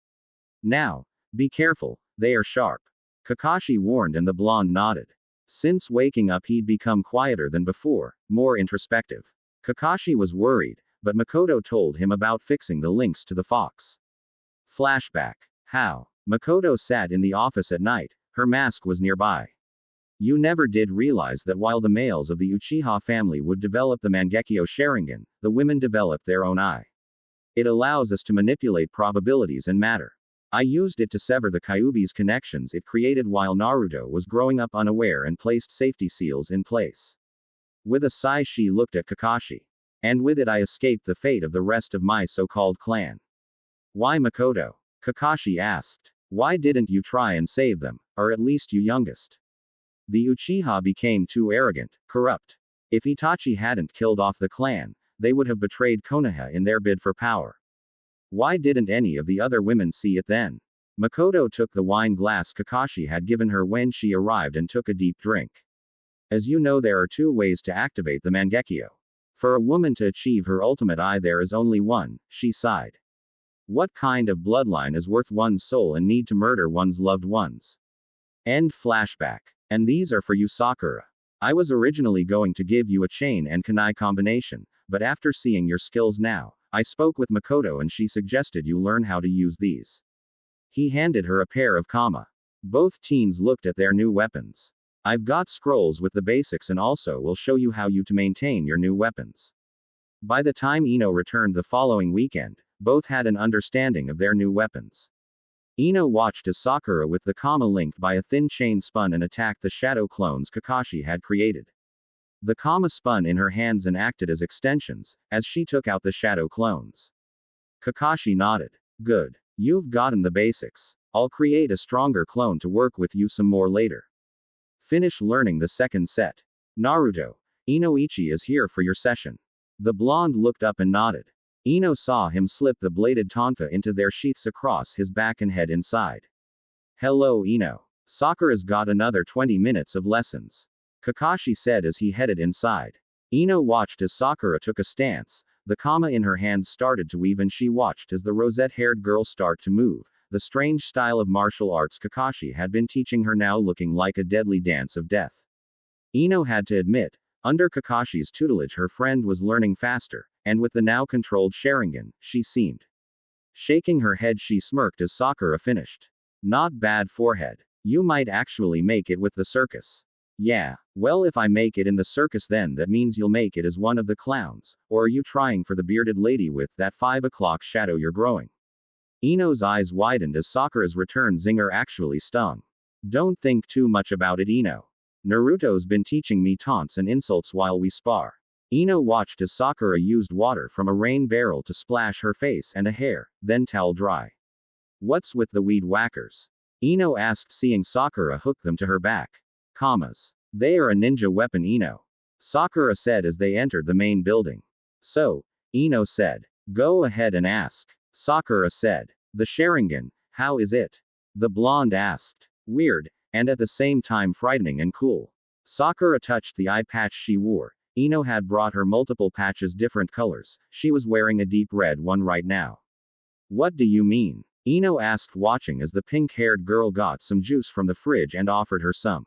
Now, be careful, they are sharp. Kakashi warned and the blonde nodded. Since waking up he'd become quieter than before, more introspective. Kakashi was worried, but Makoto told him about fixing the links to the fox. Flashback. How? Makoto sat in the office at night, her mask was nearby. You never did realize that while the males of the Uchiha family would develop the Mangekyo Sharingan, the women developed their own eye. It allows us to manipulate probabilities and matter. I used it to sever the Kyuubi's connections it created while Naruto was growing up unaware and placed safety seals in place. With a sigh she looked at Kakashi. And with it I escaped the fate of the rest of my so-called clan. Why Makoto? Kakashi asked. Why didn't you try and save them, or at least you youngest? The Uchiha became too arrogant, corrupt. If Itachi hadn't killed off the clan, they would have betrayed Konoha in their bid for power. Why didn't any of the other women see it then? Makoto took the wine glass Kakashi had given her when she arrived and took a deep drink. As you know, there are two ways to activate the Mangekyo. For a woman to achieve her ultimate eye, there is only one, she sighed. What kind of bloodline is worth one's soul and need to murder one's loved ones? End flashback. And these are for you, Sakura. I was originally going to give you a chain and kunai combination, but after seeing your skills now, I spoke with Makoto and she suggested you learn how to use these. He handed her a pair of kama. Both teens looked at their new weapons. I've got scrolls with the basics and also will show you how you to maintain your new weapons. By the time Ino returned the following weekend, both had an understanding of their new weapons. Ino watched as Sakura with the kama linked by a thin chain spun and attacked the shadow clones Kakashi had created. The kama spun in her hands and acted as extensions, as she took out the shadow clones. Kakashi nodded. Good. You've gotten the basics. I'll create a stronger clone to work with you some more later. Finish learning the second set. Naruto. Inoichi is here for your session. The blonde looked up and nodded. Ino saw him slip the bladed tonfa into their sheaths across his back and head inside. Hello Ino. Sakura's got another 20 minutes of lessons. Kakashi said as he headed inside. Ino watched as Sakura took a stance, the kama in her hands started to weave and she watched as the rosette-haired girl start to move, the strange style of martial arts Kakashi had been teaching her now looking like a deadly dance of death. Ino had to admit, under Kakashi's tutelage her friend was learning faster, and with the now controlled Sharingan, she seemed. Shaking her head she smirked as Sakura finished. Not bad forehead. You might actually make it with the circus. Yeah, well if I make it in the circus then that means you'll make it as one of the clowns, or are you trying for the bearded lady with that 5 o'clock shadow you're growing? Ino's eyes widened as Sakura's return zinger actually stung. Don't think too much about it Ino. Naruto's been teaching me taunts and insults while we spar. Ino watched as Sakura used water from a rain barrel to splash her face and a hair, then towel dry. What's with the weed whackers? Ino asked seeing Sakura hook them to her back. Kamas. They are a ninja weapon Ino. Sakura said as they entered the main building. So, Ino said. Go ahead and ask. Sakura said. The Sharingan, how is it? The blonde asked. Weird, and at the same time frightening and cool. Sakura touched the eye patch she wore. Ino had brought her multiple patches different colors, she was wearing a deep red one right now. What do you mean? Ino asked watching as the pink-haired girl got some juice from the fridge and offered her some.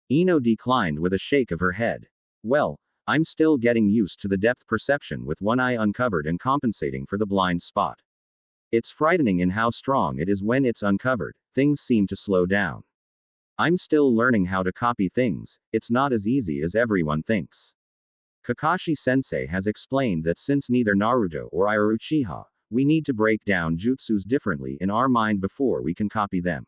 Ino declined with a shake of her head. Well, I'm still getting used to the depth perception with one eye uncovered and compensating for the blind spot. It's frightening in how strong it is when it's uncovered, things seem to slow down. I'm still learning how to copy things, it's not as easy as everyone thinks. Kakashi-sensei has explained that since neither Naruto or I are Uchiha, we need to break down jutsus differently in our mind before we can copy them.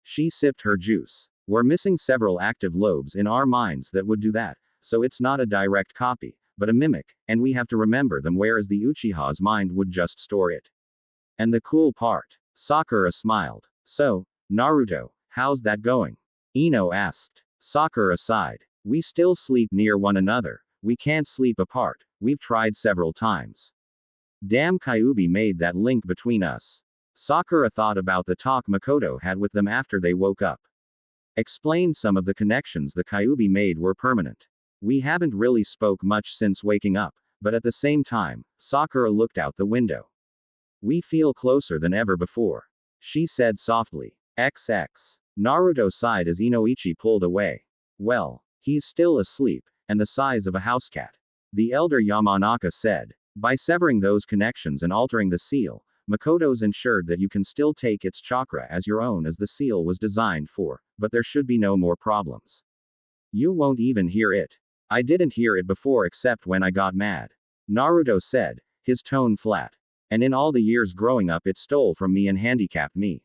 She sipped her juice. We're missing several active lobes in our minds that would do that, so it's not a direct copy, but a mimic, and we have to remember them whereas the Uchiha's mind would just store it. And the cool part. Sakura smiled. So, Naruto, how's that going? Ino asked. Sakura sighed. We still sleep near one another, we can't sleep apart, we've tried several times. Damn Kyuubi made that link between us. Sakura thought about the talk Makoto had with them after they woke up. Explained some of the connections the Kyuubi made were permanent. We haven't really spoke much since waking up, but at the same time, Sakura looked out the window. We feel closer than ever before. She said softly. XX. Naruto sighed as Inoichi pulled away. Well, he's still asleep, and the size of a house cat. The elder Yamanaka said. By severing those connections and altering the seal, Makoto's ensured that you can still take its chakra as your own as the seal was designed for, but there should be no more problems. You won't even hear it. I didn't hear it before except when I got mad. Naruto said, his tone flat. And in all the years growing up it stole from me and handicapped me.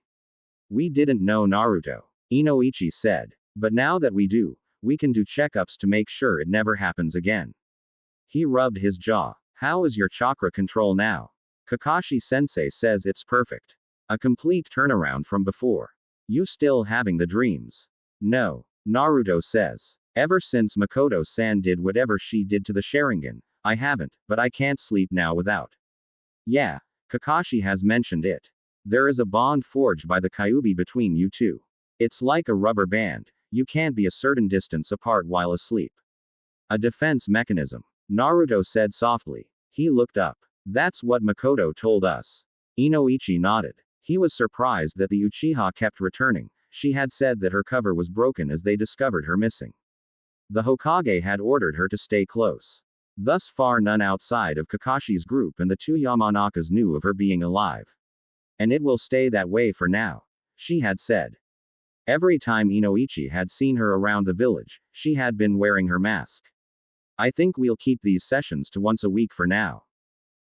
We didn't know Naruto. Inoichi said. But now that we do, we can do checkups to make sure it never happens again. He rubbed his jaw. How is your chakra control now? Kakashi-sensei says it's perfect. A complete turnaround from before. You still having the dreams? No. Naruto says. Ever since Makoto-san did whatever she did to the Sharingan, I haven't, but I can't sleep now without. Yeah, Kakashi has mentioned it. There is a bond forged by the Kyuubi between you two. It's like a rubber band, you can't be a certain distance apart while asleep. A defense mechanism. Naruto said softly. He looked up. That's what Makoto told us. Inoichi nodded. He was surprised that the Uchiha kept returning. She had said that her cover was broken as they discovered her missing. The Hokage had ordered her to stay close. Thus far none outside of Kakashi's group and the two Yamanakas knew of her being alive. And it will stay that way for now, she had said. Every time Inoichi had seen her around the village, she had been wearing her mask. I think we'll keep these sessions to once a week for now.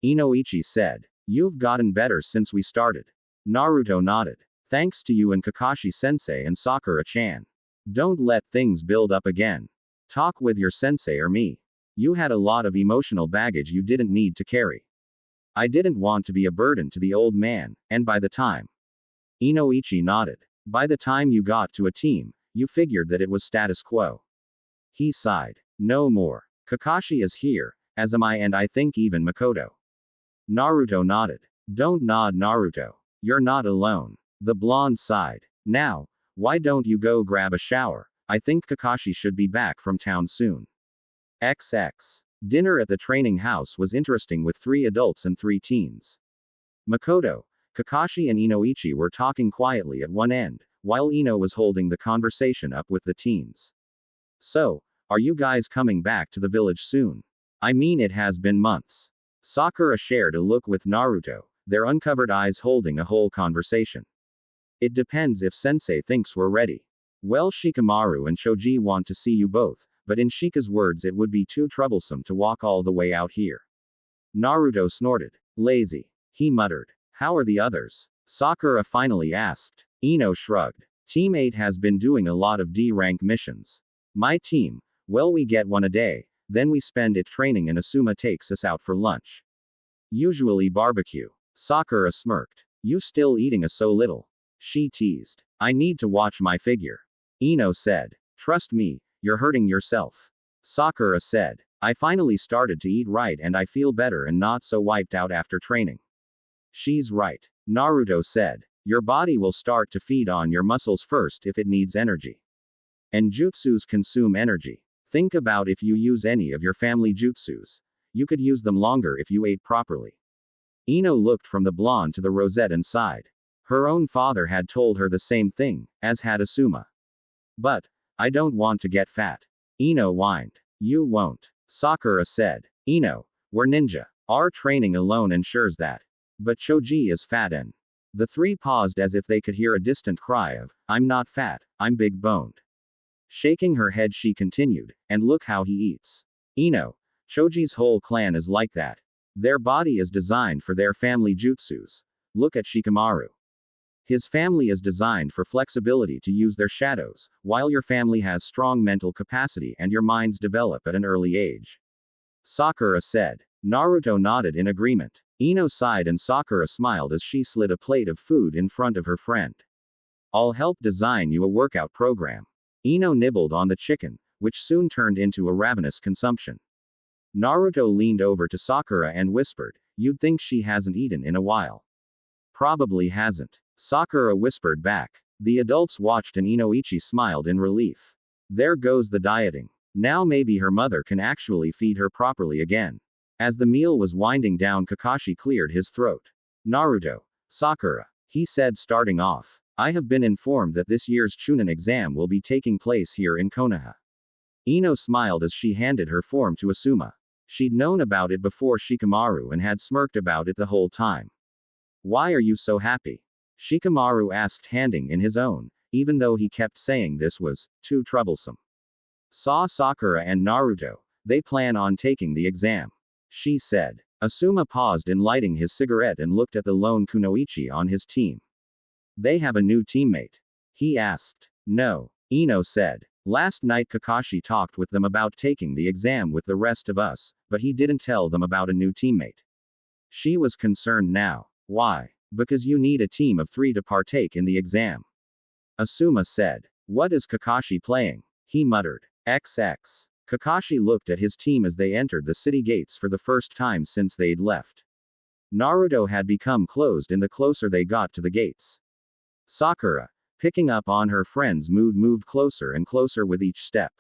Inoichi said. You've gotten better since we started. Naruto nodded. Thanks to you and Kakashi-sensei and Sakura-chan. Don't let things build up again. Talk with your sensei or me. You had a lot of emotional baggage you didn't need to carry. I didn't want to be a burden to the old man, and by the time. Inoichi nodded. By the time you got to a team, you figured that it was status quo. He sighed. No more. Kakashi is here, as am I, and I think even Makoto. Naruto nodded. Don't nod, Naruto. You're not alone. The blonde sighed. Now, why don't you go grab a shower? I think Kakashi should be back from town soon. XX. Dinner at the training house was interesting with 3 adults and 3 teens. Makoto, Kakashi and Inoichi were talking quietly at one end, while Ino was holding the conversation up with the teens. So, are you guys coming back to the village soon? I mean, it has been months. Sakura shared a look with Naruto, their uncovered eyes holding a whole conversation. It depends if sensei thinks we're ready. Well, Shikamaru and Choji want to see you both, but in Shika's words it would be too troublesome to walk all the way out here. Naruto snorted. Lazy. He muttered. How are the others? Sakura finally asked. Ino shrugged. Team 8 has been doing a lot of D-rank missions. My team, well, we get 1 a day, then we spend it training and Asuma takes us out for lunch. Usually barbecue. Sakura smirked. You still eating so little? She teased. I need to watch my figure. Ino said. Trust me, you're hurting yourself. Sakura said. I finally started to eat right and I feel better and not so wiped out after training. She's right. Naruto said. Your body will start to feed on your muscles first if it needs energy. And jutsus consume energy. Think about if you use any of your family jutsus. You could use them longer if you ate properly. Ino looked from the blonde to the rosette and sighed. Her own father had told her the same thing, as had Asuma. But, I don't want to get fat. Ino whined. You won't. Sakura said. Ino, we're ninja. Our training alone ensures that. But Choji is fat and. The 3 paused as if they could hear a distant cry of, I'm not fat, I'm big boned. Shaking her head she continued, and look how he eats. Ino, Choji's whole clan is like that. Their body is designed for their family jutsus. Look at Shikamaru. His family is designed for flexibility to use their shadows, while your family has strong mental capacity and your minds develop at an early age. Sakura said. Naruto nodded in agreement. Ino sighed and Sakura smiled as she slid a plate of food in front of her friend. I'll help design you a workout program. Ino nibbled on the chicken, which soon turned into a ravenous consumption. Naruto leaned over to Sakura and whispered, You'd think she hasn't eaten in a while. Probably hasn't. Sakura whispered back. The adults watched and Inoichi smiled in relief. There goes the dieting. Now maybe her mother can actually feed her properly again. As the meal was winding down, Kakashi cleared his throat. Naruto. Sakura. He said, starting off. I have been informed that this year's Chunin exam will be taking place here in Konoha. Ino smiled as she handed her form to Asuma. She'd known about it before Shikamaru and had smirked about it the whole time. Why are you so happy? Shikamaru asked, handing in his own, even though he kept saying this was too troublesome. Saw Sakura and Naruto, they plan on taking the exam. She said. Asuma paused in lighting his cigarette and looked at the lone kunoichi on his team. They have a new teammate? He asked. No, Ino said. Last night Kakashi talked with them about taking the exam with the rest of us, but he didn't tell them about a new teammate. She was concerned now. Why? Because you need a team of 3 to partake in the exam. Asuma said. What is Kakashi playing? He muttered. XX. Kakashi looked at his team as they entered the city gates for the first time since they'd left. Naruto had become closed in the closer they got to the gates. Sakura, picking up on her friend's mood, moved closer and closer with each step.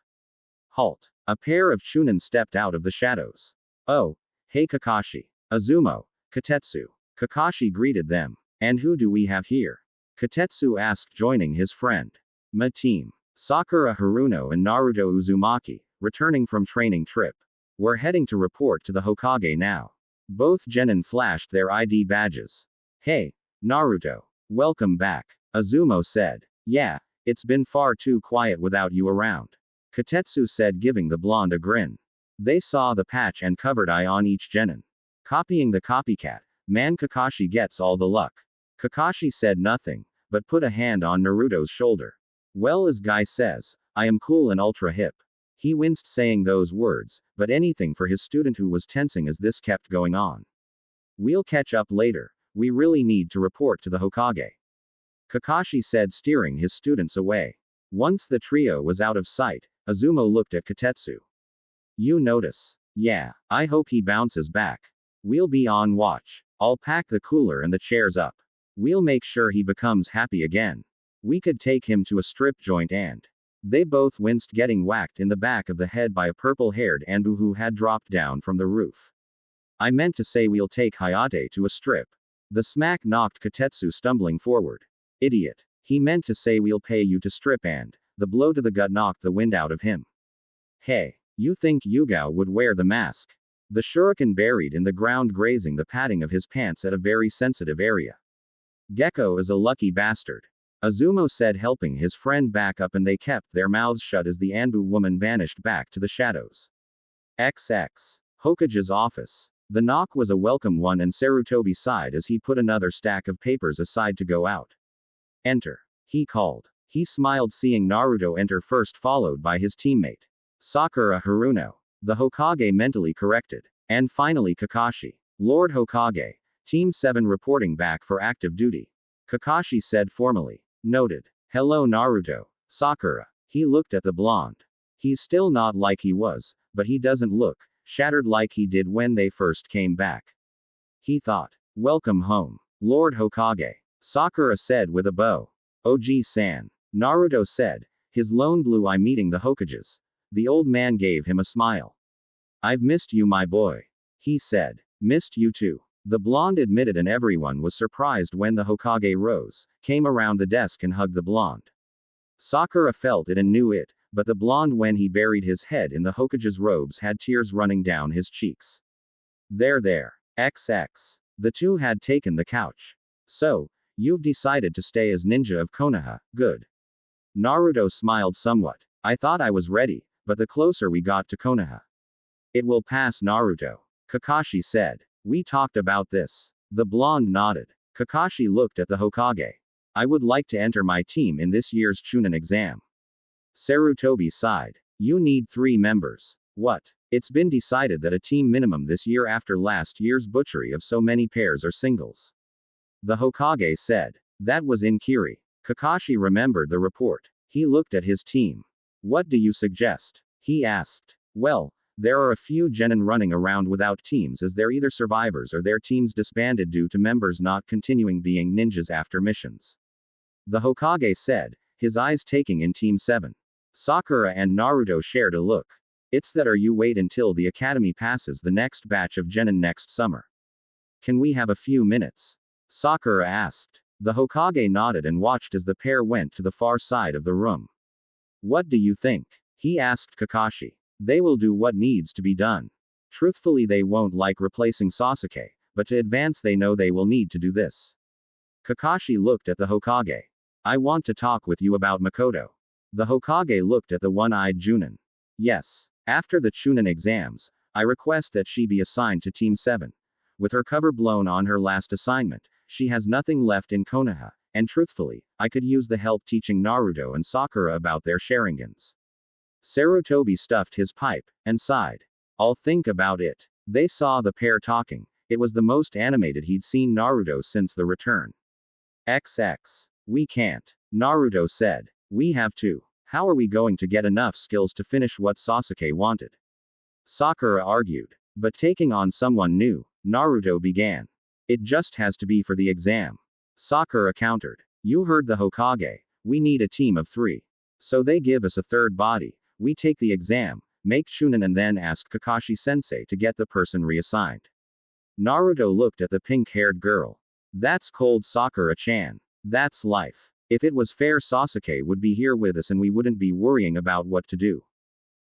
Halt. A pair of Chunin stepped out of the shadows. Oh, hey Kakashi. Azumo, Katetsu. Kakashi greeted them. And who do we have here? Katetsu asked, joining his friend. My team. Sakura Haruno and Naruto Uzumaki, returning from training trip. We're heading to report to the Hokage now. Both genin flashed their ID badges. Hey, Naruto. Welcome back. Azumo said. Yeah, it's been far too quiet without you around. Katetsu said, giving the blonde a grin. They saw the patch and covered eye on each genin. Copying the copycat, man, Kakashi gets all the luck. Kakashi said nothing, but put a hand on Naruto's shoulder. Well, as Guy says, I am cool and ultra hip. He winced saying those words, but anything for his student who was tensing as this kept going on. We'll catch up later, we really need to report to the Hokage. Kakashi said, steering his students away. Once the trio was out of sight, Azumo looked at Katetsu. You notice? Yeah, I hope he bounces back. We'll be on watch. I'll pack the cooler and the chairs up. We'll make sure he becomes happy again. We could take him to a strip joint and. They both winced, getting whacked in the back of the head by a purple-haired Anbu who had dropped down from the roof. I meant to say we'll take Hayate to a strip. The smack knocked Katetsu stumbling forward. Idiot. He meant to say we'll pay you to strip, and the blow to the gut knocked the wind out of him. Hey, you think Yugao would wear the mask? The shuriken buried in the ground, grazing the padding of his pants at a very sensitive area. Gecko is a lucky bastard. Azumo said, helping his friend back up, and they kept their mouths shut as the Anbu woman vanished back to the shadows. XX. Hokage's office. The knock was a welcome one, and Sarutobi sighed as he put another stack of papers aside to go out. Enter. He called. He smiled seeing Naruto enter first, followed by his teammate. Sakura Haruno. The Hokage mentally corrected. And finally Kakashi. Lord Hokage. Team 7 reporting back for active duty. Kakashi said formally. Noted. Hello Naruto. Sakura. He looked at the blonde. He's still not like he was, but he doesn't look shattered like he did when they first came back. He thought. Welcome home, Lord Hokage. Sakura said with a bow. OG-san. Naruto said, his lone blue eye meeting the Hokage's. The old man gave him a smile. I've missed you, my boy. He said. Missed you too. The blonde admitted, and everyone was surprised when the Hokage rose, came around the desk and hugged the blonde. Sakura felt it and knew it, but the blonde, when he buried his head in the Hokage's robes, had tears running down his cheeks. There. XX. The two had taken the couch. So, you've decided to stay as ninja of Konoha, good. Naruto smiled somewhat. I thought I was ready, but the closer we got to Konoha. It will pass, Naruto. Kakashi said. We talked about this. The blonde nodded. Kakashi looked at the Hokage. I would like to enter my team in this year's Chunin exam. Sarutobi sighed. You need 3 members. What? It's been decided that a team minimum this year after last year's butchery of so many pairs or singles. The Hokage said. That was in Kiri. Kakashi remembered the report. He looked at his team. What do you suggest? He asked. Well, there are a few genin running around without teams, as they're either survivors or their teams disbanded due to members not continuing being ninjas after missions. The Hokage said, his eyes taking in Team 7. Sakura and Naruto shared a look. It's that, or you wait until the academy passes the next batch of genin next summer. Can we have a few minutes? Sakura asked. The Hokage nodded and watched as the pair went to the far side of the room. What do you think? He asked Kakashi. They will do what needs to be done. Truthfully, they won't like replacing Sasuke, but to advance they know they will need to do this. Kakashi looked at the Hokage. I want to talk with you about Makoto. The Hokage looked at the one-eyed Junin. Yes. After the Chunin exams, I request that she be assigned to Team 7. With her cover blown on her last assignment, she has nothing left in Konoha, and truthfully, I could use the help teaching Naruto and Sakura about their Sharingans. Sarutobi stuffed his pipe, and sighed. I'll think about it. They saw the pair talking. It was the most animated he'd seen Naruto since the return. XX. We can't. Naruto said. We have to. How are we going to get enough skills to finish what Sasuke wanted? Sakura argued. But taking on someone new, Naruto began. It just has to be for the exam. Sakura countered. You heard the Hokage. We need a team of 3. So they give us a third body. We take the exam, make Chunin and then ask Kakashi-sensei to get the person reassigned. Naruto looked at the pink-haired girl. That's cold, Sakura-chan. That's life. If it was fair, Sasuke would be here with us and we wouldn't be worrying about what to do.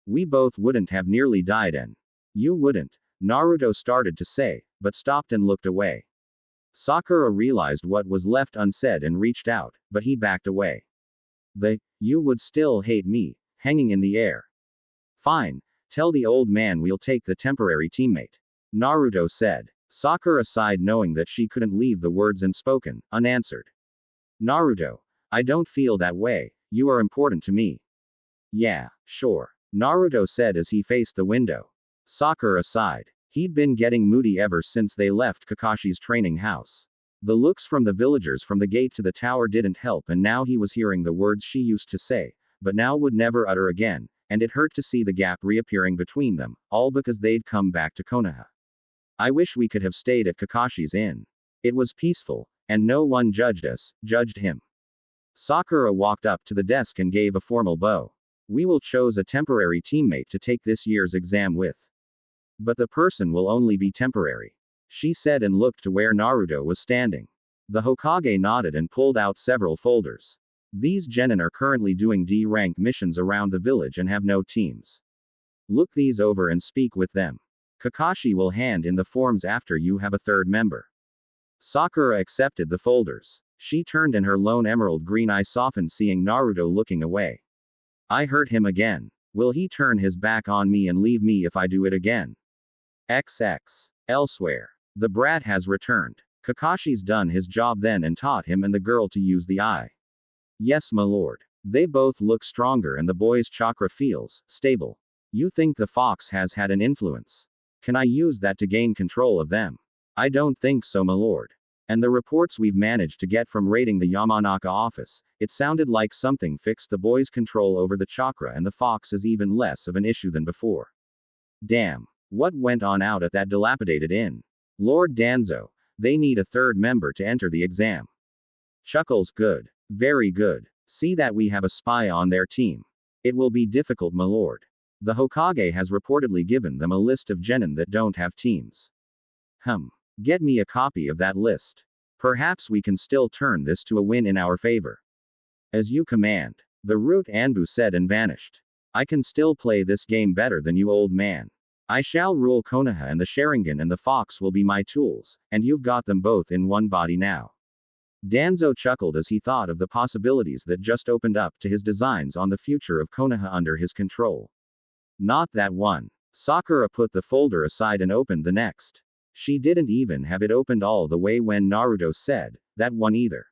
We both wouldn't have nearly died and you wouldn't, Naruto started to say, but stopped and looked away. Sakura realized what was left unsaid and reached out, but he backed away. You would still hate me, hanging in the air. Fine, tell the old man we'll take the temporary teammate. Naruto said. Sakura sighed knowing that she couldn't leave the words unspoken, unanswered. Naruto, I don't feel that way, you are important to me. Yeah, sure. Naruto said as he faced the window. Sakura sighed. He'd been getting moody ever since they left Kakashi's training house. The looks from the villagers from the gate to the tower didn't help, and now he was hearing the words she used to say, but now would never utter again, and it hurt to see the gap reappearing between them, all because they'd come back to Konoha. I wish we could have stayed at Kakashi's inn. It was peaceful, and no one judged us, judged him. Sakura walked up to the desk and gave a formal bow. We will choose a temporary teammate to take this year's exam with. But the person will only be temporary. She said and looked to where Naruto was standing. The Hokage nodded and pulled out several folders. These genin are currently doing D-rank missions around the village and have no teams. Look these over and speak with them. Kakashi will hand in the forms after you have a third member. Sakura accepted the folders. She turned and her lone emerald green eye softened seeing Naruto looking away. I hurt him again. Will he turn his back on me and leave me if I do it again? XX. Elsewhere. The brat has returned. Kakashi's done his job then and taught him and the girl to use the eye. Yes, my lord. They both look stronger and the boy's chakra feels stable. You think the fox has had an influence? Can I use that to gain control of them? I don't think so, my lord. And the reports we've managed to get from raiding the Yamanaka office, it sounded like something fixed the boy's control over the chakra and the fox is even less of an issue than before. Damn. What went on out at that dilapidated inn? Lord Danzo, they need a third member to enter the exam. Chuckles, good. Very good. See that we have a spy on their team. It will be difficult, my lord. The Hokage has reportedly given them a list of genin that don't have teams. Get me a copy of that list. Perhaps we can still turn this to a win in our favor. As you command. The root Anbu said and vanished. I can still play this game better than you, old man. I shall rule Konoha and the Sharingan and the fox will be my tools, and you've got them both in one body now. Danzo chuckled as he thought of the possibilities that just opened up to his designs on the future of Konoha under his control. Not that one. Sakura put the folder aside and opened the next. She didn't even have it opened all the way when Naruto said, that one either.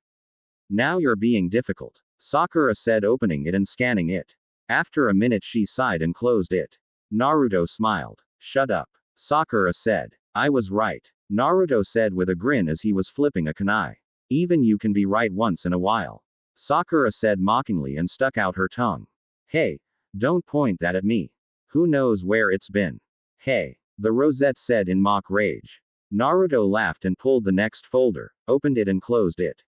Now you're being difficult. Sakura said, opening it and scanning it. After a minute she sighed and closed it. Naruto smiled. Shut up. Sakura said. I was right. Naruto said with a grin as he was flipping a kunai. Even you can be right once in a while. Sakura said mockingly and stuck out her tongue. Hey, don't point that at me. Who knows where it's been? Hey, the rosette said in mock rage. Naruto laughed and pulled the next folder, opened it and closed it.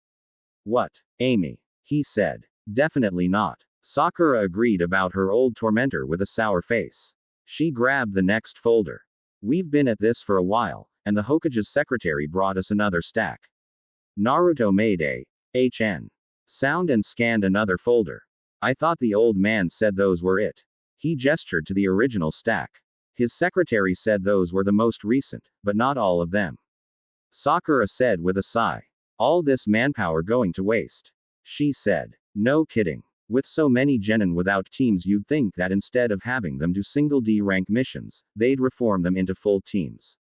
What, Amy? He said. Definitely not. Sakura agreed about her old tormentor with a sour face. She grabbed the next folder. We've been at this for a while, and the Hokage's secretary brought us another stack. Naruto made a HN. Sound and scanned another folder. I thought the old man said those were it. He gestured to the original stack. His secretary said those were the most recent, but not all of them. Sakura said with a sigh. All this manpower going to waste. She said. No kidding. With so many genin without teams, you'd think that instead of having them do single D rank missions, they'd reform them into full teams.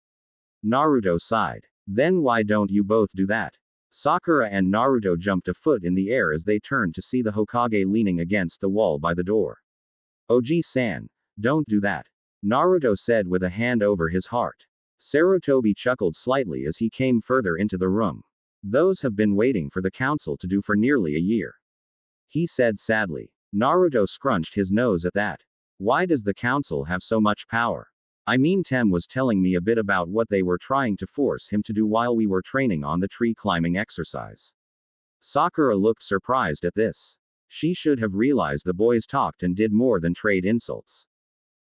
Naruto sighed. Then why don't you both do that? Sakura and Naruto jumped a foot in the air as they turned to see the Hokage leaning against the wall by the door. Oji-san, don't do that. Naruto said with a hand over his heart. Sarutobi chuckled slightly as he came further into the room. Those have been waiting for the council to do for nearly a year. He said sadly. Naruto scrunched his nose at that. Why does the council have so much power? I mean, Tem was telling me a bit about what they were trying to force him to do while we were training on the tree climbing exercise. Sakura looked surprised at this. She should have realized the boys talked and did more than trade insults.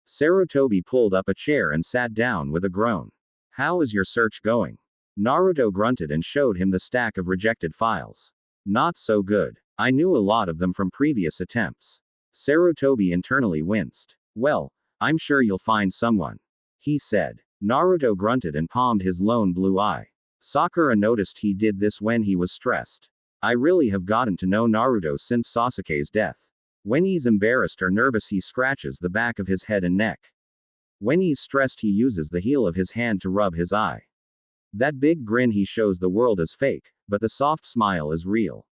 Sarutobi pulled up a chair and sat down with a groan. How is your search going? Naruto grunted and showed him the stack of rejected files. Not so good. I knew a lot of them from previous attempts. Sarutobi internally winced. Well, I'm sure you'll find someone. He said. Naruto grunted and palmed his lone blue eye. Sakura noticed he did this when he was stressed. I really have gotten to know Naruto since Sasuke's death. When he's embarrassed or nervous, he scratches the back of his head and neck. When he's stressed, he uses the heel of his hand to rub his eye. That big grin he shows the world is fake, but the soft smile is real.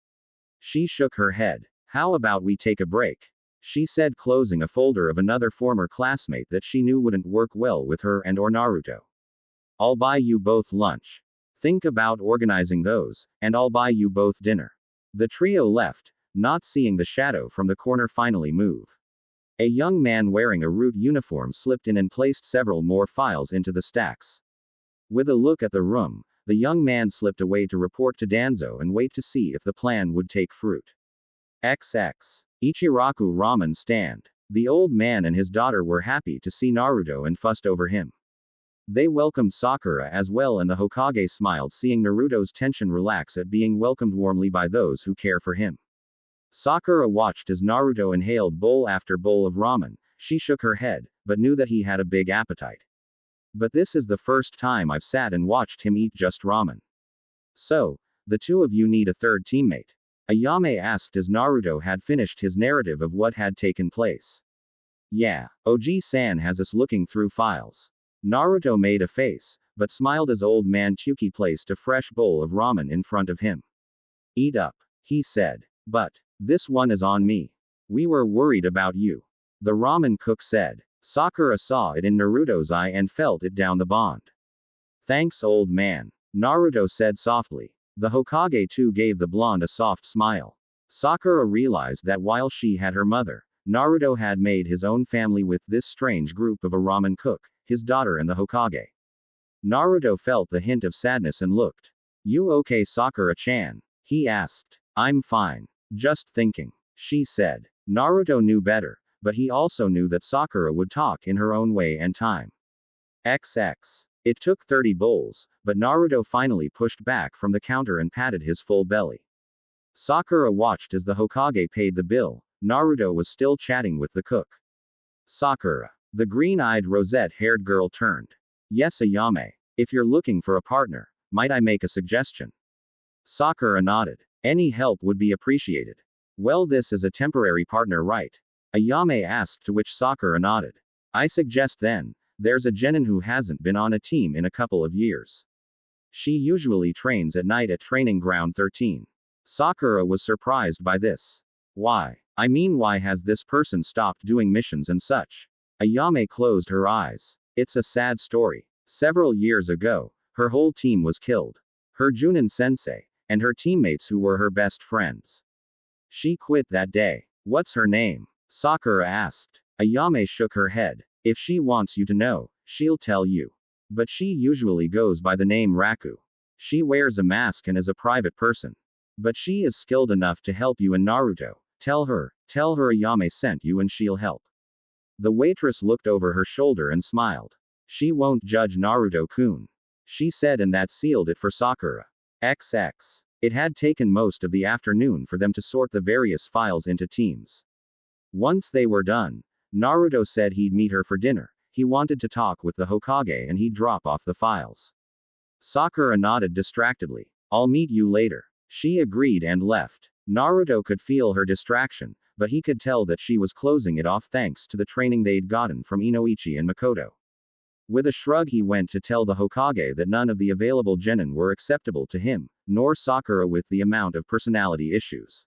She shook her head. How about we take a break? She said, closing a folder of another former classmate that she knew wouldn't work well with her and or Naruto. I'll buy you both lunch. Think about organizing those, and I'll buy you both dinner. The trio left, not seeing the shadow from the corner finally move. A young man wearing a root uniform slipped in and placed several more files into the stacks. With a look at the room, the young man slipped away to report to Danzo and wait to see if the plan would take fruit. XX. Ichiraku Ramen Stand. The old man and his daughter were happy to see Naruto and fussed over him. They welcomed Sakura as well, and the Hokage smiled seeing Naruto's tension relax at being welcomed warmly by those who care for him. Sakura watched as Naruto inhaled bowl after bowl of ramen. She shook her head, but knew that he had a big appetite. But this is the first time I've sat and watched him eat just ramen. So, the two of you need a third teammate? Ayame asked as Naruto had finished his narrative of what had taken place. Yeah, Oji-san has us looking through files. Naruto made a face, but smiled as old man Chuki placed a fresh bowl of ramen in front of him. Eat up, he said. But, this one is on me. We were worried about you. The ramen cook said. Sakura saw it in Naruto's eye and felt it down the bond. Thanks, old man, Naruto said softly. The Hokage too gave the blonde a soft smile. Sakura realized that while she had her mother, Naruto had made his own family with this strange group of a ramen cook, his daughter and the Hokage. Naruto felt the hint of sadness and looked. You okay, Sakura-chan? He asked. I'm fine. Just thinking, she said. Naruto knew better, but he also knew that Sakura would talk in her own way and time. XX. It took 30 bowls, but Naruto finally pushed back from the counter and patted his full belly. Sakura watched as the Hokage paid the bill. Naruto was still chatting with the cook. Sakura. The green-eyed rosette-haired girl turned. Yes, Ayame. If you're looking for a partner, might I make a suggestion? Sakura nodded. Any help would be appreciated. Well, this is a temporary partner, right? Ayame asked, to which Sakura nodded. I suggest then, there's a genin who hasn't been on a team in a couple of years. She usually trains at night at Training Ground 13. Sakura was surprised by this. Why? I mean, why has this person stopped doing missions and such? Ayame closed her eyes. It's a sad story. Several years ago, her whole team was killed. Her Junin sensei, and her teammates who were her best friends. She quit that day. What's her name? Sakura asked. Ayame shook her head. If she wants you to know, she'll tell you. But she usually goes by the name Raku. She wears a mask and is a private person. But she is skilled enough to help you in Naruto. Tell her Ayame sent you and she'll help. The waitress looked over her shoulder and smiled. She won't judge Naruto-kun. She said, and that sealed it for Sakura. XX. It had taken most of the afternoon for them to sort the various files into teams. Once they were done, Naruto said he'd meet her for dinner. He wanted to talk with the Hokage and he'd drop off the files. Sakura nodded distractedly. I'll meet you later. She agreed and left. Naruto could feel her distraction, but he could tell that she was closing it off thanks to the training they'd gotten from Inoichi and Makoto. With a shrug he went to tell the Hokage that none of the available genin were acceptable to him, nor Sakura with the amount of personality issues.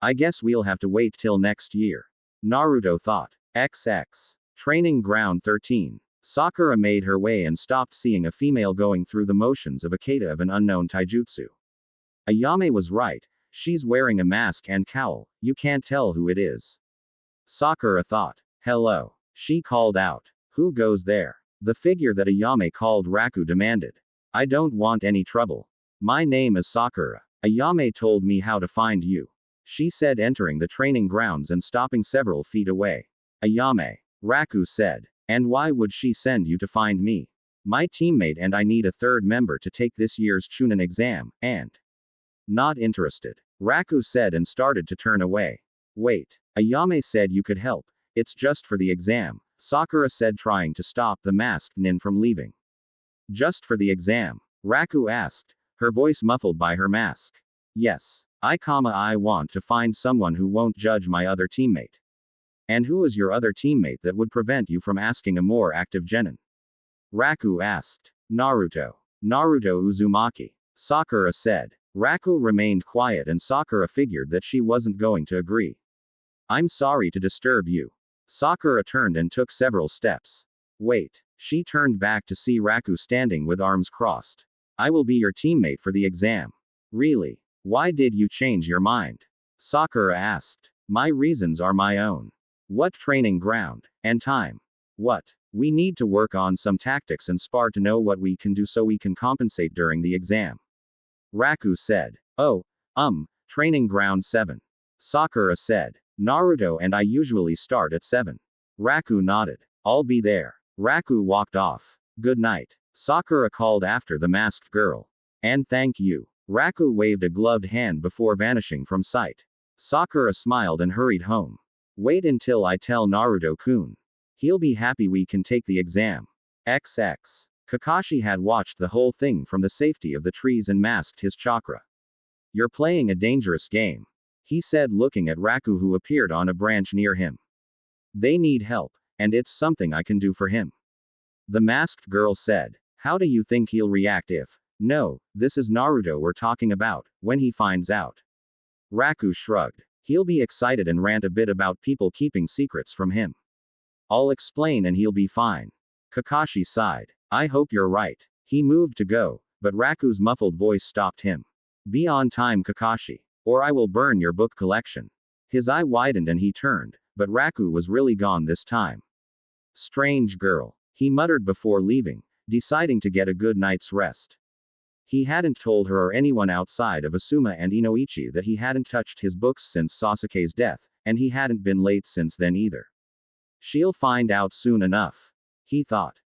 I guess we'll have to wait till next year. Naruto thought. XX. Training Ground 13. Sakura made her way and stopped seeing a female going through the motions of a kata of an unknown taijutsu. Ayame was right. She's wearing a mask and cowl, you can't tell who it is. Sakura thought. Hello. She called out. Who goes there? The figure that Ayame called Raku demanded. I don't want any trouble. My name is Sakura. Ayame told me how to find you. She said, entering the training grounds and stopping several feet away. Ayame. Raku said. And why would she send you to find me? My teammate and I need a third member to take this year's Chunin exam, and. Not interested. Raku said and started to turn away. Wait. Ayame said you could help. It's just for the exam, Sakura said, trying to stop the masked nin from leaving. Just for the exam? Raku asked, her voice muffled by her mask. Yes. I want to find someone who won't judge my other teammate. And who is your other teammate that would prevent you from asking a more active genin? Raku asked. Naruto. Naruto Uzumaki. Sakura said. Raku remained quiet and Sakura figured that she wasn't going to agree. I'm sorry to disturb you. Sakura turned and took several steps. Wait. She turned back to see Raku standing with arms crossed. I will be your teammate for the exam. Really? Why did you change your mind? Sakura asked. My reasons are my own. What training ground? And time? What? We need to work on some tactics and spar to know what we can do so we can compensate during the exam. Raku said. Oh, training ground 7. Sakura said. Naruto and I usually start at 7. Raku nodded. I'll be there. Raku walked off. Good night. Sakura called after the masked girl. And thank you. Raku waved a gloved hand before vanishing from sight. Sakura smiled and hurried home. Wait until I tell Naruto-kun. He'll be happy we can take the exam. XX. Kakashi had watched the whole thing from the safety of the trees and masked his chakra. You're playing a dangerous game, he said, looking at Raku, who appeared on a branch near him. They need help, and it's something I can do for him. The masked girl said. How do you think he'll react if? No, this is Naruto we're talking about, when he finds out. Raku shrugged. He'll be excited and rant a bit about people keeping secrets from him. I'll explain and he'll be fine. Kakashi sighed. I hope you're right. He moved to go, but Raku's muffled voice stopped him. Be on time, Kakashi, or I will burn your book collection. His eye widened and he turned, but Raku was really gone this time. Strange girl, he muttered before leaving, deciding to get a good night's rest. He hadn't told her or anyone outside of Asuma and Inoichi that he hadn't touched his books since Sasuke's death, and he hadn't been late since then either. She'll find out soon enough, he thought.